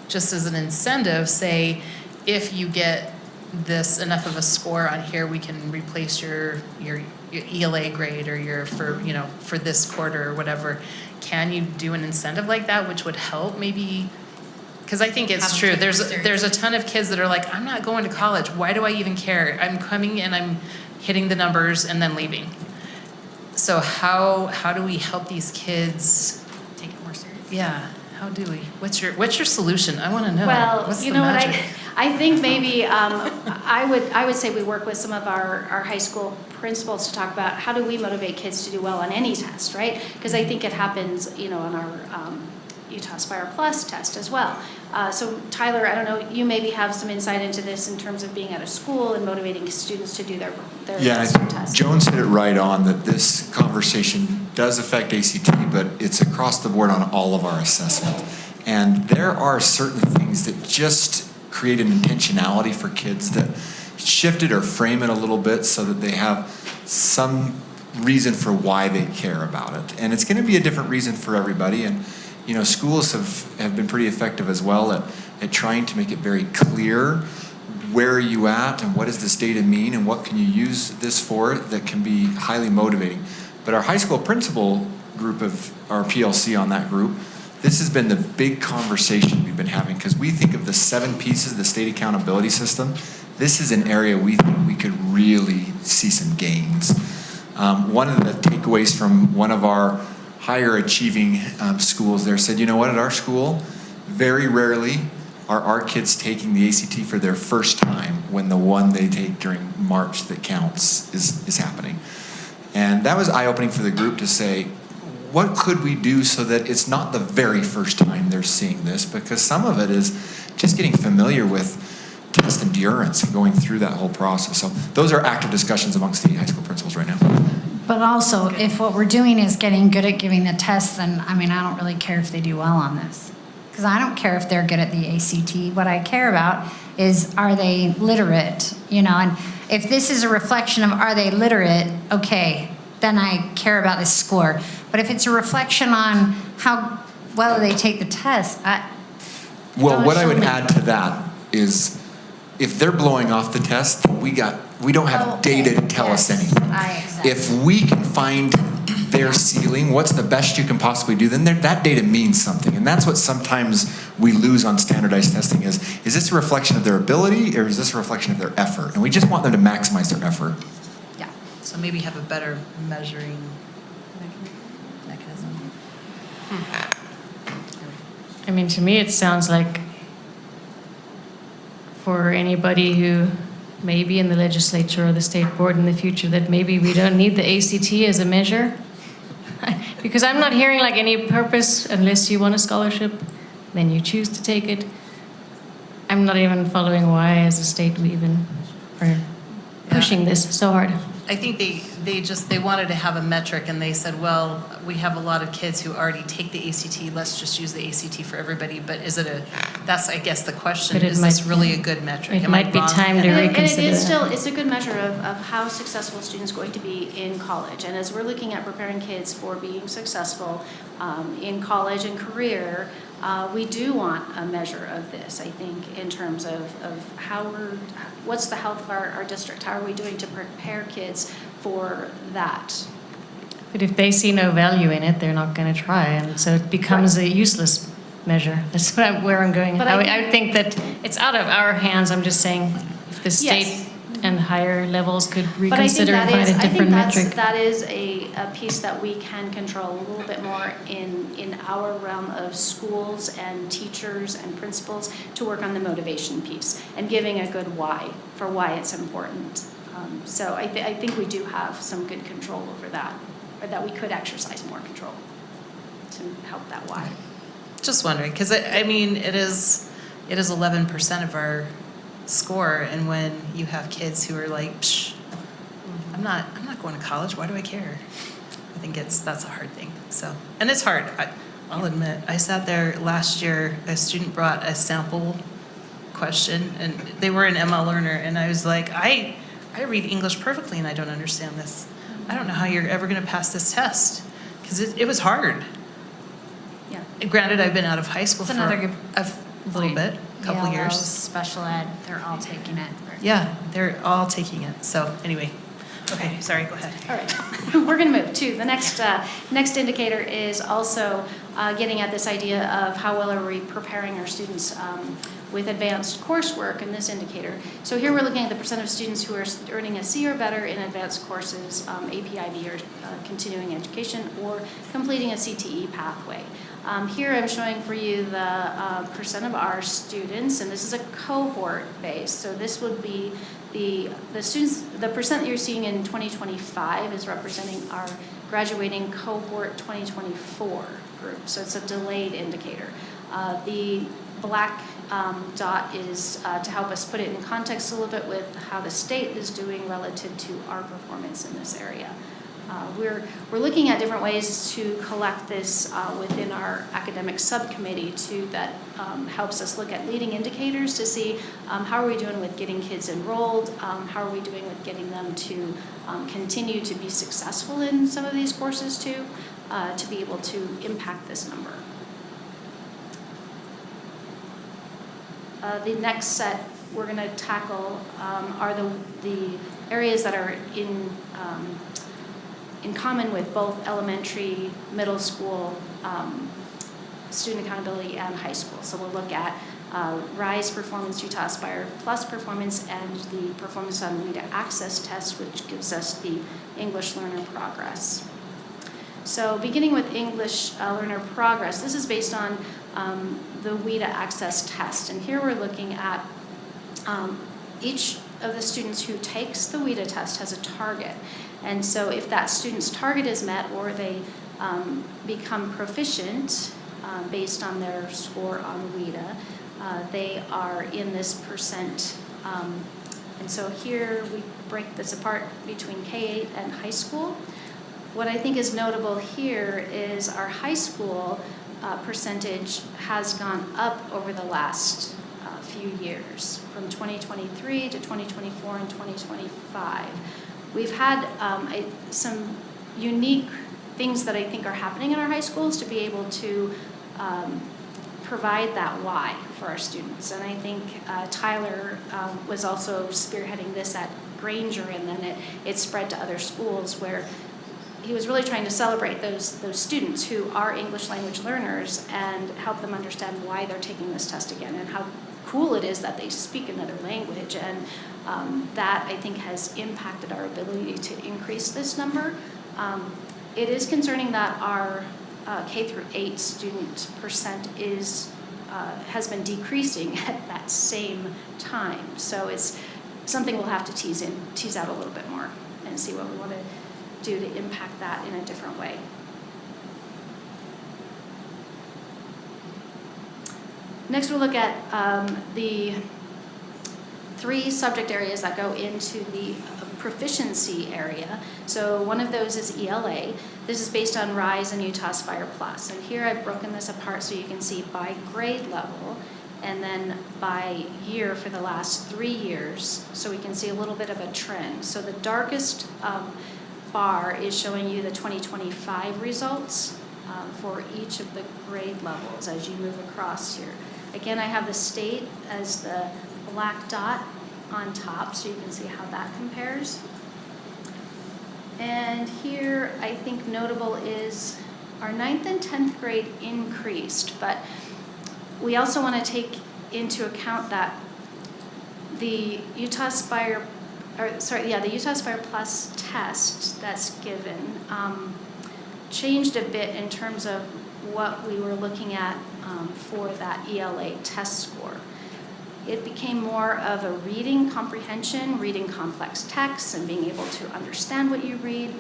just as an incentive, say, if you get this enough of a score on here, we can replace your ELA grade or for this quarter or whatever. Can you do an incentive like that, which would help maybe? Because I think it's true. There's a ton of kids that are like, I'm not going to college. Why do I even care? I'm coming and I'm hitting the numbers and then leaving. So how do we help these kids take it more seriously? Yeah. How do we? What's your solution? I want to know. Well, What's you the know magic? what, I think maybe I would say we work with some of our high school principals to talk about how do we motivate kids to do well on any test, right? Because I think it happens, on our Utah Aspire Plus test as well. So Tyler, I don't know, you maybe have some insight into this in terms of being at a school and motivating students to do their Yeah, I think Jones hit it right on that this conversation does affect ACT, but it's across the board on all of our assessment. And there are certain things that just create an intentionality for kids that shift it or frame it a little bit so that they have some reason for why they care about it. And it's going to be a different reason for everybody. And schools have been pretty effective as well at trying to make it very clear where are you at and what does this data mean and what can you use this for that can be highly motivating. But our high school principal group of our PLC on that group, this has been the big conversation we've been having because we think of the 7 pieces of the state accountability system. This is an area we think we could really see some gains. One of the takeaways from one of our higher achieving schools there said, you know what, at our school, very rarely are our kids taking the ACT for their first time when the one they take during March that counts is happening. And that was eye-opening for the group to say, what could we do so that it's not the very first time they're seeing this? Because some of it is just getting familiar with test endurance and going through that whole process. So those are active discussions amongst the high school principals right now. But also, if what we're doing is getting good at giving the tests, then, I don't really care if they do well on this. Because I don't care if they're good at the ACT. What I care about is, are they literate? And if this is a reflection of are they literate, okay, then I care about this score. But if it's a reflection on how well they take the test, well, what I would add to that is, if they're blowing off the test, we don't have data to tell us anything. Exactly. If we can find their ceiling, what's the best you can possibly do, then that data means something. And that's what sometimes we lose on standardized testing is this a reflection of their ability or is this a reflection of their effort? And we just want them to maximize their effort. Yeah. So maybe have a better measuring mechanism. To me, it sounds like for anybody who may be in the legislature or the state board in the future that maybe we don't need the ACT as a measure. Because I'm not hearing like any purpose unless you want a scholarship, then you choose to take it. I'm not even following why as a state we even are pushing this so hard. I think they wanted to have a metric, and they said, well, we have a lot of kids who already take the ACT, let's just use the ACT for everybody. But is it that's, I guess, the question, But it is might- this really a good metric? it Am I might be wrong? time to And reconsider it is that. still, it's a good measure of how successful a student's going to be in college. And as we're looking at preparing kids for being successful in college and career, we do want a measure of this, I think, in terms of what's the health of our district? How are we doing to prepare kids for that? But if they see no value in it, they're not going to try, and so it becomes a useless measure. That's where I'm going. But I think that it's out of our hands. I'm just saying, if the state Yes. and higher levels could But I think reconsider and find a different metric. that is a piece that we can control a little bit more in our realm of schools and teachers and principals to work on the motivation piece and giving a good why for why it's important. So I think we do have some good control over that, or that we could exercise more control to help that why. Just wondering, because I mean, it is 11% of our score, and when you have kids who are like, Psh, I'm not going to college, why do I care? I think that's a hard thing. So, and it's hard. I'll admit, I sat there last year, a student brought a sample question, and they were an ML learner, and I was like, I read English perfectly, and I don't understand this. I don't know how you're ever going to pass this test, because it was hard. Yeah. Granted, I've been out of high school It's for another good a little bit, a couple ELLs, years. special ed, they're all taking it. Yeah, they're all taking it. So anyway, okay, sorry, go ahead. All right, we're going to move to the next indicator is also getting at this idea of how well are we preparing our students with advanced coursework in this indicator. So here we're looking at the percent of students who are earning a C or better in advanced courses, AP, IB, or continuing education, or completing a CTE pathway. Here I'm showing for you the percent of our students, and this is a cohort base. So this would be the students, the percent that you're seeing in 2025 is representing our graduating cohort 2024 group. So it's a delayed indicator. The black dot is to help us put it in context a little bit with how the state is doing relative to our performance in this area. We're looking at different ways to collect this within our academic subcommittee that helps us look at leading indicators to see how are we doing with getting kids enrolled, how are we doing with getting them to continue to be successful in some of these courses too, to be able to impact this number. The next set we're going to tackle are the areas that are in common with both elementary, middle school, student accountability, and high school. So we'll look at RISE performance, Utah Aspire Plus performance, and the performance on WIDA Access test, which gives us the English learner progress. So beginning with English learner progress, this is based on the WIDA Access test. And here we're looking at each of the students who takes the WIDA test has a target. And so if that student's target is met or they become proficient based on their score on WIDA, they are in this percent. And so here we break this apart between K-8 and high school. What I think is notable here is our high school percentage has gone up over the last few years, from 2023 to 2024 and 2025. We've had some unique things that I think are happening in our high schools to be able to provide that why for our students. And I think Tyler was also spearheading this at Granger, and then it spread to other schools where he was really trying to celebrate those students who are English language learners and help them understand why they're taking this test again and how cool it is that they speak another language. And that, I think, has impacted our ability to increase this number. It is concerning that our K through 8 student percent is has been decreasing at that same time. So it's something we'll have to tease out a little bit more and see what we want to do to impact that in a different way. Next, we'll look at the 3 subject areas that go into the proficiency area. So one of those is ELA. This is based on RISE and Utah Aspire Plus. And here I've broken this apart so you can see by grade level and then by year for the last 3 years, so we can see a little bit of a trend. So the darkest bar is showing you the 2025 results for each of the grade levels as you move across here. Again, I have the state as the black dot on top, so you can see how that compares. And here, I think notable is our 9th and 10th grade increased, but we also want to take into account that the Utah Aspire Plus test that's given changed a bit in terms of what we were looking at for that ELA test score. It became more of a reading comprehension, reading complex texts and being able to understand what you read.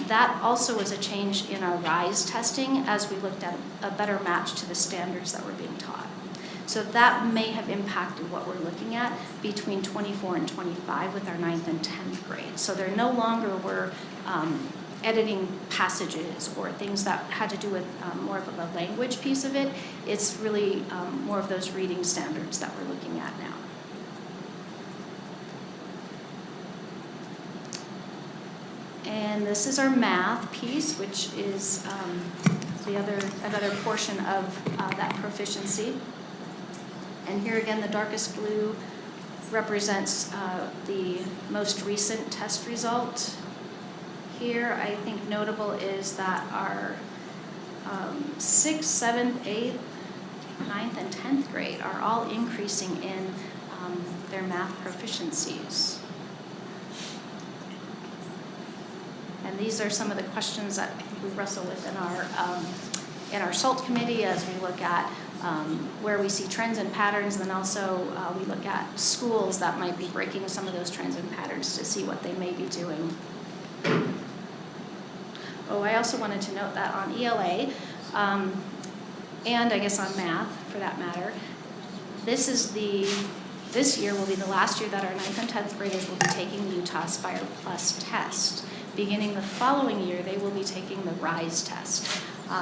That also was a change in our RISE testing as we looked at a better match to the standards that were being taught. So that may have impacted what we're looking at between 24 and 25 with our 9th and 10th grade. So there no longer were editing passages or things that had to do with more of the language piece of it. It's really more of those reading standards that we're looking at now. And this is our math piece, which is another portion of that proficiency. And here again, the darkest blue represents the most recent test result. Here, I think notable is that our 6th, 7th, 8th, 9th, and 10th grade are all increasing in their math proficiencies. And these are some of the questions that I think we wrestle with in our SALT committee as we look at where we see trends and patterns, and then also we look at schools that might be breaking some of those trends and patterns to see what they may be doing. Oh, I also wanted to note that on ELA, and I guess on math for that matter, this year will be the last year that our 9th and 10th graders will be taking the Utah Aspire Plus test. Beginning the following year, they will be taking the RISE test.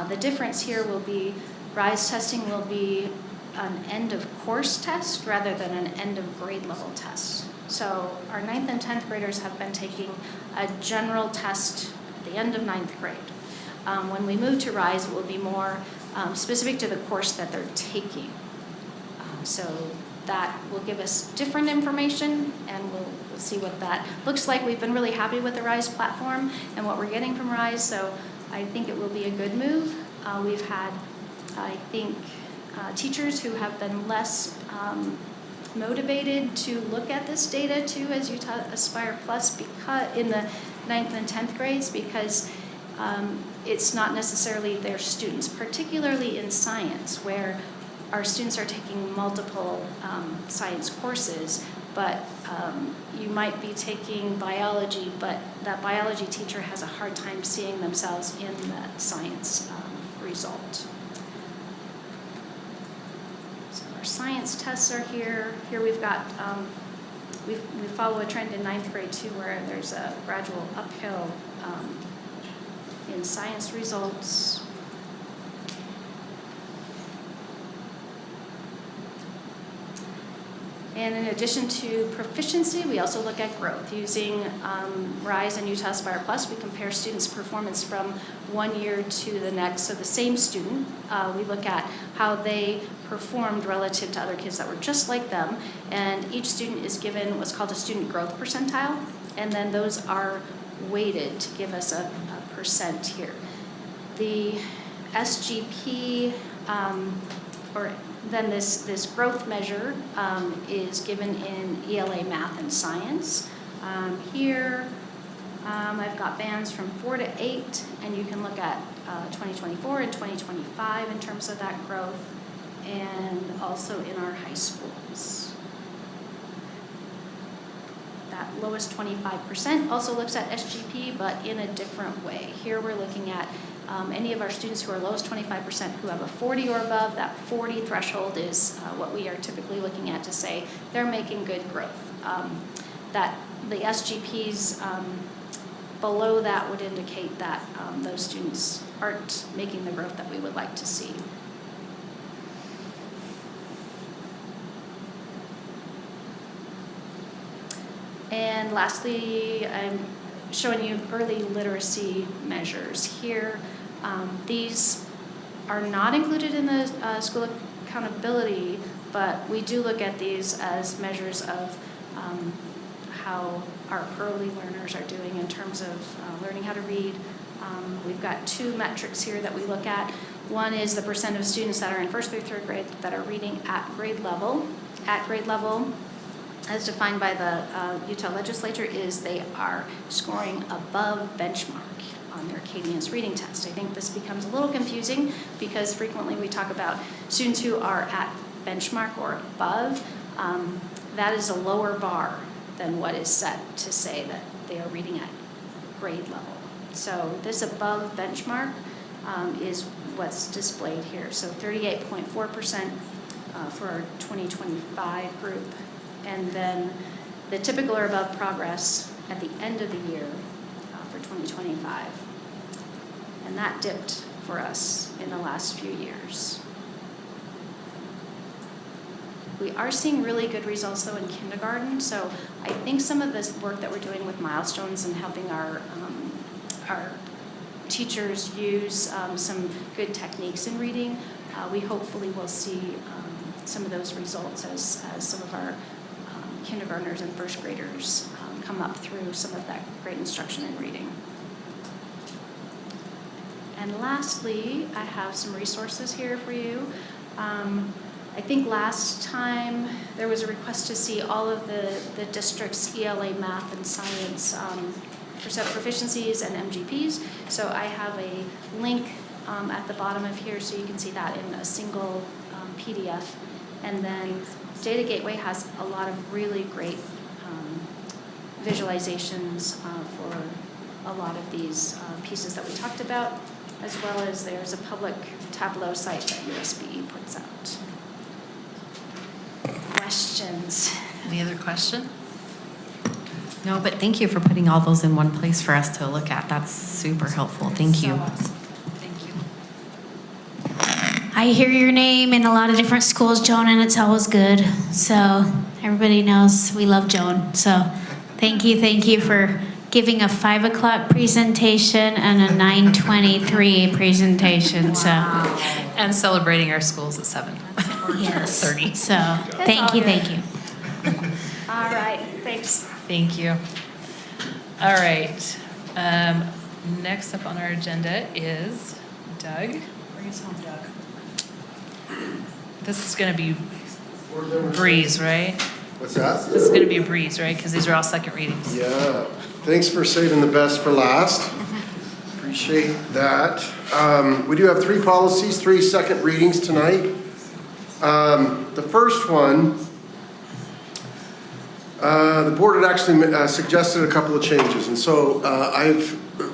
The difference here will be RISE testing will be an end of course test rather than an end of grade level test. So our 9th and 10th graders have been taking a general test at the end of 9th grade. When we move to RISE, it will be more specific to the course that they're taking. So that will give us different information, and we'll see what that looks like. We've been really happy with the RISE platform and what we're getting from RISE, so I think it will be a good move. We've had, I think, teachers who have been less motivated to look at this data too as Utah Aspire Plus because in the 9th and 10th grades, because it's not necessarily their students, particularly in science, where our students are taking multiple science courses, but you might be taking biology, but that biology teacher has a hard time seeing themselves in that science result. So our science tests are here. Here we've got, we follow a trend in 9th grade too, where there's a gradual uphill in science results. And in addition to proficiency, we also look at growth. Using RISE and Utah Aspire Plus, we compare students' performance from one year to the next. So the same student, we look at how they performed relative to other kids that were just like them. And each student is given what's called a student growth percentile. And then those are weighted to give us a percent here. The SGP, or then this growth measure is given in ELA math and science. Here I've got bands from 4 to 8, and you can look at 2024 and 2025 in terms of that growth. and also in our high schools. That lowest 25% also looks at SGP, but in a different way. Here we're looking at any of our students who are lowest 25% who have a 40 or above. That 40 threshold is what we are typically looking at to say they're making good growth. That the SGPs below that would indicate that those students aren't making the growth that we would like to see. And lastly, I'm showing you early literacy measures here. These are not included in the school accountability, but we do look at these as measures of how our early learners are doing in terms of learning how to read. We've got two metrics here that we look at. One is the percent of students that are in first through third grade that are reading at grade level. At grade level, as defined by the Utah legislature, is they are scoring above benchmark on their Acadians reading test. I think this becomes a little confusing because frequently we talk about students who are at benchmark or above. That is a lower bar than what is set to say that they are reading at grade level. So this above benchmark is what's displayed here. So 38.4% for our 2025 group. And then the typical or above progress at the end of the year for 2025. And that dipped for us in the last few years. We are seeing really good results though in kindergarten. So I think some of this work that we're doing with milestones and helping our teachers use some good techniques in reading, we hopefully will see some of those results as some of our kindergartners and first graders come up through some of that great instruction in reading. And lastly, I have some resources here for you. I think last time there was a request to see all of the district's ELA math and science percent proficiencies and MGPs. So I have a link at the bottom of here so you can see that in a single PDF. And then Data Gateway has a lot of really great visualizations for a lot of these pieces that we talked about, as well as there's a public Tableau site that USBE puts out. Questions? Any other questions? No, but thank you for putting all those in one place for us to look at. That's super helpful. Thank you. I hear your name in a lot of different schools, Joan, and it's always good. So everybody knows we love Joan. So thank you for giving a 5 o'clock presentation and a 9:23 presentation. So and celebrating our schools at 7. Yes. 30. So thank you. All right, thanks. Thank you. All right. Next up on our agenda is Doug. Bring us home, Doug. This is going to be breeze, right? What's that? This is going to be a breeze, right? Because these are all second readings. Yeah. Thanks for saving the best for last. Appreciate that. We do have 3 policies, 3 second readings tonight. The first one, the board had actually suggested a couple of changes. And so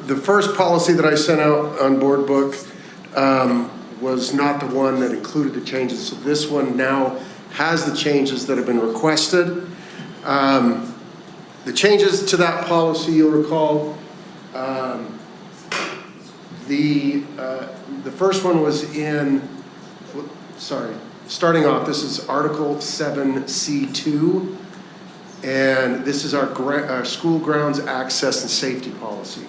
the first policy that I sent out on board book was not the one that included the changes. So this one now has the changes that have been requested. The changes to that policy, you'll recall, the first one was starting off, this is Article 7C2, and this is our school grounds access and safety policy.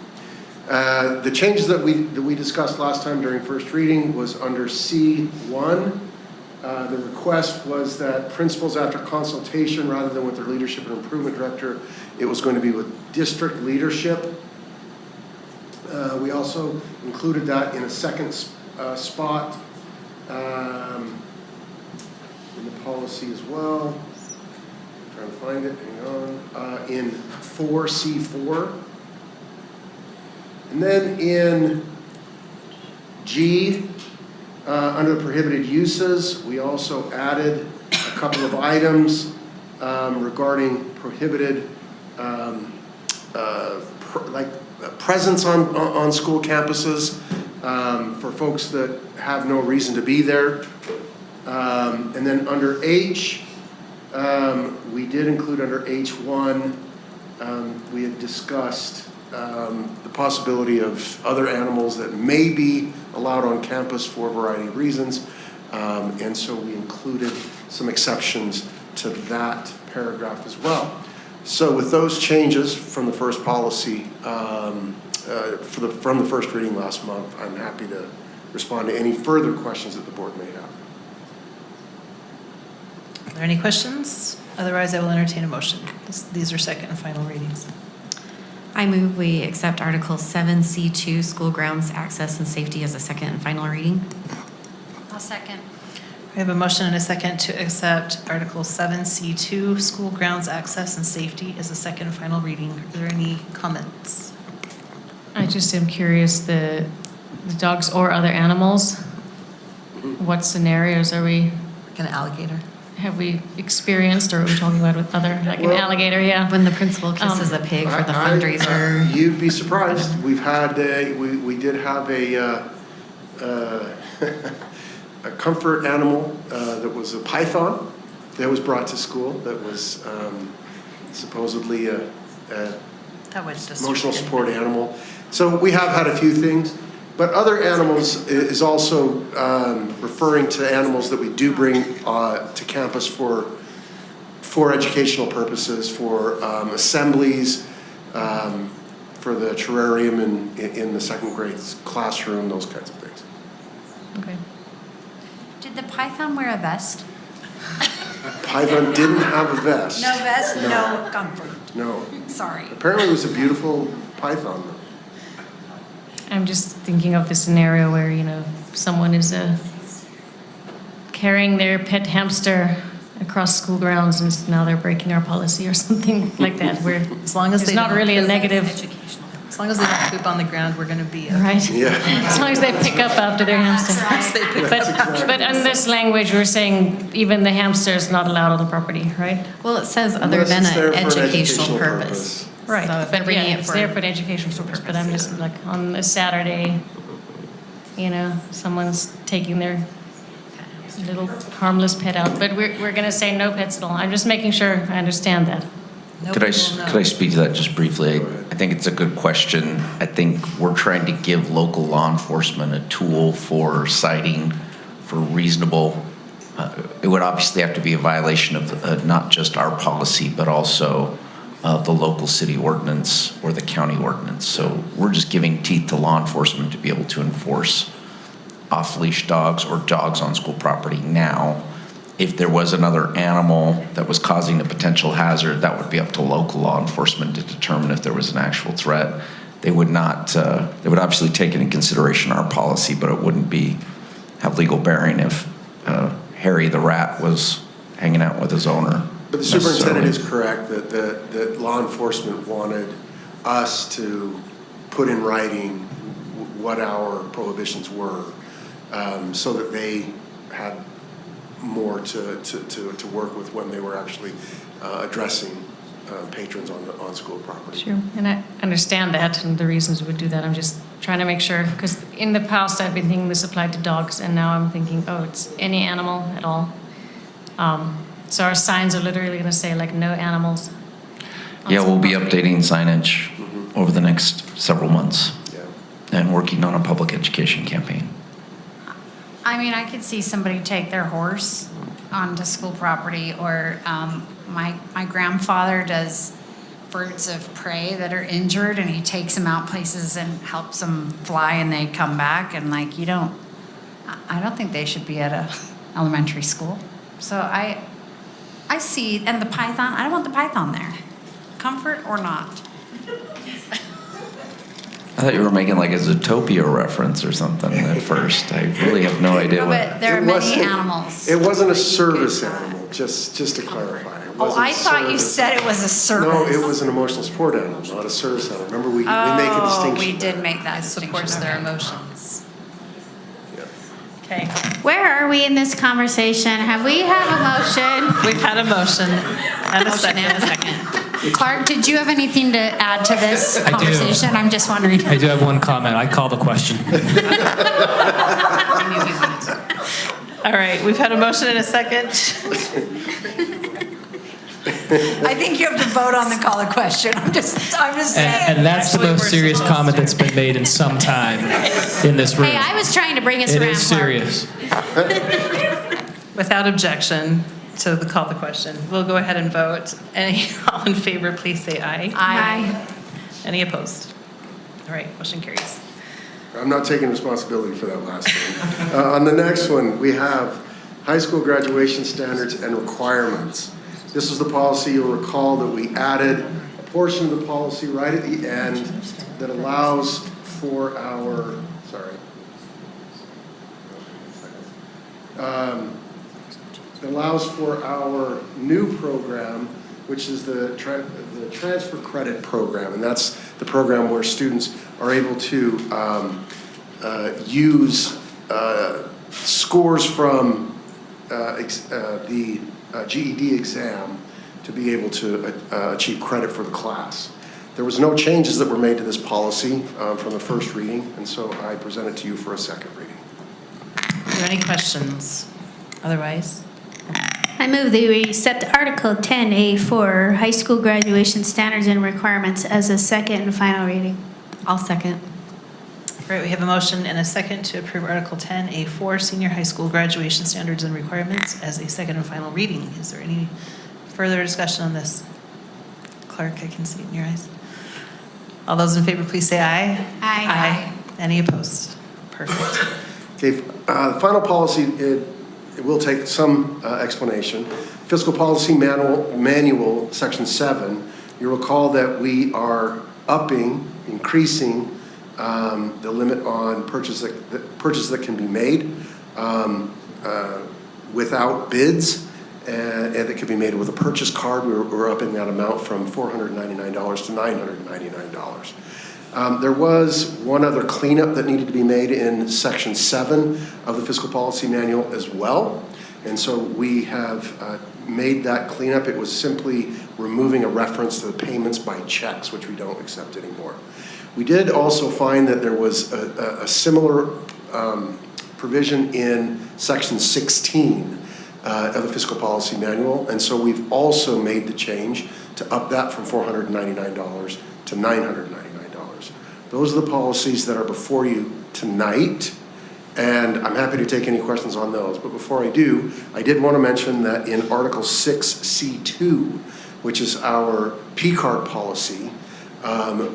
The changes that we discussed last time during first reading was under C1. The request was that principals, after consultation, rather than with their leadership and improvement director, it was going to be with district leadership. We also included that in a second spot in the policy as well. I'm trying to find it, hang on. In 4C4. And then in G, Under the prohibited uses, we also added a couple of items regarding prohibited presence on school campuses for folks that have no reason to be there. And then under H, we did include under H1, we had discussed the possibility of other animals that may be allowed on campus for a variety of reasons. And so we included some exceptions to that paragraph as well. So with those changes from the first policy, from the first reading last month, I'm happy to respond to any further questions that the board may have. Are there any questions? Otherwise, I will entertain a motion. These are second and final readings. I move we accept Article 7C2, School Grounds Access and Safety as a second and final reading. I'll second. We have a motion and a second to accept Article 7C2, School Grounds Access and Safety as a second and final reading. Are there any comments? I just am curious, the dogs or other animals, what scenarios are we? Like an alligator. Have we experienced, or are we talking about with other, like an alligator, yeah? When the principal kisses a pig for the fundraiser. You'd be surprised. We've had, we did have a comfort animal that was a python that was brought to school that was supposedly a emotional support animal. So we have had a few things. But other animals is also referring to animals that we do bring to campus for educational purposes, for assemblies, for the terrarium in the second grade classroom, those kinds of things. Okay. Did the python wear a vest? Python didn't have a vest. No vest, no comfort. No. Sorry. Apparently it was a beautiful python, though. I'm just thinking of the scenario where, someone is carrying their pet hamster across school grounds and now they're breaking our policy or something like that, where as long as it's they not don't really a poop, negative. As long as they don't poop on the ground, we're going to be okay. Right. Yeah. As long as they pick up after their hamster. But in this language, we're saying even the hamster is not allowed on the property, right? Well, it says other Unless than it's there an for an educational purpose. Right, So if but they're bringing yeah, it it's for there for an educational purpose, but I'm just like, on a Saturday, someone's taking their little harmless pet out, but we're gonna say no pets at all. I'm just making sure I understand that. Could I speak to that just briefly? I think it's a good question. I think we're trying to give local law enforcement a tool for citing for reasonable. It would obviously have to be a violation of not just our policy, but also the local city ordinance or the county ordinance. So we're just giving teeth to law enforcement to be able to enforce off-leash dogs or dogs on school property now. If there was another animal that was causing a potential hazard, that would be up to local law enforcement to determine if there was an actual threat. They would not, they would obviously take into consideration our policy, but it wouldn't have legal bearing if Harry the rat was hanging out with his owner. But the superintendent is correct that law enforcement wanted us to put in writing what our prohibitions were, so that they had more to work with when they were actually addressing patrons on school property. Sure, and I understand that and the reasons we would do that. I'm just trying to make sure, because in the past I've been thinking this applied to dogs, and now I'm thinking, oh, it's any animal at all. So our signs are literally going to say like no animals. Yeah, we'll be updating signage over the next several months and working on a public education campaign. I mean, I could see somebody take their horse onto school property, or my grandfather does birds of prey that are injured, and he takes them out places and helps them fly, and they come back, and I don't think they should be at a elementary school. So I see, and the python, I don't want the python there. Comfort or not. I thought you were making like a Zootopia reference or something at first. I really have no idea what. But there are many animals. It wasn't a service animal, just to clarify. It Oh, wasn't I thought you said it was a service. No, it was an emotional support animal, not a service animal. Remember, we make a distinction. We did make that distinction. Supports their emotions. Okay. Okay. Where are we in this conversation? Have we have a motion? We've had a motion and a second. Clark, did you have anything to add to this I do. conversation? I'm just wondering. I do have one comment. I call the question. All right, we've had a motion and a second. I think you have to vote on the call of question. I'm just saying. And that's the most serious comment that's been made in some time in this room. Hey, I was trying to bring us It around. is Clark. serious. Without objection to the call to question, we'll go ahead and vote. All in favor, please say aye. Aye. Any opposed? All right, motion carries. I'm not taking responsibility for that last one. On the next one, we have high school graduation standards and requirements. This is the policy, you'll recall that we added a portion of the policy right at the end that allows for our, that allows for our new program, which is the transfer credit program. And that's the program where students are able to use scores from the GED exam to be able to achieve credit for the class. There was no changes that were made to this policy from the first reading, and so I present it to you for a second reading. Are there any questions? Otherwise? I move that we accept Article 10A4, high school graduation standards and requirements as a second and final reading. I'll second. All right, we have a motion and a second to approve Article 10A4, senior high school graduation standards and requirements as a second and final reading. Is there any further discussion on this? Clark, I can see it in your eyes. All those in favor, please say aye. Aye. Aye. Any opposed? Perfect. Okay, the final policy, it will take some explanation. Fiscal Policy Manual, Section 7, you recall that we are increasing the limit on purchases that can be made without bids, and that can be made with a purchase card. We're upping that amount from $499 to $999. There was one other cleanup that needed to be made in Section 7 of the Fiscal Policy Manual as well, and so we have made that cleanup. It was simply removing a reference to the payments by checks, which we don't accept anymore. We did also find that there was a similar provision in Section 16 of the Fiscal Policy Manual, and so we've also made the change to up that from $499 to $999. Those are the policies that are before you tonight, and I'm happy to take any questions on those. But before I do, I did want to mention that in Article 6C2, which is our P-card policy,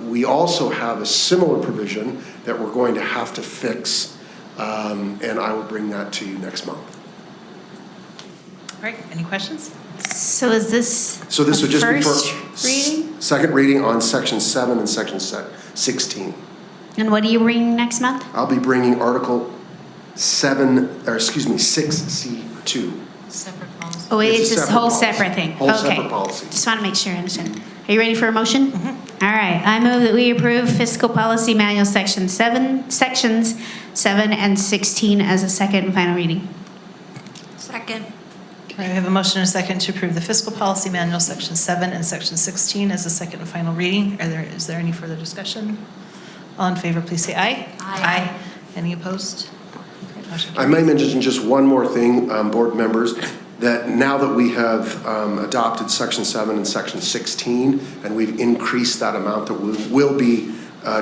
we also have a similar provision that we're going to have to fix, and I will bring that to you next month. All right, any questions? So is this So this would just be first for reading? second reading on Section 7 and Section 16. And what are you bringing next month? I'll be bringing Article 6C2. Separate policy. Oh, wait, it's a this separate whole policy. separate thing. Whole Okay. separate policy. Just want to make sure I understand. Are you ready for a motion? All right. I move that we approve Fiscal Policy Manual Sections 7 and 16 as a second and final reading. Second. All right, we have a motion and a second to approve the Fiscal Policy Manual, Section 7 and Section 16 as a second and final reading. Is there any further discussion? All in favor, please say aye. Aye. Any opposed? Okay, motion I may mention just one more thing, board members, that now that we have adopted Section 7 and Section 16, and we've increased that amount, that we will be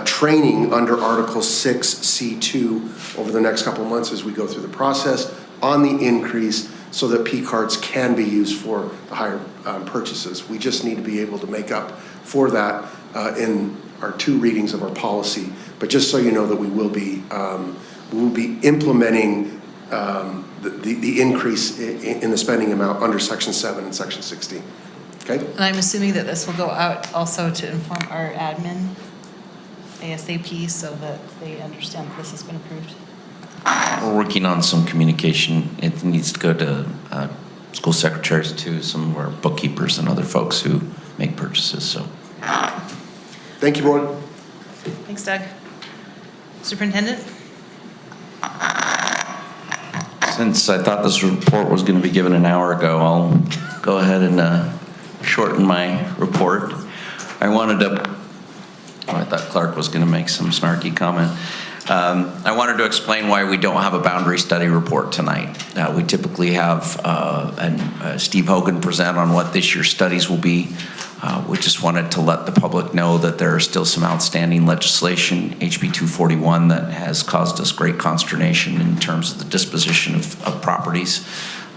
training under Article 6C2 over the next couple of months as we go through the process on the increase, so that P-cards can be used for the higher purchases. We just need to be able to make up for that in our 2 readings of our policy. But just so you know that we will be implementing the increase in the spending amount under Section 7 and Section 16. Okay? And I'm assuming that this will go out also to inform our admin ASAP so that they understand that this has been approved. We're working on some communication. It needs to go to school secretaries too, some of our bookkeepers and other folks who make purchases, so. Thank you, board. Thanks, Doug. Superintendent? Since I thought this report was going to be given an hour ago, I'll go ahead and shorten my report. I thought Clark was going to make some snarky comment. I wanted to explain why we don't have a boundary study report tonight. We typically have Steve Hogan present on what this year's studies will be. We just wanted to let the public know that there are still some outstanding legislation, HB 241, that has caused us great consternation in terms of the disposition of properties.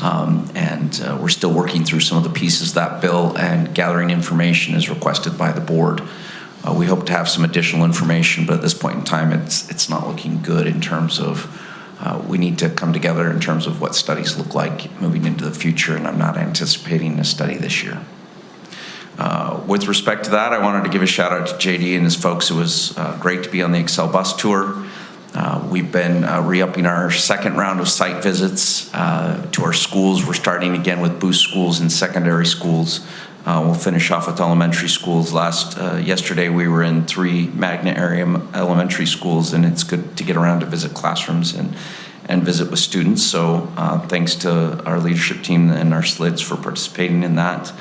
We're still working through some of the pieces of that bill and gathering information as requested by the board. We hope to have some additional information, but at this point in time, it's not looking good in terms of we need to come together in terms of what studies look like moving into the future, and I'm not anticipating a study this year. With respect to that, I wanted to give a shout out to JD and his folks. It was great to be on the Excel bus tour. We've been re-upping our second round of site visits to our schools. We're starting again with Boost schools and secondary schools. We'll finish off with elementary schools. Yesterday we were in 3 Magna area elementary schools, and it's good to get around to visit classrooms and visit with students. So thanks to our leadership team and our SLIDs for participating in that.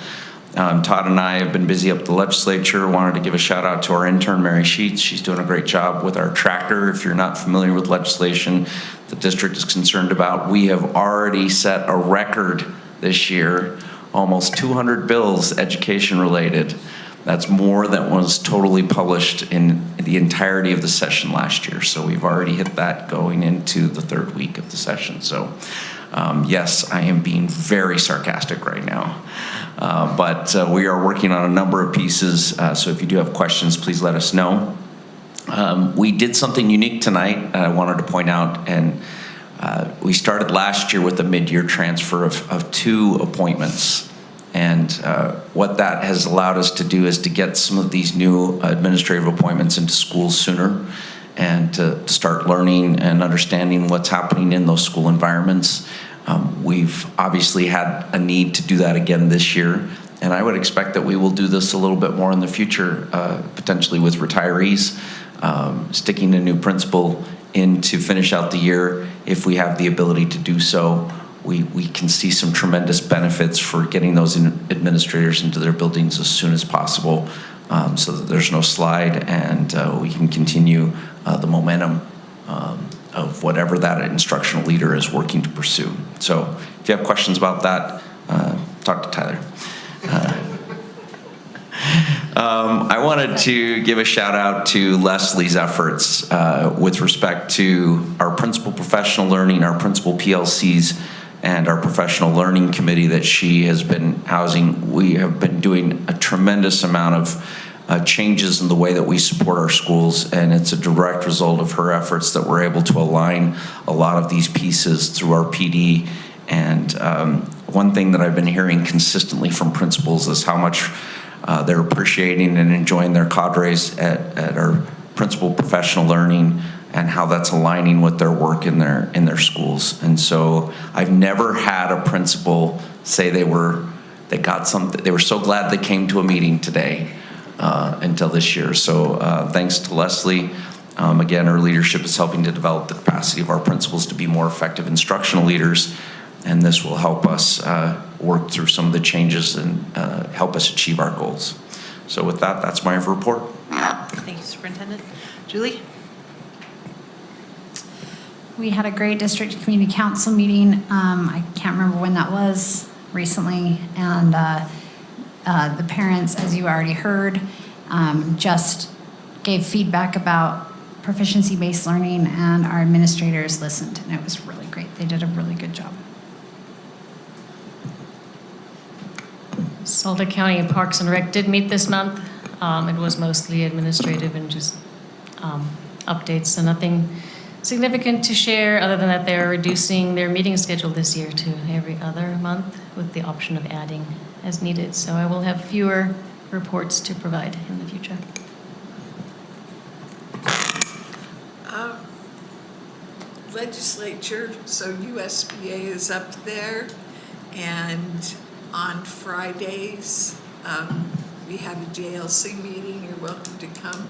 Todd and I have been busy up at the legislature. Wanted to give a shout out to our intern, Mary Sheets. She's doing a great job with our tractor. If you're not familiar with legislation the district is concerned about, we have already set a record this year, almost 200 bills education related. That's more than was totally published in the entirety of the session last year. So we've already hit that going into the 3rd week of the session. So yes, I am being very sarcastic right now. But we are working on a number of pieces, so if you do have questions, please let us know. We did something unique tonight I wanted to point out, and we started last year with a mid-year transfer of 2 appointments. And what that has allowed us to do is to get some of these new administrative appointments into schools sooner, and to start learning and understanding what's happening in those school environments. We've obviously had a need to do that again this year, and I would expect that we will do this a little bit more in the future, potentially with retirees, sticking a new principal in to finish out the year. If we have the ability to do so, we can see some tremendous benefits for getting those administrators into their buildings as soon as possible, so that there's no slide, and we can continue the momentum of whatever that instructional leader is working to pursue. So if you have questions about that, talk to Tyler. I wanted to give a shout out to Leslie's efforts with respect to our principal professional learning, our principal PLCs, and our professional learning committee that she has been housing. We have been doing a tremendous amount of changes in the way that we support our schools, and it's a direct result of her efforts that we're able to align a lot of these pieces through our PD. And one thing that I've been hearing consistently from principals is how much they're appreciating and enjoying their cadres at our principal professional learning, and how that's aligning with their work in their schools. And so I've never had a principal say they were so glad they came to a meeting today until this year. So thanks to Leslie. Again, her leadership is helping to develop the capacity of our principals to be more effective instructional leaders, and this will help us work through some of the changes and help us achieve our goals. So with that, that's my report. Thank you, Superintendent. Julie? We had a great district community council meeting. I can't remember when that was, recently, and the parents, as you already heard, just gave feedback about proficiency-based learning, and our administrators listened, and it was really great. They did a really good job. Salter County Parks and Rec did meet this month. It was mostly administrative and just updates, so nothing significant to share other than that they're reducing their meeting schedule this year to every other month with the option of adding as needed. So I will have fewer reports to provide in the future. Legislature, so USBA is up there, and on Fridays we have a JLC meeting. You're welcome to come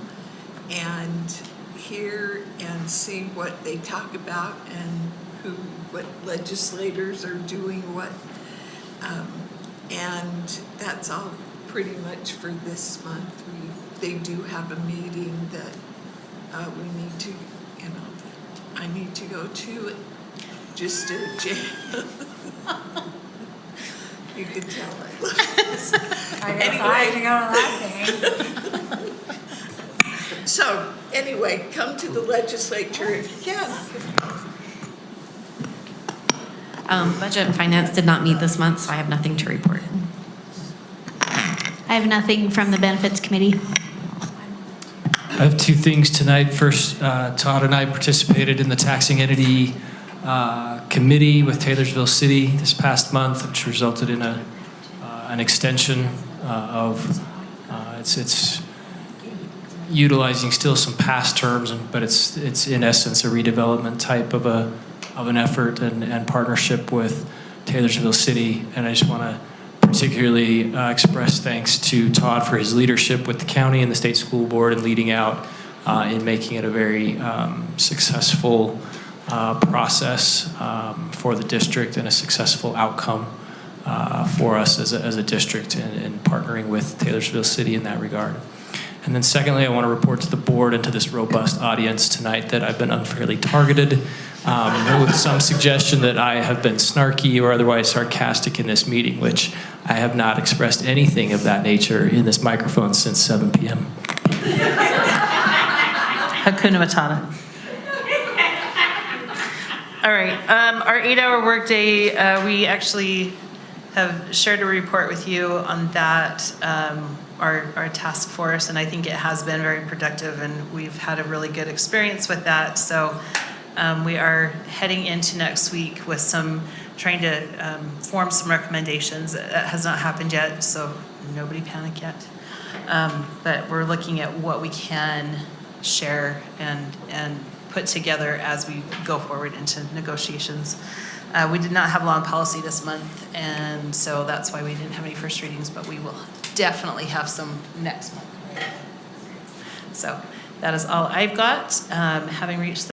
and hear and see what they talk about and who what legislators are doing, and that's all pretty much for this month. They do have a meeting that we need to, I need to go to, just to jail. You can tell I love this. I guess I have to go to that thing. So, anyway, come to the legislature if you can. Budget and Finance did not meet this month, so I have nothing to report. I have nothing from the Benefits Committee. I have two things tonight. First, Todd and I participated in the taxing entity committee with Taylorsville City this past month, which resulted in an extension of it's utilizing still some past terms, but it's in essence a redevelopment type of an effort and partnership with Taylorsville City. And I just want to particularly express thanks to Todd for his leadership with the county and the state school board and leading out in making it a very successful process for the district and a successful outcome for us as a district and partnering with Taylorsville City in that regard. And then secondly, I want to report to the board and to this robust audience tonight that I've been unfairly targeted with some suggestion that I have been snarky or otherwise sarcastic in this meeting, which I have not expressed anything of that nature in this microphone since 7 p.m. Hakuna Matata. All right, our 8-hour workday, we actually have shared a report with you on that, our task force, and I think it has been very productive, and we've had a really good experience with that. So we are heading into next week with trying to form some recommendations. That has not happened yet, so nobody panic yet. But we're looking at what we can share and put together as we go forward into negotiations. We did not have law and policy this month, and so that's why we didn't have any first readings, but we will definitely have some next month. So that is all I've got. Having reached